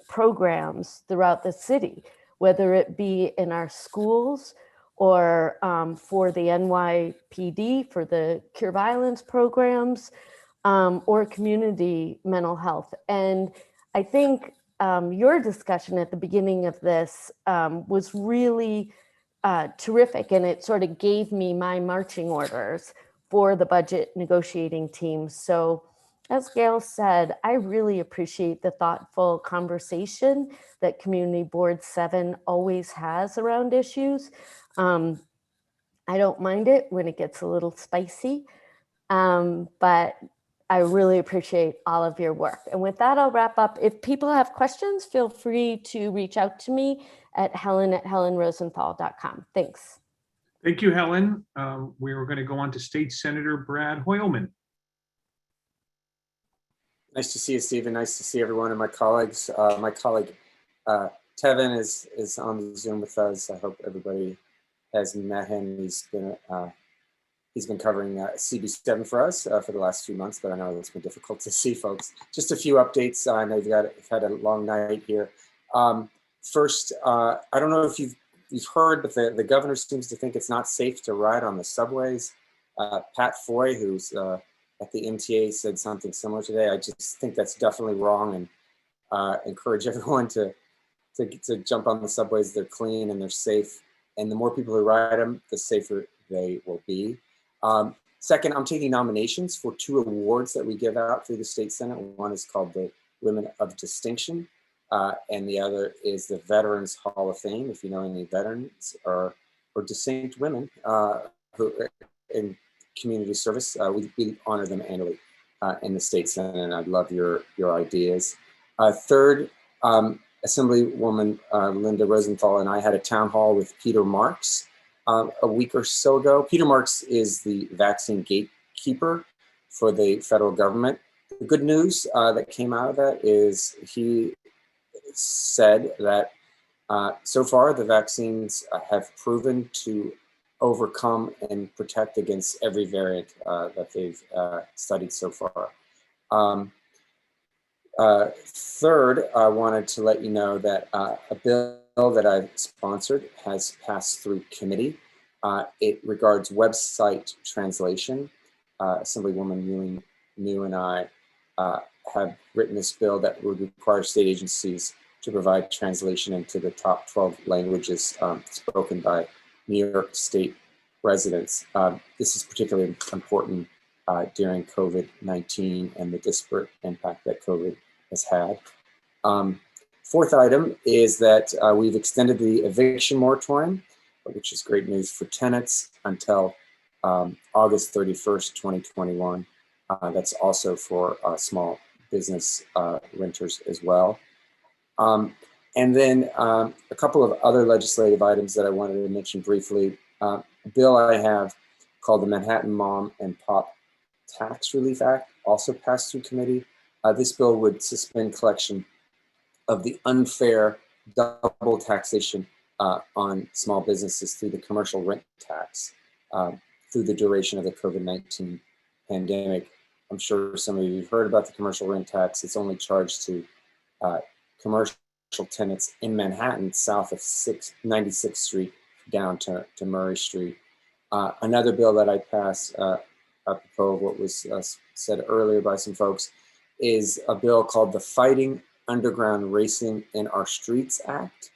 programs throughout the city, whether it be in our schools or for the NYPD, for the cure violence programs, or community mental health. And I think your discussion at the beginning of this was really terrific, and it sort of gave me my marching orders for the budget negotiating team. So as Gail said, I really appreciate the thoughtful conversation that Community Board 7 always has around issues. I don't mind it when it gets a little spicy, but I really appreciate all of your work. And with that, I'll wrap up. If people have questions, feel free to reach out to me at helen@helenrosenthal.com. Thanks. Thank you, Helen. We were going to go on to State Senator Brad Hoylman. Nice to see you, Stephen. Nice to see everyone and my colleagues. My colleague Tevin is on the Zoom with us. I hope everybody has met him. He's been covering CB7 for us for the last few months, but I know it's been difficult to see folks. Just a few updates. I know you've had a long night here. First, I don't know if you've heard, but the governor seems to think it's not safe to ride on the subways. Pat Foy, who's at the MTA, said something similar today. I just think that's definitely wrong, and encourage everyone to jump on the subways. They're clean and they're safe. And the more people who ride them, the safer they will be. Second, I'm taking nominations for 2 awards that we give out through the State Senate. One is called the Women of Distinction, and the other is the Veterans Hall of Fame. If you know any veterans or distinct women who are in community service, we honor them annually in the State Senate, and I'd love your ideas. Third, Assemblywoman Linda Rosenthal and I had a town hall with Peter Marks a week or so ago. Peter Marks is the vaccine gatekeeper for the federal government. The good news that came out of that is he said that so far the vaccines have proven to overcome and protect against every variant that they've studied so far. Third, I wanted to let you know that a bill that I've sponsored has passed through committee. It regards website translation. Assemblywoman New and I have written this bill that would require state agencies to provide translation into the top 12 languages spoken by New York State residents. This is particularly important during COVID-19 and the disparate impact that COVID has had. Fourth item is that we've extended the eviction moratorium, which is great news for tenants, until August 31st, 2021. That's also for small business renters as well. And then a couple of other legislative items that I wanted to mention briefly. A bill I have called the Manhattan Mom and Pop Tax Relief Act also passed through committee. This bill would suspend collection of the unfair double taxation on small businesses through the commercial rent tax through the duration of the COVID-19 pandemic. I'm sure some of you have heard about the commercial rent tax. It's only charged to commercial tenants in Manhattan, south of 96th Street down to Murray Street. Another bill that I passed, apropos of what was said earlier by some folks, is a bill called the Fighting Underground Racing in Our Streets Act,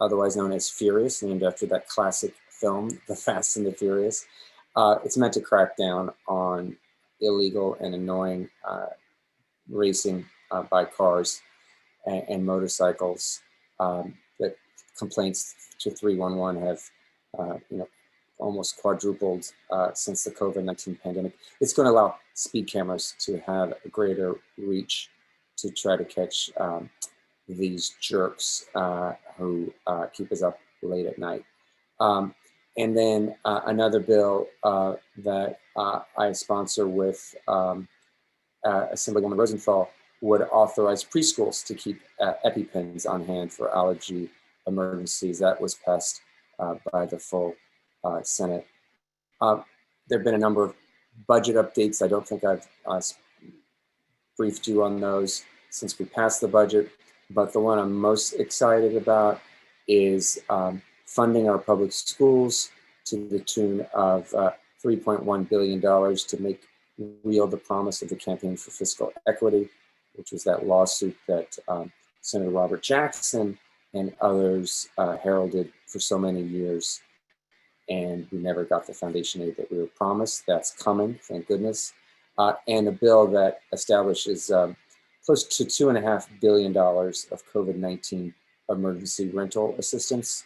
otherwise known as Furious, named after that classic film, The Fast and the Furious. It's meant to crack down on illegal and annoying racing by cars and motorcycles. That complaints to 311 have almost quadrupled since the COVID-19 pandemic. It's going to allow speed cameras to have a greater reach to try to catch these jerks who keep us up late at night. And then another bill that I sponsor with Assemblywoman Rosenthal would authorize preschools to keep EpiPens on hand for allergy emergencies. That was passed by the full Senate. There have been a number of budget updates. I don't think I've briefed you on those since we passed the budget, but the one I'm most excited about is funding our public schools to the tune of $3.1 billion to make real the promise of the Campaign for Fiscal Equity, which was that lawsuit that Senator Robert Jackson and others heralded for so many years. And we never got the foundation aid that we were promised. That's coming, thank goodness. And a bill that establishes close to $2.5 billion of COVID-19 emergency rental assistance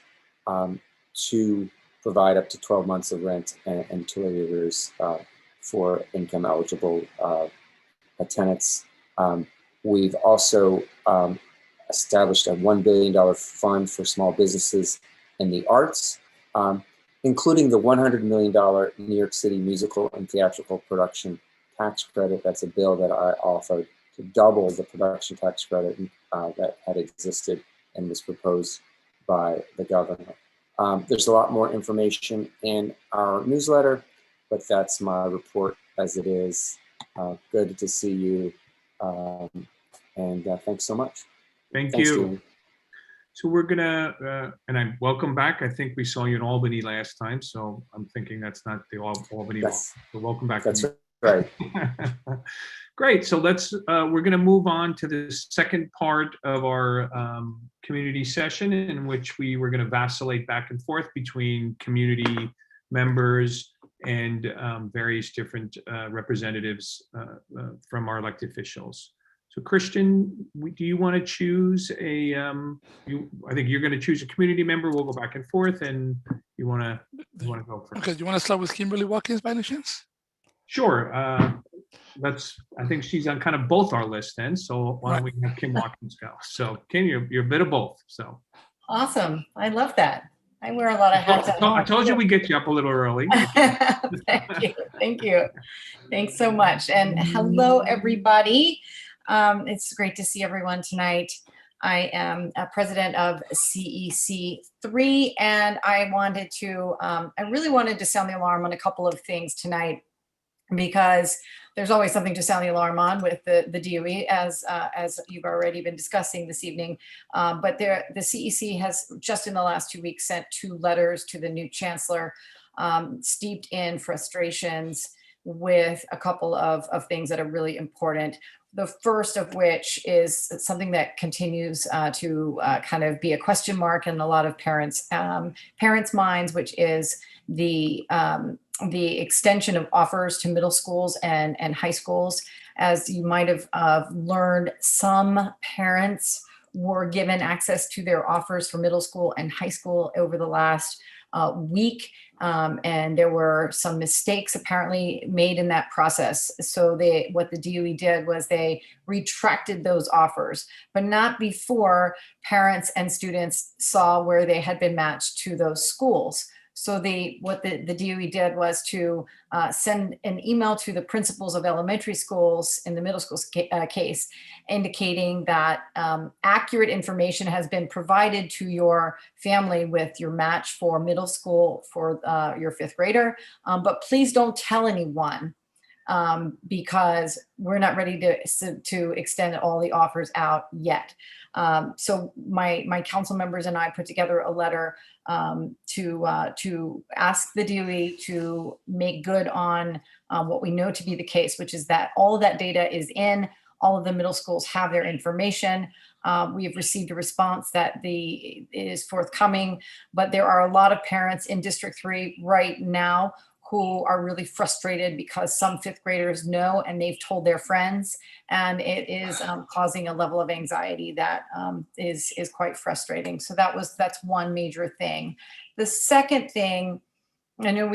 to provide up to 12 months of rent and utility arrears for income eligible tenants. We've also established a $1 billion fund for small businesses in the arts, including the $100 million New York City musical and theatrical production tax credit. That's a bill that I offered to double the production tax credit that had existed and was proposed by the governor. There's a lot more information in our newsletter, but that's my report as it is. Good to see you, and thanks so much. Thanks, you. Steven. So we're gonna, and I welcome back. I think we saw you in Albany last time, so I'm thinking that's not the Albany. Yes. So welcome back. That's right. Great. So let's, we're gonna move on to the second part of our community session, in which we were gonna vacillate back and forth between community members and various different representatives from our elected officials. So Christian, do you want to choose a, I think you're going to choose a community member. We'll go back and forth, and you want to go first. Okay, you want to start with Kimberly Watkins by any chance? Sure. I think she's on kind of both our lists then. So why don't we have Kim Watkins go? So Kim, you're a bit of both. So awesome. I love that. I wear a lot of hats. I told you we get you up a little early. Thank you. Thank you. Thanks so much. And hello, everybody. It's great to see everyone tonight. I am president of CEC3, and I really wanted to sound the alarm on a couple of things tonight, because there's always something to sound the alarm on with the DOE, as you've already been discussing this evening. But the CEC has just in the last 2 weeks sent 2 letters to the new chancellor, steeped in frustrations with a couple of things that are really important. The first of which is something that continues to kind of be a question mark in a lot of parents' minds, which is the extension of offers to middle schools and high schools. As you might have learned, some parents were given access to their offers for middle school and high school over the last week. And there were some mistakes apparently made in that process. So what the DOE did was they retracted those offers, but not before parents and students saw where they had been matched to those schools. So what the DOE did was to send an email to the principals of elementary schools in the middle school case, indicating that accurate information has been provided to your family with your match for middle school for your fifth grader, but please don't tell anyone because we're not ready to extend all the offers out yet. So my council members and I put together a letter to ask the DOE to make good on what we know to be the case, which is that all of that data is in, all of the middle schools have their information. We have received a response that it is forthcoming, but there are a lot of parents in District 3 right now who are really frustrated because some fifth graders know and they've told their friends, and it is causing a level of anxiety that is quite frustrating. So that's one major thing. The second thing, I know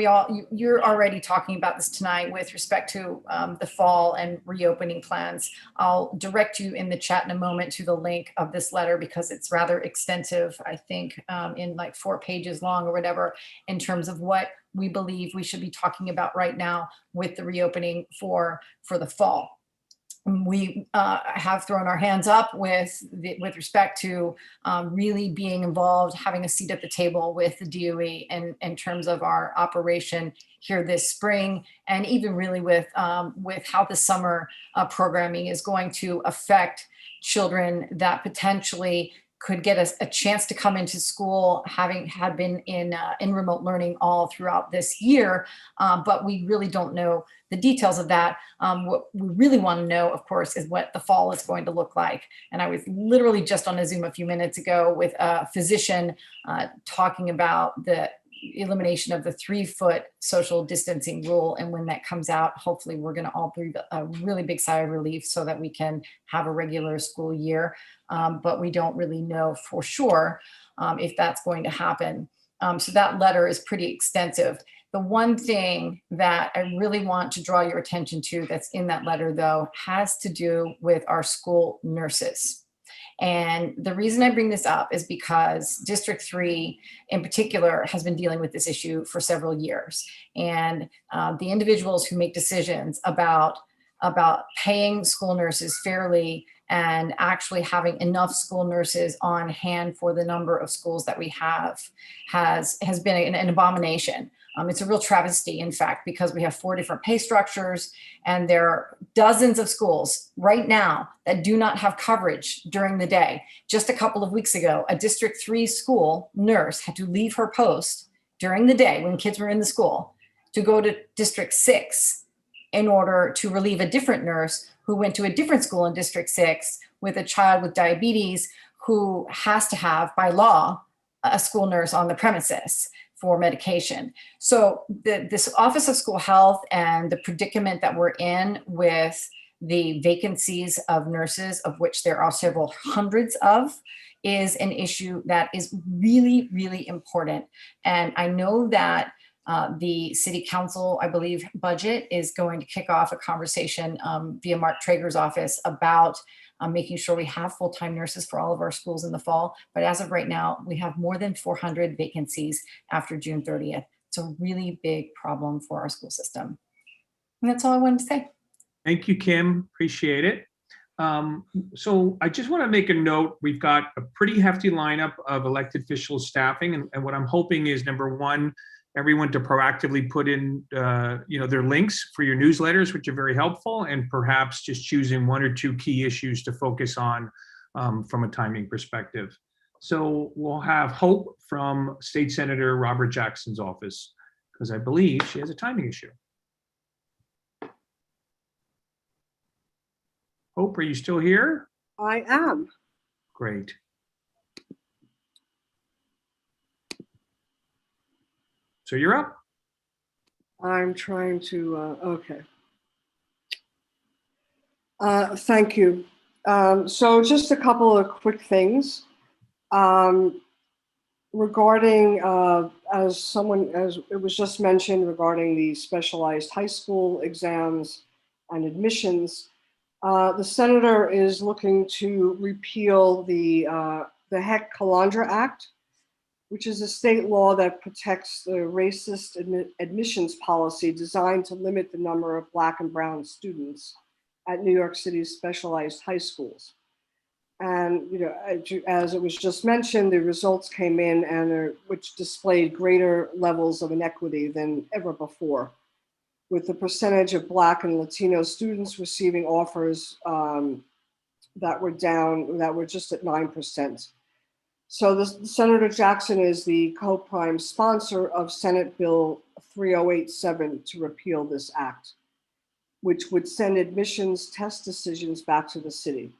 you're already talking about this tonight with respect to the fall and reopening plans. I'll direct you in the chat in a moment to the link of this letter because it's rather extensive, I think in like 4 pages long or whatever, in terms of what we believe we should be talking about right now with the reopening for the fall. We have thrown our hands up with respect to really being involved, having a seat at the table with the DOE and in terms of our operation here this spring, and even really with how the summer programming is going to affect children that potentially could get a chance to come into school, having had been in remote learning all throughout this year, but we really don't know the details of that. What we really want to know, of course, is what the fall is going to look like. And I was literally just on a Zoom a few minutes ago with a physician talking about the elimination of the 3-foot social distancing rule. And when that comes out, hopefully we're going to all breathe a really big sigh of relief so that we can have a regular school year. But we don't really know for sure if that's going to happen. So that letter is pretty extensive. The one thing that I really want to draw your attention to that's in that letter, though, has to do with our school nurses. And the reason I bring this up is because District 3 in particular has been dealing with this issue for several years. And the individuals who make decisions about paying school nurses fairly and actually having enough school nurses on hand for the number of schools that we have has been an abomination. It's a real travesty, in fact, because we have 4 different pay structures and there are dozens of schools right now that do not have coverage during the day. Just a couple of weeks ago, a District 3 school nurse had to leave her post during the day when kids were in the school to go to District 6 in order to relieve a different nurse who went to a different school in District 6 with a child with diabetes who has to have, by law, a school nurse on the premises for medication. So this Office of School Health and the predicament that we're in with the vacancies of nurses, of which there are several hundreds of, is an issue that is really, really important. And I know that the City Council, I believe, budget is going to kick off a conversation via Mark Traeger's office about making sure we have full-time nurses for all of our schools in the fall. But as of right now, we have more than 400 vacancies after June 30th. It's a really big problem for our school system. And that's all I wanted to say. Thank you, Kim. Appreciate it. So I just want to make a note. We've got a pretty hefty lineup of elected official staffing. And what I'm hoping is, number one, everyone to proactively put in their links for your newsletters, which are very helpful, and perhaps just choosing 1 or 2 key issues to focus on from a timing perspective. So we'll have Hope from State Senator Robert Jackson's office, because I believe she has a timing issue. Hope, are you still here? I am. Great. So you're up. I'm trying to, okay. Thank you. So just a couple of quick things. Regarding, as it was just mentioned, regarding the specialized high school exams and admissions, the senator is looking to repeal the Heck-Calandra Act, which is a state law that protects the racist admissions policy designed to limit the number of Black and brown students at New York City's specialized high schools. And as it was just mentioned, the results came in which displayed greater levels of inequity than ever before, with the percentage of Black and Latino students receiving offers that were just at 9%. So Senator Jackson is the co-prime sponsor of Senate Bill 3087 to repeal this act, which would send admissions test decisions back to the city.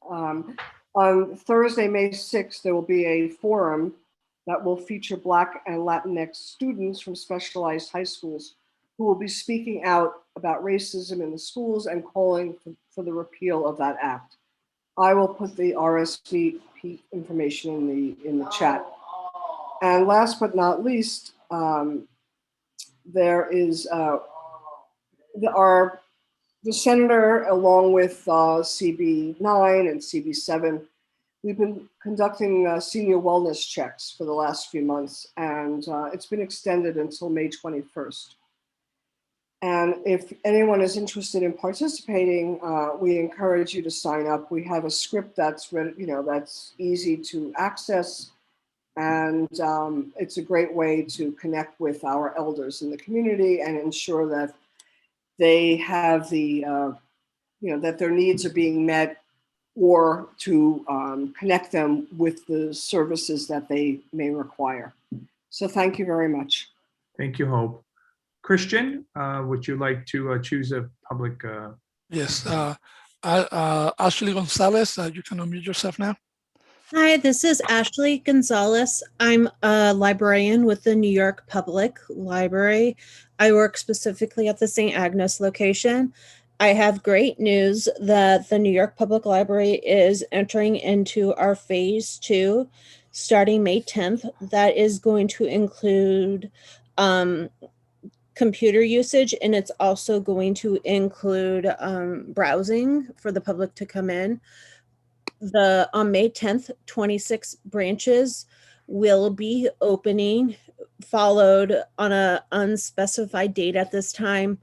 On Thursday, May 6th, there will be a forum that will feature Black and Latinx students from specialized high schools who will be speaking out about racism in the schools and calling for the repeal of that act. I will put the RSVP information in the chat. And last but not least, there is the senator, along with CB9 and CB7, we've been conducting senior wellness checks for the last few months, and it's been extended until May 21st. And if anyone is interested in participating, we encourage you to sign up. We have a script that's that's easy to access, and it's a great way to connect with our elders in the community and ensure that they have the that their needs are being met, or to connect them with the services that they may require. So thank you very much. Thank you, Hope. Christian, would you like to choose a public? Yes. Ashley Gonzalez, you can unmute yourself now. Hi, this is Ashley Gonzalez. I'm a librarian with the New York Public Library. I work specifically at the St. Agnes location. I have great news that the New York Public Library is entering into our phase 2 starting May 10th. That is going to include computer usage, and it's also going to include browsing for the public to come in. On May 10th, 26 branches will be opening, followed on an unspecified date at this time,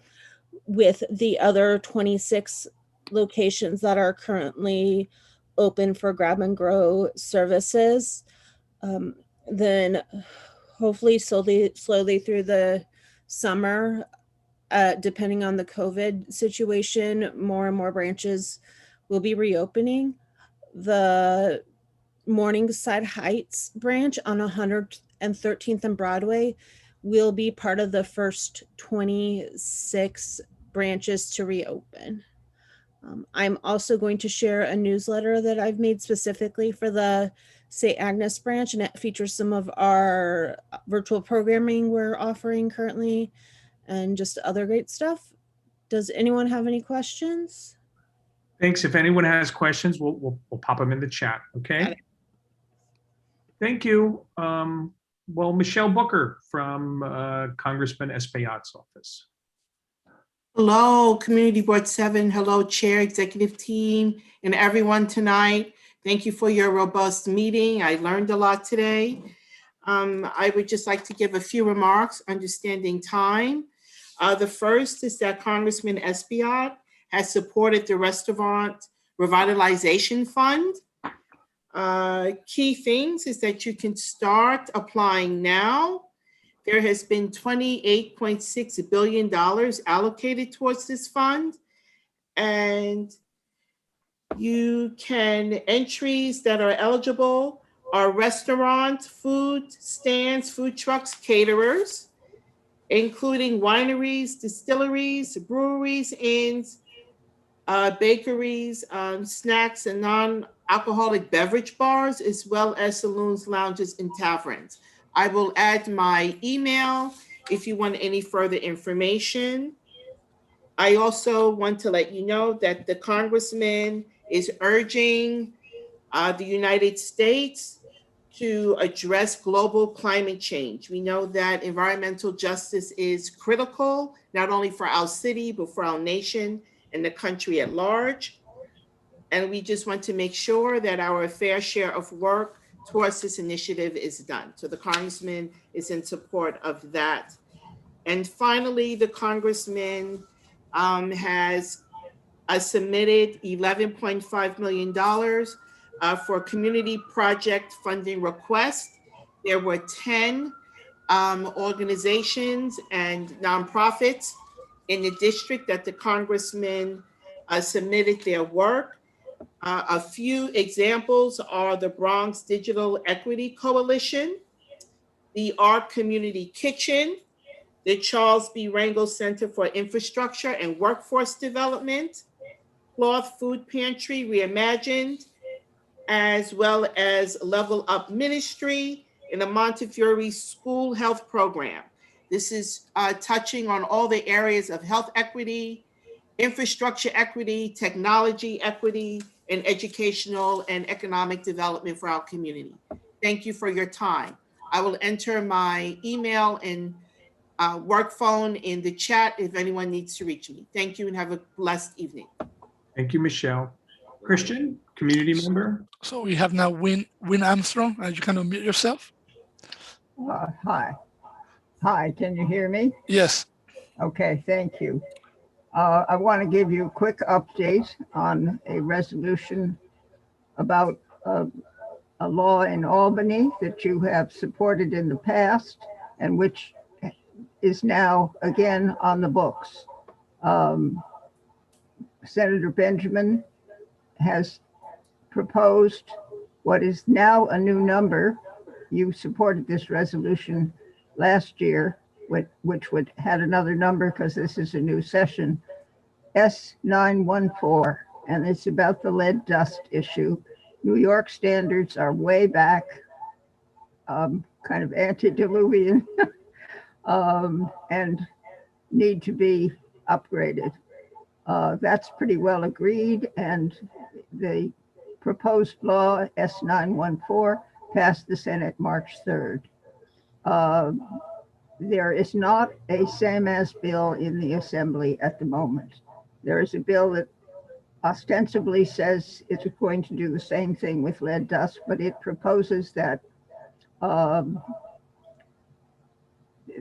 with the other 26 locations that are currently open for grab and grow services. Then hopefully slowly through the summer, depending on the COVID situation, more and more branches will be reopening. The Morningside Heights branch on 113th and Broadway will be part of the first 26 branches to reopen. I'm also going to share a newsletter that I've made specifically for the St. Agnes branch, and it features some of our virtual programming we're offering currently and just other great stuff. Does anyone have any questions? Thanks. If anyone has questions, we'll pop them in the chat. Okay. Thank you. Well, Michelle Booker from Congressman Espaillat's office. Hello, Community Board 7. Hello, Chair, Executive Team, and everyone tonight. Thank you for your robust meeting. I learned a lot today. I would just like to give a few remarks, understanding time. The first is that Congressman Espaillat has supported the Restaurant Revitalization Fund. Key things is that you can start applying now. There has been $28.6 billion allocated towards this fund. And entries that are eligible are restaurants, food stands, food trucks, caterers, including wineries, distilleries, breweries, inns, bakeries, snacks, and non-alcoholic beverage bars, as well as saloons, lounges, and taverns. I will add my email if you want any further information. I also want to let you know that the congressman is urging the United States to address global climate change. We know that environmental justice is critical, not only for our city, but for our nation and the country at large. And we just want to make sure that our fair share of work towards this initiative is done. So the congressman is in support of that. And finally, the congressman has submitted $11.5 million for community project funding requests. There were 10 organizations and nonprofits in the district that the congressman submitted their work. A few examples are the Bronx Digital Equity Coalition, the Art Community Kitchen, the Charles B. Rangel Center for Infrastructure and Workforce Development, Cloth Food Pantry Reimagined, as well as Level Up Ministry and the Montefiore School Health Program. This is touching on all the areas of health equity, infrastructure equity, technology equity, and educational and economic development for our community. Thank you for your time. I will enter my email and work phone in the chat if anyone needs to reach me. Thank you and have a blessed evening. Thank you, Michelle. Christian, community member. So we have now Win Armstrong. You can unmute yourself. Hi. Hi, can you hear me? Yes. Okay, thank you. I want to give you a quick update on a resolution about a law in Albany that you have supported in the past and which is now again on the books. Senator Benjamin has proposed what is now a new number. You supported this resolution last year, which had another number because this is a new session, S914, and it's about the lead dust issue. New York standards are way back, kind of antediluvian, and need to be upgraded. That's pretty well agreed, and the proposed law, S914, passed the Senate March 3rd. There is not a same-as bill in the Assembly at the moment. There is a bill that ostensibly says it's going to do the same thing with lead dust, but it proposes that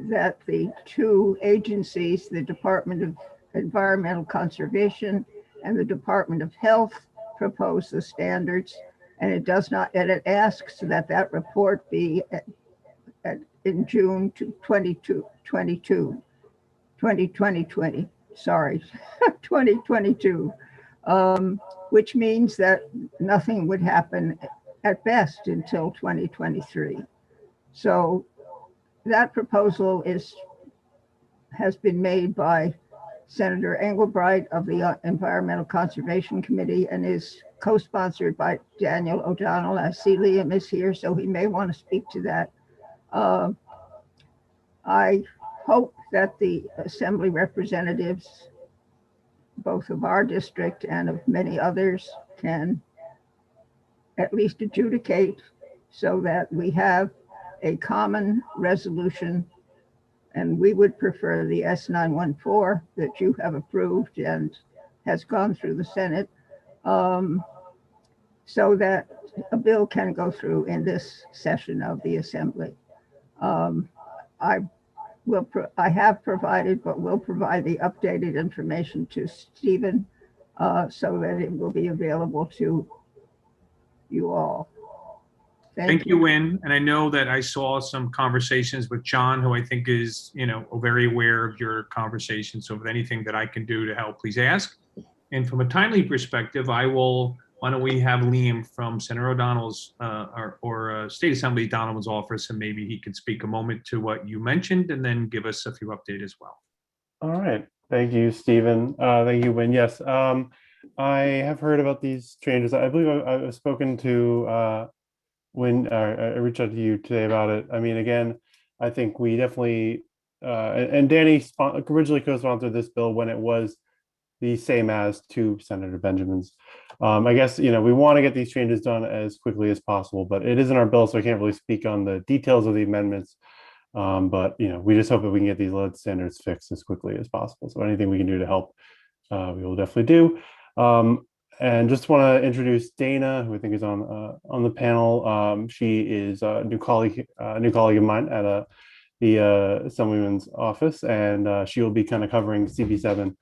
that the two agencies, the Department of Environmental Conservation and the Department of Health, propose the standards, and it does not, and it asks that that report be in June 2022, which means that nothing would happen at best until 2023. So that proposal has been made by Senator Engelbright of the Environmental Conservation Committee and is co-sponsored by Daniel O'Donnell. I see Liam is here, so he may want to speak to that. I hope that the Assembly representatives, both of our district and of many others, can at least adjudicate so that we have a common resolution, and we would prefer the S914 that you have approved and has gone through the Senate, so that a bill can go through in this session of the Assembly. I have provided, but will provide the updated information to Stephen so that it will be available to you all. Thank you, Wynn. And I know that I saw some conversations with John, who I think is, very aware of your conversation. So if anything that I can do to help, please ask. And from a timely perspective, why don't we have Liam from Senator O'Donnell's or State Assembly Donovan's office, and maybe he can speak a moment to what you mentioned and then give us a few updates as well. All right. Thank you, Stephen. Thank you, Wynn. Yes. I have heard about these changes. I believe I've spoken to when I reached out to you today about it. I mean, again, I think we definitely and Danny originally co-sponsored this bill when it was the same as to Senator Benjamin's. I guess, we want to get these changes done as quickly as possible, but it isn't our bill, so I can't really speak on the details of the amendments. But we just hope that we can get these lead standards fixed as quickly as possible. So anything we can do to help, we will definitely do. And just want to introduce Dana, who I think is on the panel. She is a new colleague of mine at the Assemblyman's office, and she will be kind of covering CB7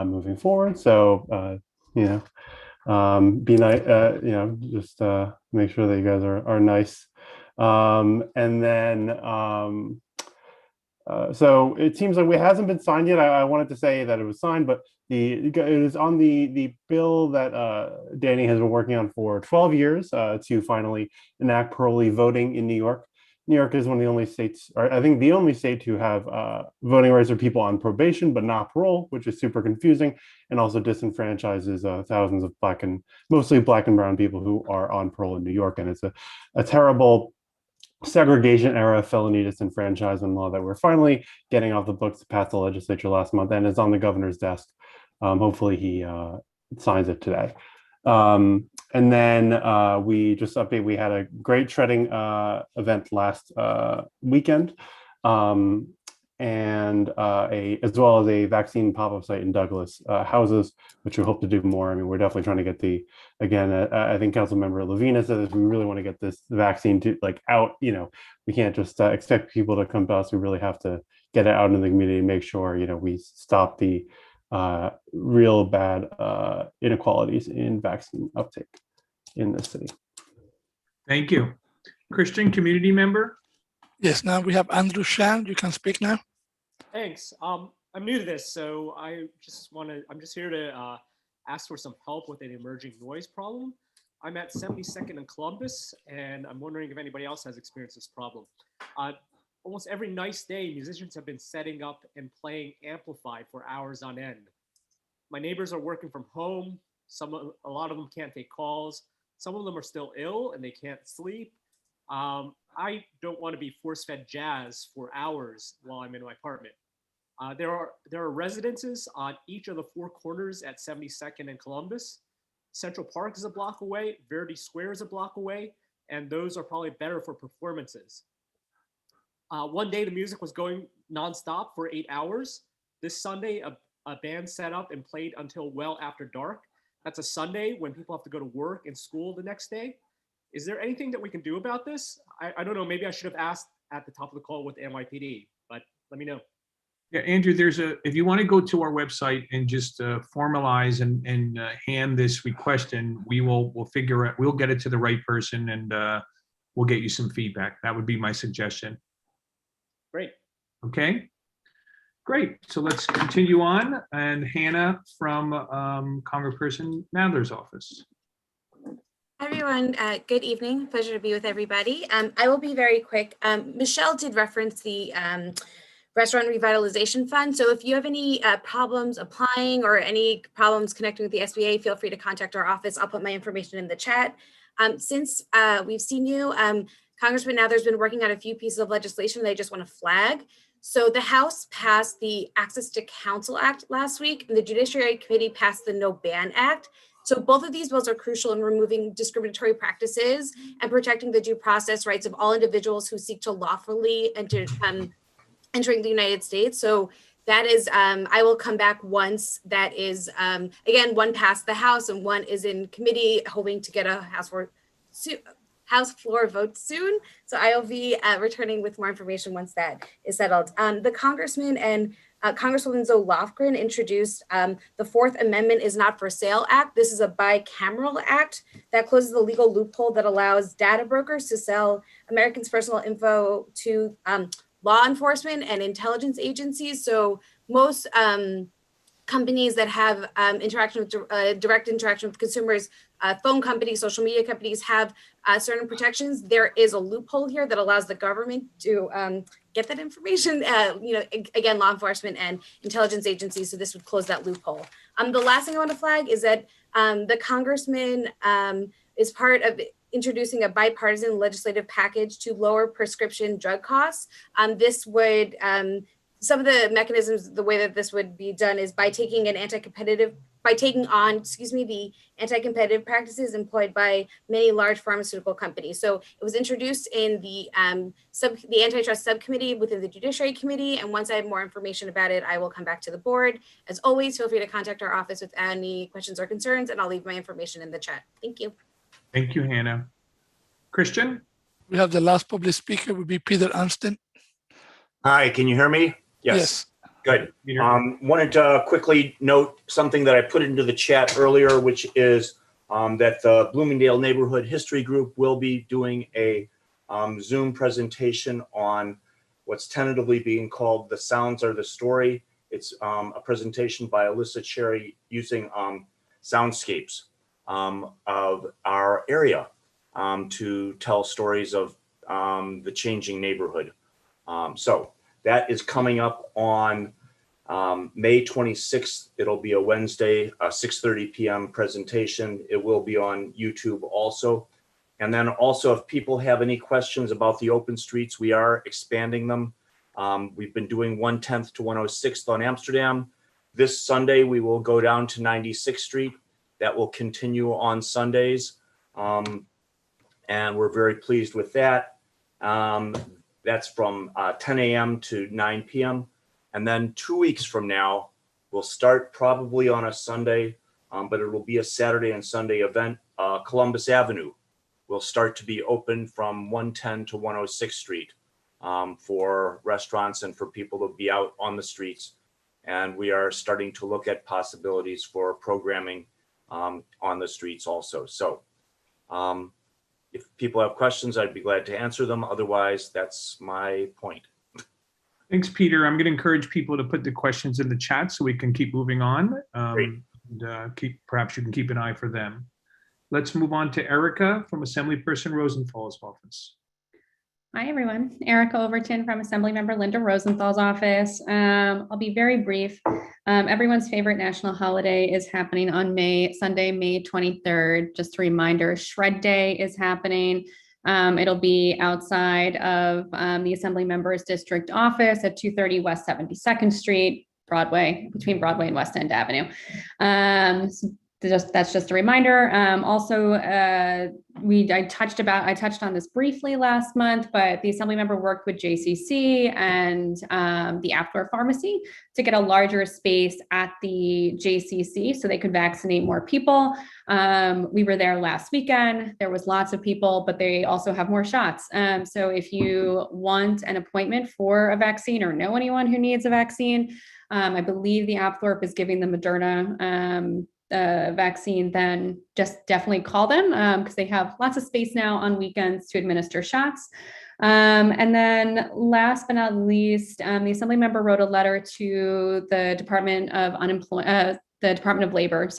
moving forward. So be nice. Just make sure that you guys are nice. And then so it seems like it hasn't been signed yet. I wanted to say that it was signed, but it is on the bill that Danny has been working on for 12 years to finally enact parolee voting in New York. New York is one of the only states, or I think the only state to have voting rights for people on probation, but not parole, which is super confusing, and also disenfranchises thousands of mostly black and brown people who are on parole in New York. And it's a terrible segregation era felony disenfranchisement law that we're finally getting off the books to pass the legislature last month, and it's on the governor's desk. Hopefully he signs it today. And then we just update, we had a great shredding event last weekend, and as well as a vaccine pop-up site in Douglas houses, which we hope to do more. I mean, we're definitely trying to get I think Councilmember Levina says we really want to get this vaccine to out. We can't just expect people to come to us. We really have to get it out in the community and make sure, we stop the real bad inequalities in vaccine uptake in the city. Thank you. Christian, community member? Yes, now we have Andrew Shan. You can speak now. Thanks. I'm new to this, so I'm just here to ask for some help with an emerging noise problem. I'm at 72nd and Columbus, and I'm wondering if anybody else has experienced this problem. Almost every nice day, musicians have been setting up and playing amplified for hours on end. My neighbors are working from home. A lot of them can't take calls. Some of them are still ill and they can't sleep. I don't want to be force-fed jazz for hours while I'm in my apartment. There are residences on each of the four corners at 72nd and Columbus. Central Park is a block away, Verdi Square is a block away, and those are probably better for performances. One day the music was going nonstop for 8 hours. This Sunday, a band set up and played until well after dark. That's a Sunday when people have to go to work and school the next day. Is there anything that we can do about this? I don't know, maybe I should have asked at the top of the call with the NYPD, but let me know. Yeah, Andrew, if you want to go to our website and just formalize and hand this request in, we'll figure it, we'll get it to the right person, and we'll get you some feedback. That would be my suggestion. Great. Okay, great. So let's continue on. And Hannah from Congressperson Nadler's office. Hi, everyone. Good evening. Pleasure to be with everybody. I will be very quick. Michelle did reference the Restaurant Revitalization Fund. So if you have any problems applying or any problems connecting with the SBA, feel free to contact our office. I'll put my information in the chat. Since we've seen you, Congressman Nadler's been working on a few pieces of legislation that I just want to flag. So the House passed the Access to Counsel Act last week, and the Judiciary Committee passed the No Ban Act. So both of these bills are crucial in removing discriminatory practices and protecting the due process rights of all individuals who seek to lawfully enter entering the United States. So that is, I will come back once that is, again, one passed the House and one is in committee, hoping to get a House floor vote soon. So I will be returning with more information once that is settled. The Congressman and Congresswoman Zoe Lofgren introduced the Fourth Amendment is Not for Sale Act. This is a bicameral act that closes the legal loophole that allows data brokers to sell Americans' personal info to law enforcement and intelligence agencies. So most companies that have interaction with direct interaction with consumers, phone companies, social media companies have certain protections. There is a loophole here that allows the government to get that information, again, law enforcement and intelligence agencies. So this would close that loophole. The last thing I want to flag is that the congressman is part of introducing a bipartisan legislative package to lower prescription drug costs. This would, some of the mechanisms, the way that this would be done is by taking on, the anti-competitive practices employed by many large pharmaceutical companies. So it was introduced in the antitrust subcommittee within the Judiciary Committee. And once I have more information about it, I will come back to the board. As always, feel free to contact our office with any questions or concerns, and I'll leave my information in the chat. Thank you. Thank you, Hannah. Christian? We have the last public speaker would be Peter Anston. Hi, can you hear me? Yes. Good. Wanted to quickly note something that I put into the chat earlier, which is that the Bloomingdale Neighborhood History Group will be doing a Zoom presentation on what's tentatively being called The Sounds Are the Story. It's a presentation by Alyssa Cherry using soundscapes of our area to tell stories of the changing neighborhood. So that is coming up on May 26th. It'll be a Wednesday, 6:30 p.m. presentation. It will be on YouTube also. And then also, if people have any questions about the open streets, we are expanding them. We've been doing 110th to 106th on Amsterdam. This Sunday, we will go down to 96th Street. That will continue on Sundays. And we're very pleased with that. That's from 10 a.m. to 9 p.m. And then 2 weeks from now, we'll start probably on a Sunday, but it will be a Saturday and Sunday event. Columbus Avenue will start to be open from 110 to 106th Street for restaurants and for people to be out on the streets. And we are starting to look at possibilities for programming on the streets also. So if people have questions, I'd be glad to answer them. Otherwise, that's my point. Thanks, Peter. I'm going to encourage people to put the questions in the chat so we can keep moving on. And perhaps you can keep an eye for them. Let's move on to Erica from Assemblyperson Rosenthal's office. Hi, everyone. Erica Overton from Assemblymember Linda Rosenthal's office. I'll be very brief. Everyone's favorite national holiday is happening on Sunday, May 23rd. Just a reminder, Shred Day is happening. It'll be outside of the Assembly Members District office at 230 West 72nd Street, Broadway, between Broadway and West End Avenue. That's just a reminder. Also, I touched on this briefly last month, but the Assembly member worked with JCC and the Apthorpe Pharmacy to get a larger space at the JCC so they could vaccinate more people. We were there last weekend. There was lots of people, but they also have more shots. So if you want an appointment for a vaccine or know anyone who needs a vaccine, I believe the Apthorpe is giving the Moderna vaccine, then just definitely call them because they have lots of space now on weekends to administer shots. And then last but not least, the Assembly member wrote a letter to the Department of Labor,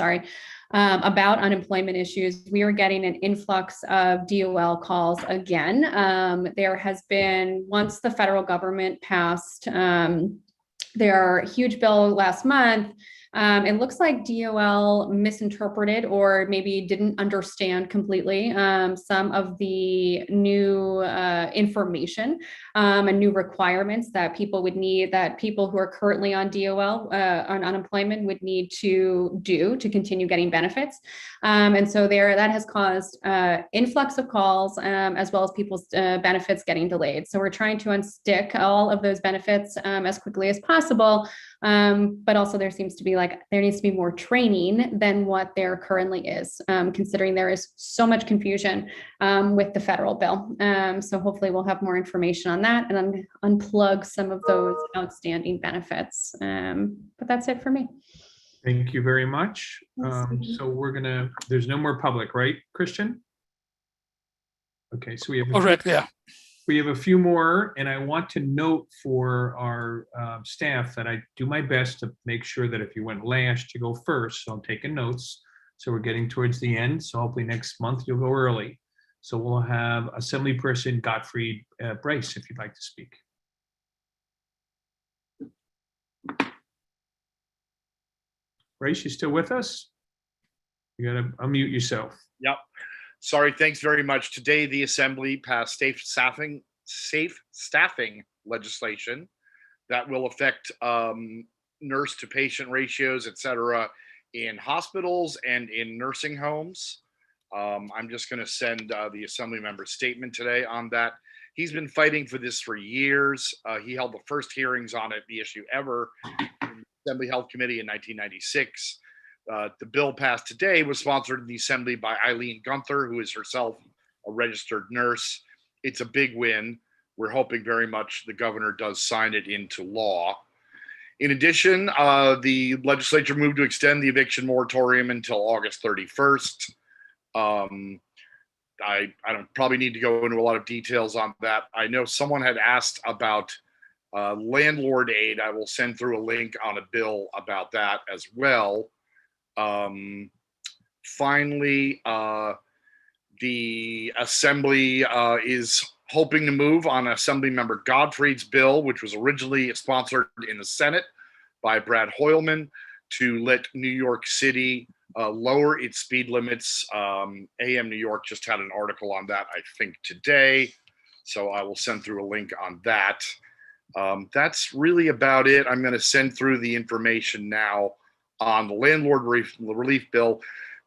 about unemployment issues. We are getting an influx of DOL calls again. There has been, once the federal government passed their huge bill last month, it looks like DOL misinterpreted or maybe didn't understand completely some of the new information and new requirements that people would need, that people who are currently on DOL, on unemployment, would need to do to continue getting benefits. And so that has caused influx of calls as well as people's benefits getting delayed. So we're trying to unstick all of those benefits as quickly as possible. But also there needs to be more training than what there currently is, considering there is so much confusion with the federal bill. So hopefully we'll have more information on that and unplug some of those outstanding benefits. But that's it for me. Thank you very much. So there's no more public, right, Christian? Okay, so we have We have a few more, and I want to note for our staff that I do my best to make sure that if you went last, you go first. So I'm taking notes. So we're getting towards the end. So hopefully next month you'll go early. So we'll have Assemblyperson Gottfried Bryce, if you'd like to speak. Bryce, you still with us? You gotta unmute yourself. Yep. Sorry, thanks very much. Today, the Assembly passed safe staffing legislation that will affect nurse to patient ratios, et cetera, in hospitals and in nursing homes. I'm just going to send the Assembly member's statement today on that. He's been fighting for this for years. He held the first hearings on it, the issue ever, in the Assembly Health Committee in 1996. The bill passed today was sponsored in the Assembly by Eileen Gunther, who is herself a registered nurse. It's a big win. We're hoping very much the governor does sign it into law. In addition, the legislature moved to extend the eviction moratorium until August 31st. I don't probably need to go into a lot of details on that. I know someone had asked about landlord aid. I will send through a link on a bill about that as well. Finally, the Assembly is hoping to move on Assembly Member Godfrey's bill, which was originally sponsored in the Senate by Brad Hoylman, to let New York City lower its speed limits. AM New York just had an article on that, I think, today. So I will send through a link on that. That's really about it. I'm going to send through the information now on the landlord relief bill.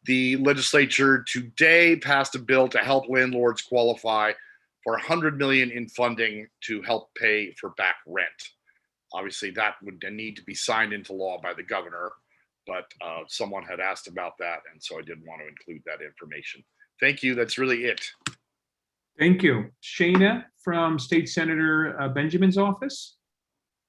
The legislature today passed a bill to help landlords qualify for $100 million in funding to help pay for back rent. Obviously, that would need to be signed into law by the governor, but someone had asked about that, and so I did want to include that information. Thank you. That's really it. Thank you. Shayna from State Senator Benjamin's office.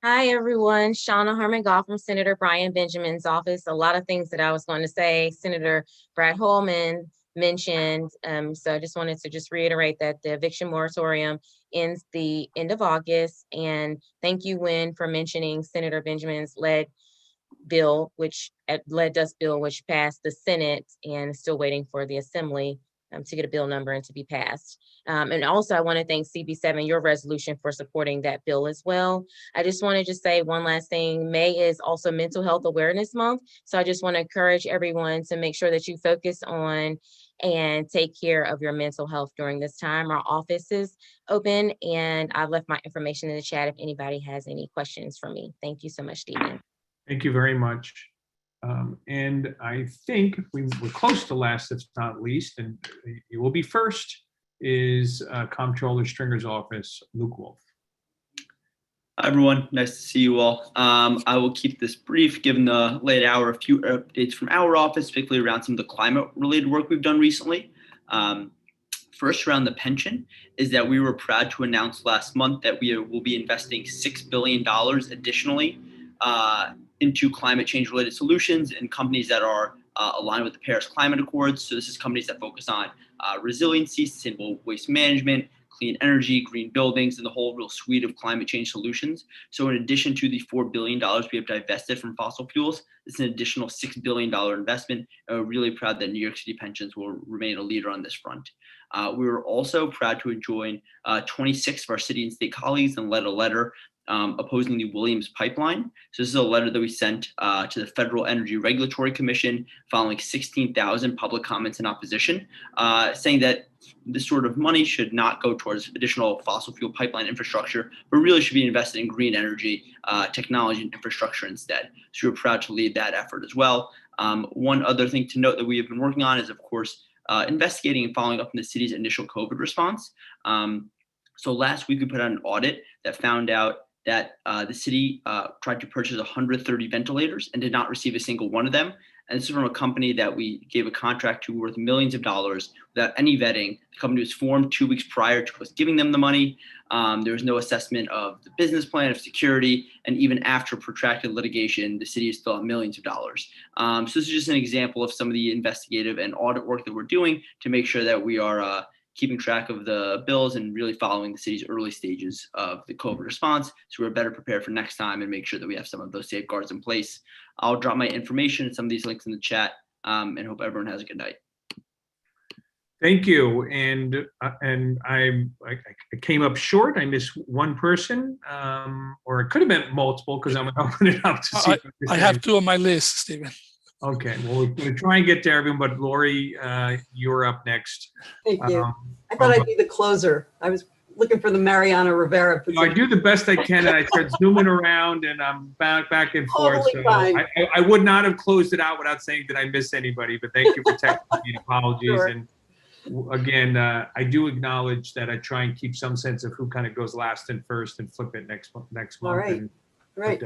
Hi, everyone. Shauna Harmon-Goff from Senator Brian Benjamin's office. A lot of things that I was going to say, Senator Brad Holman mentioned. So I just wanted to just reiterate that the eviction moratorium ends the end of August. And thank you, Wynn, for mentioning Senator Benjamin's lead dust bill, which passed the Senate and is still waiting for the Assembly to get a bill number and to be passed. And also I want to thank CB7, your resolution, for supporting that bill as well. I just want to just say one last thing. May is also Mental Health Awareness Month. So I just want to encourage everyone to make sure that you focus on and take care of your mental health during this time. Our office is open and I've left my information in the chat if anybody has any questions for me. Thank you so much, Stephen. Thank you very much. And I think we're close to last, if not least, and you will be first, is Comptroller Stringer's office, Luke Wolf. Hi, everyone. Nice to see you all. I will keep this brief, given the late hour. A few updates from our office, particularly around some of the climate-related work we've done recently. First, around the pension, is that we were proud to announce last month that we will be investing $6 billion additionally into climate change related solutions and companies that are aligned with the Paris Climate Accords. So this is companies that focus on resiliency, sustainable waste management, clean energy, green buildings, and the whole real suite of climate change solutions. So in addition to the $4 billion we have divested from fossil fuels, it's an additional $6 billion investment. And we're really proud that New York City Pensions will remain a leader on this front. We were also proud to join 26 of our city and state colleagues and led a letter opposing the Williams pipeline. So this is a letter that we sent to the Federal Energy Regulatory Commission following 16,000 public comments in opposition, saying that this sort of money should not go towards additional fossil fuel pipeline infrastructure, but really should be invested in green energy, technology, and infrastructure instead. So we're proud to lead that effort as well. One other thing to note that we have been working on is, of course, investigating and following up on the city's initial COVID response. So last week we put out an audit that found out that the city tried to purchase 130 ventilators and did not receive a single one of them. And this is from a company that we gave a contract to worth millions of dollars without any vetting. The company was formed 2 weeks prior to us giving them the money. There was no assessment of the business plan, of security, and even after protracted litigation, the city is still at millions of dollars. So this is just an example of some of the investigative and audit work that we're doing to make sure that we are keeping track of the bills and really following the city's early stages of the COVID response, so we're better prepared for next time and make sure that we have some of those safeguards in place. I'll drop my information and some of these links in the chat, and hope everyone has a good night. Thank you. And I came up short. I missed one person, or it could have been multiple because I'm going to open it up to see. I have two on my list, Stephen. Okay, well, we're going to try and get to everyone, but Lori, you're up next. Thank you. I thought I'd be the closer. I was looking for the Mariana Rivera position. I do the best I can, and I start zooming around, and I'm back and forth. Totally So fine. I would not have closed it out without saying, did I miss anybody? But thank you for texting me. Apologies. Sure. And again, I do acknowledge that I try and keep some sense of who kind of goes last and first, and flip it next month. All right. Right.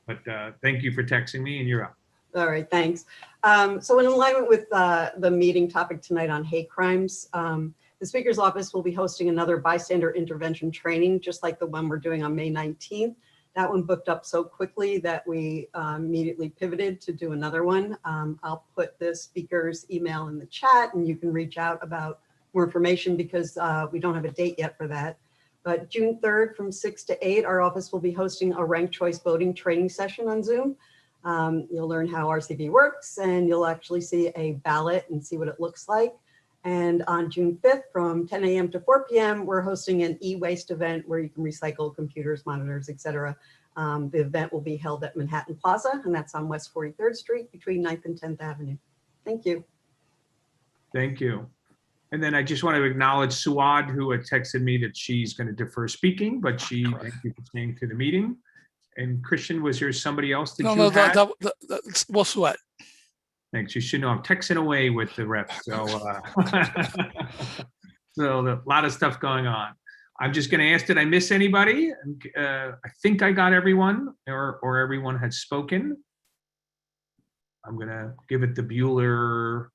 But thank you for texting me, and you're up. All right, thanks. So in alignment with the meeting topic tonight on hate crimes, the Speaker's Office will be hosting another bystander intervention training, just like the one we're doing on May 19th. That one booked up so quickly that we immediately pivoted to do another one. I'll put the speaker's email in the chat, and you can reach out about more information because we don't have a date yet for that. But June 3rd from 6 to 8, our office will be hosting a ranked choice voting training session on Zoom. You'll learn how RCV works, and you'll actually see a ballot and see what it looks like. And on June 5th from 10 a.m. to 4 p.m., we're hosting an e-waste event where you can recycle computers, monitors, etc. The event will be held at Manhattan Plaza, and that's on West 43rd Street between 9th and 10th Avenue. Thank you. Thank you. And then I just want to acknowledge Suad, who had texted me that she's going to defer speaking, but thank you for staying to the meeting. And Christian, was there somebody else that you had? That was what? Thanks. You should know I'm texting away with the rep. So, so a lot of stuff going on. I'm just going to ask, did I miss anybody? I think I got everyone, or everyone had spoken. I'm going to give it the Bueller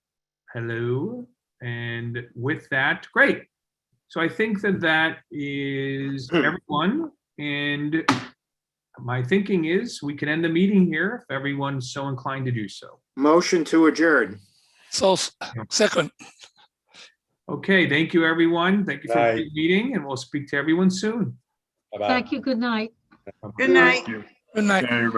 hello. And with that, great. So I think that is everyone. And my thinking is we can end the meeting here if everyone's so inclined to do so. Motion to adjourn. So second. Okay, thank you, everyone. Thank you for the meeting, and we'll speak to everyone soon. Thank you. Good night. Good night. Good night.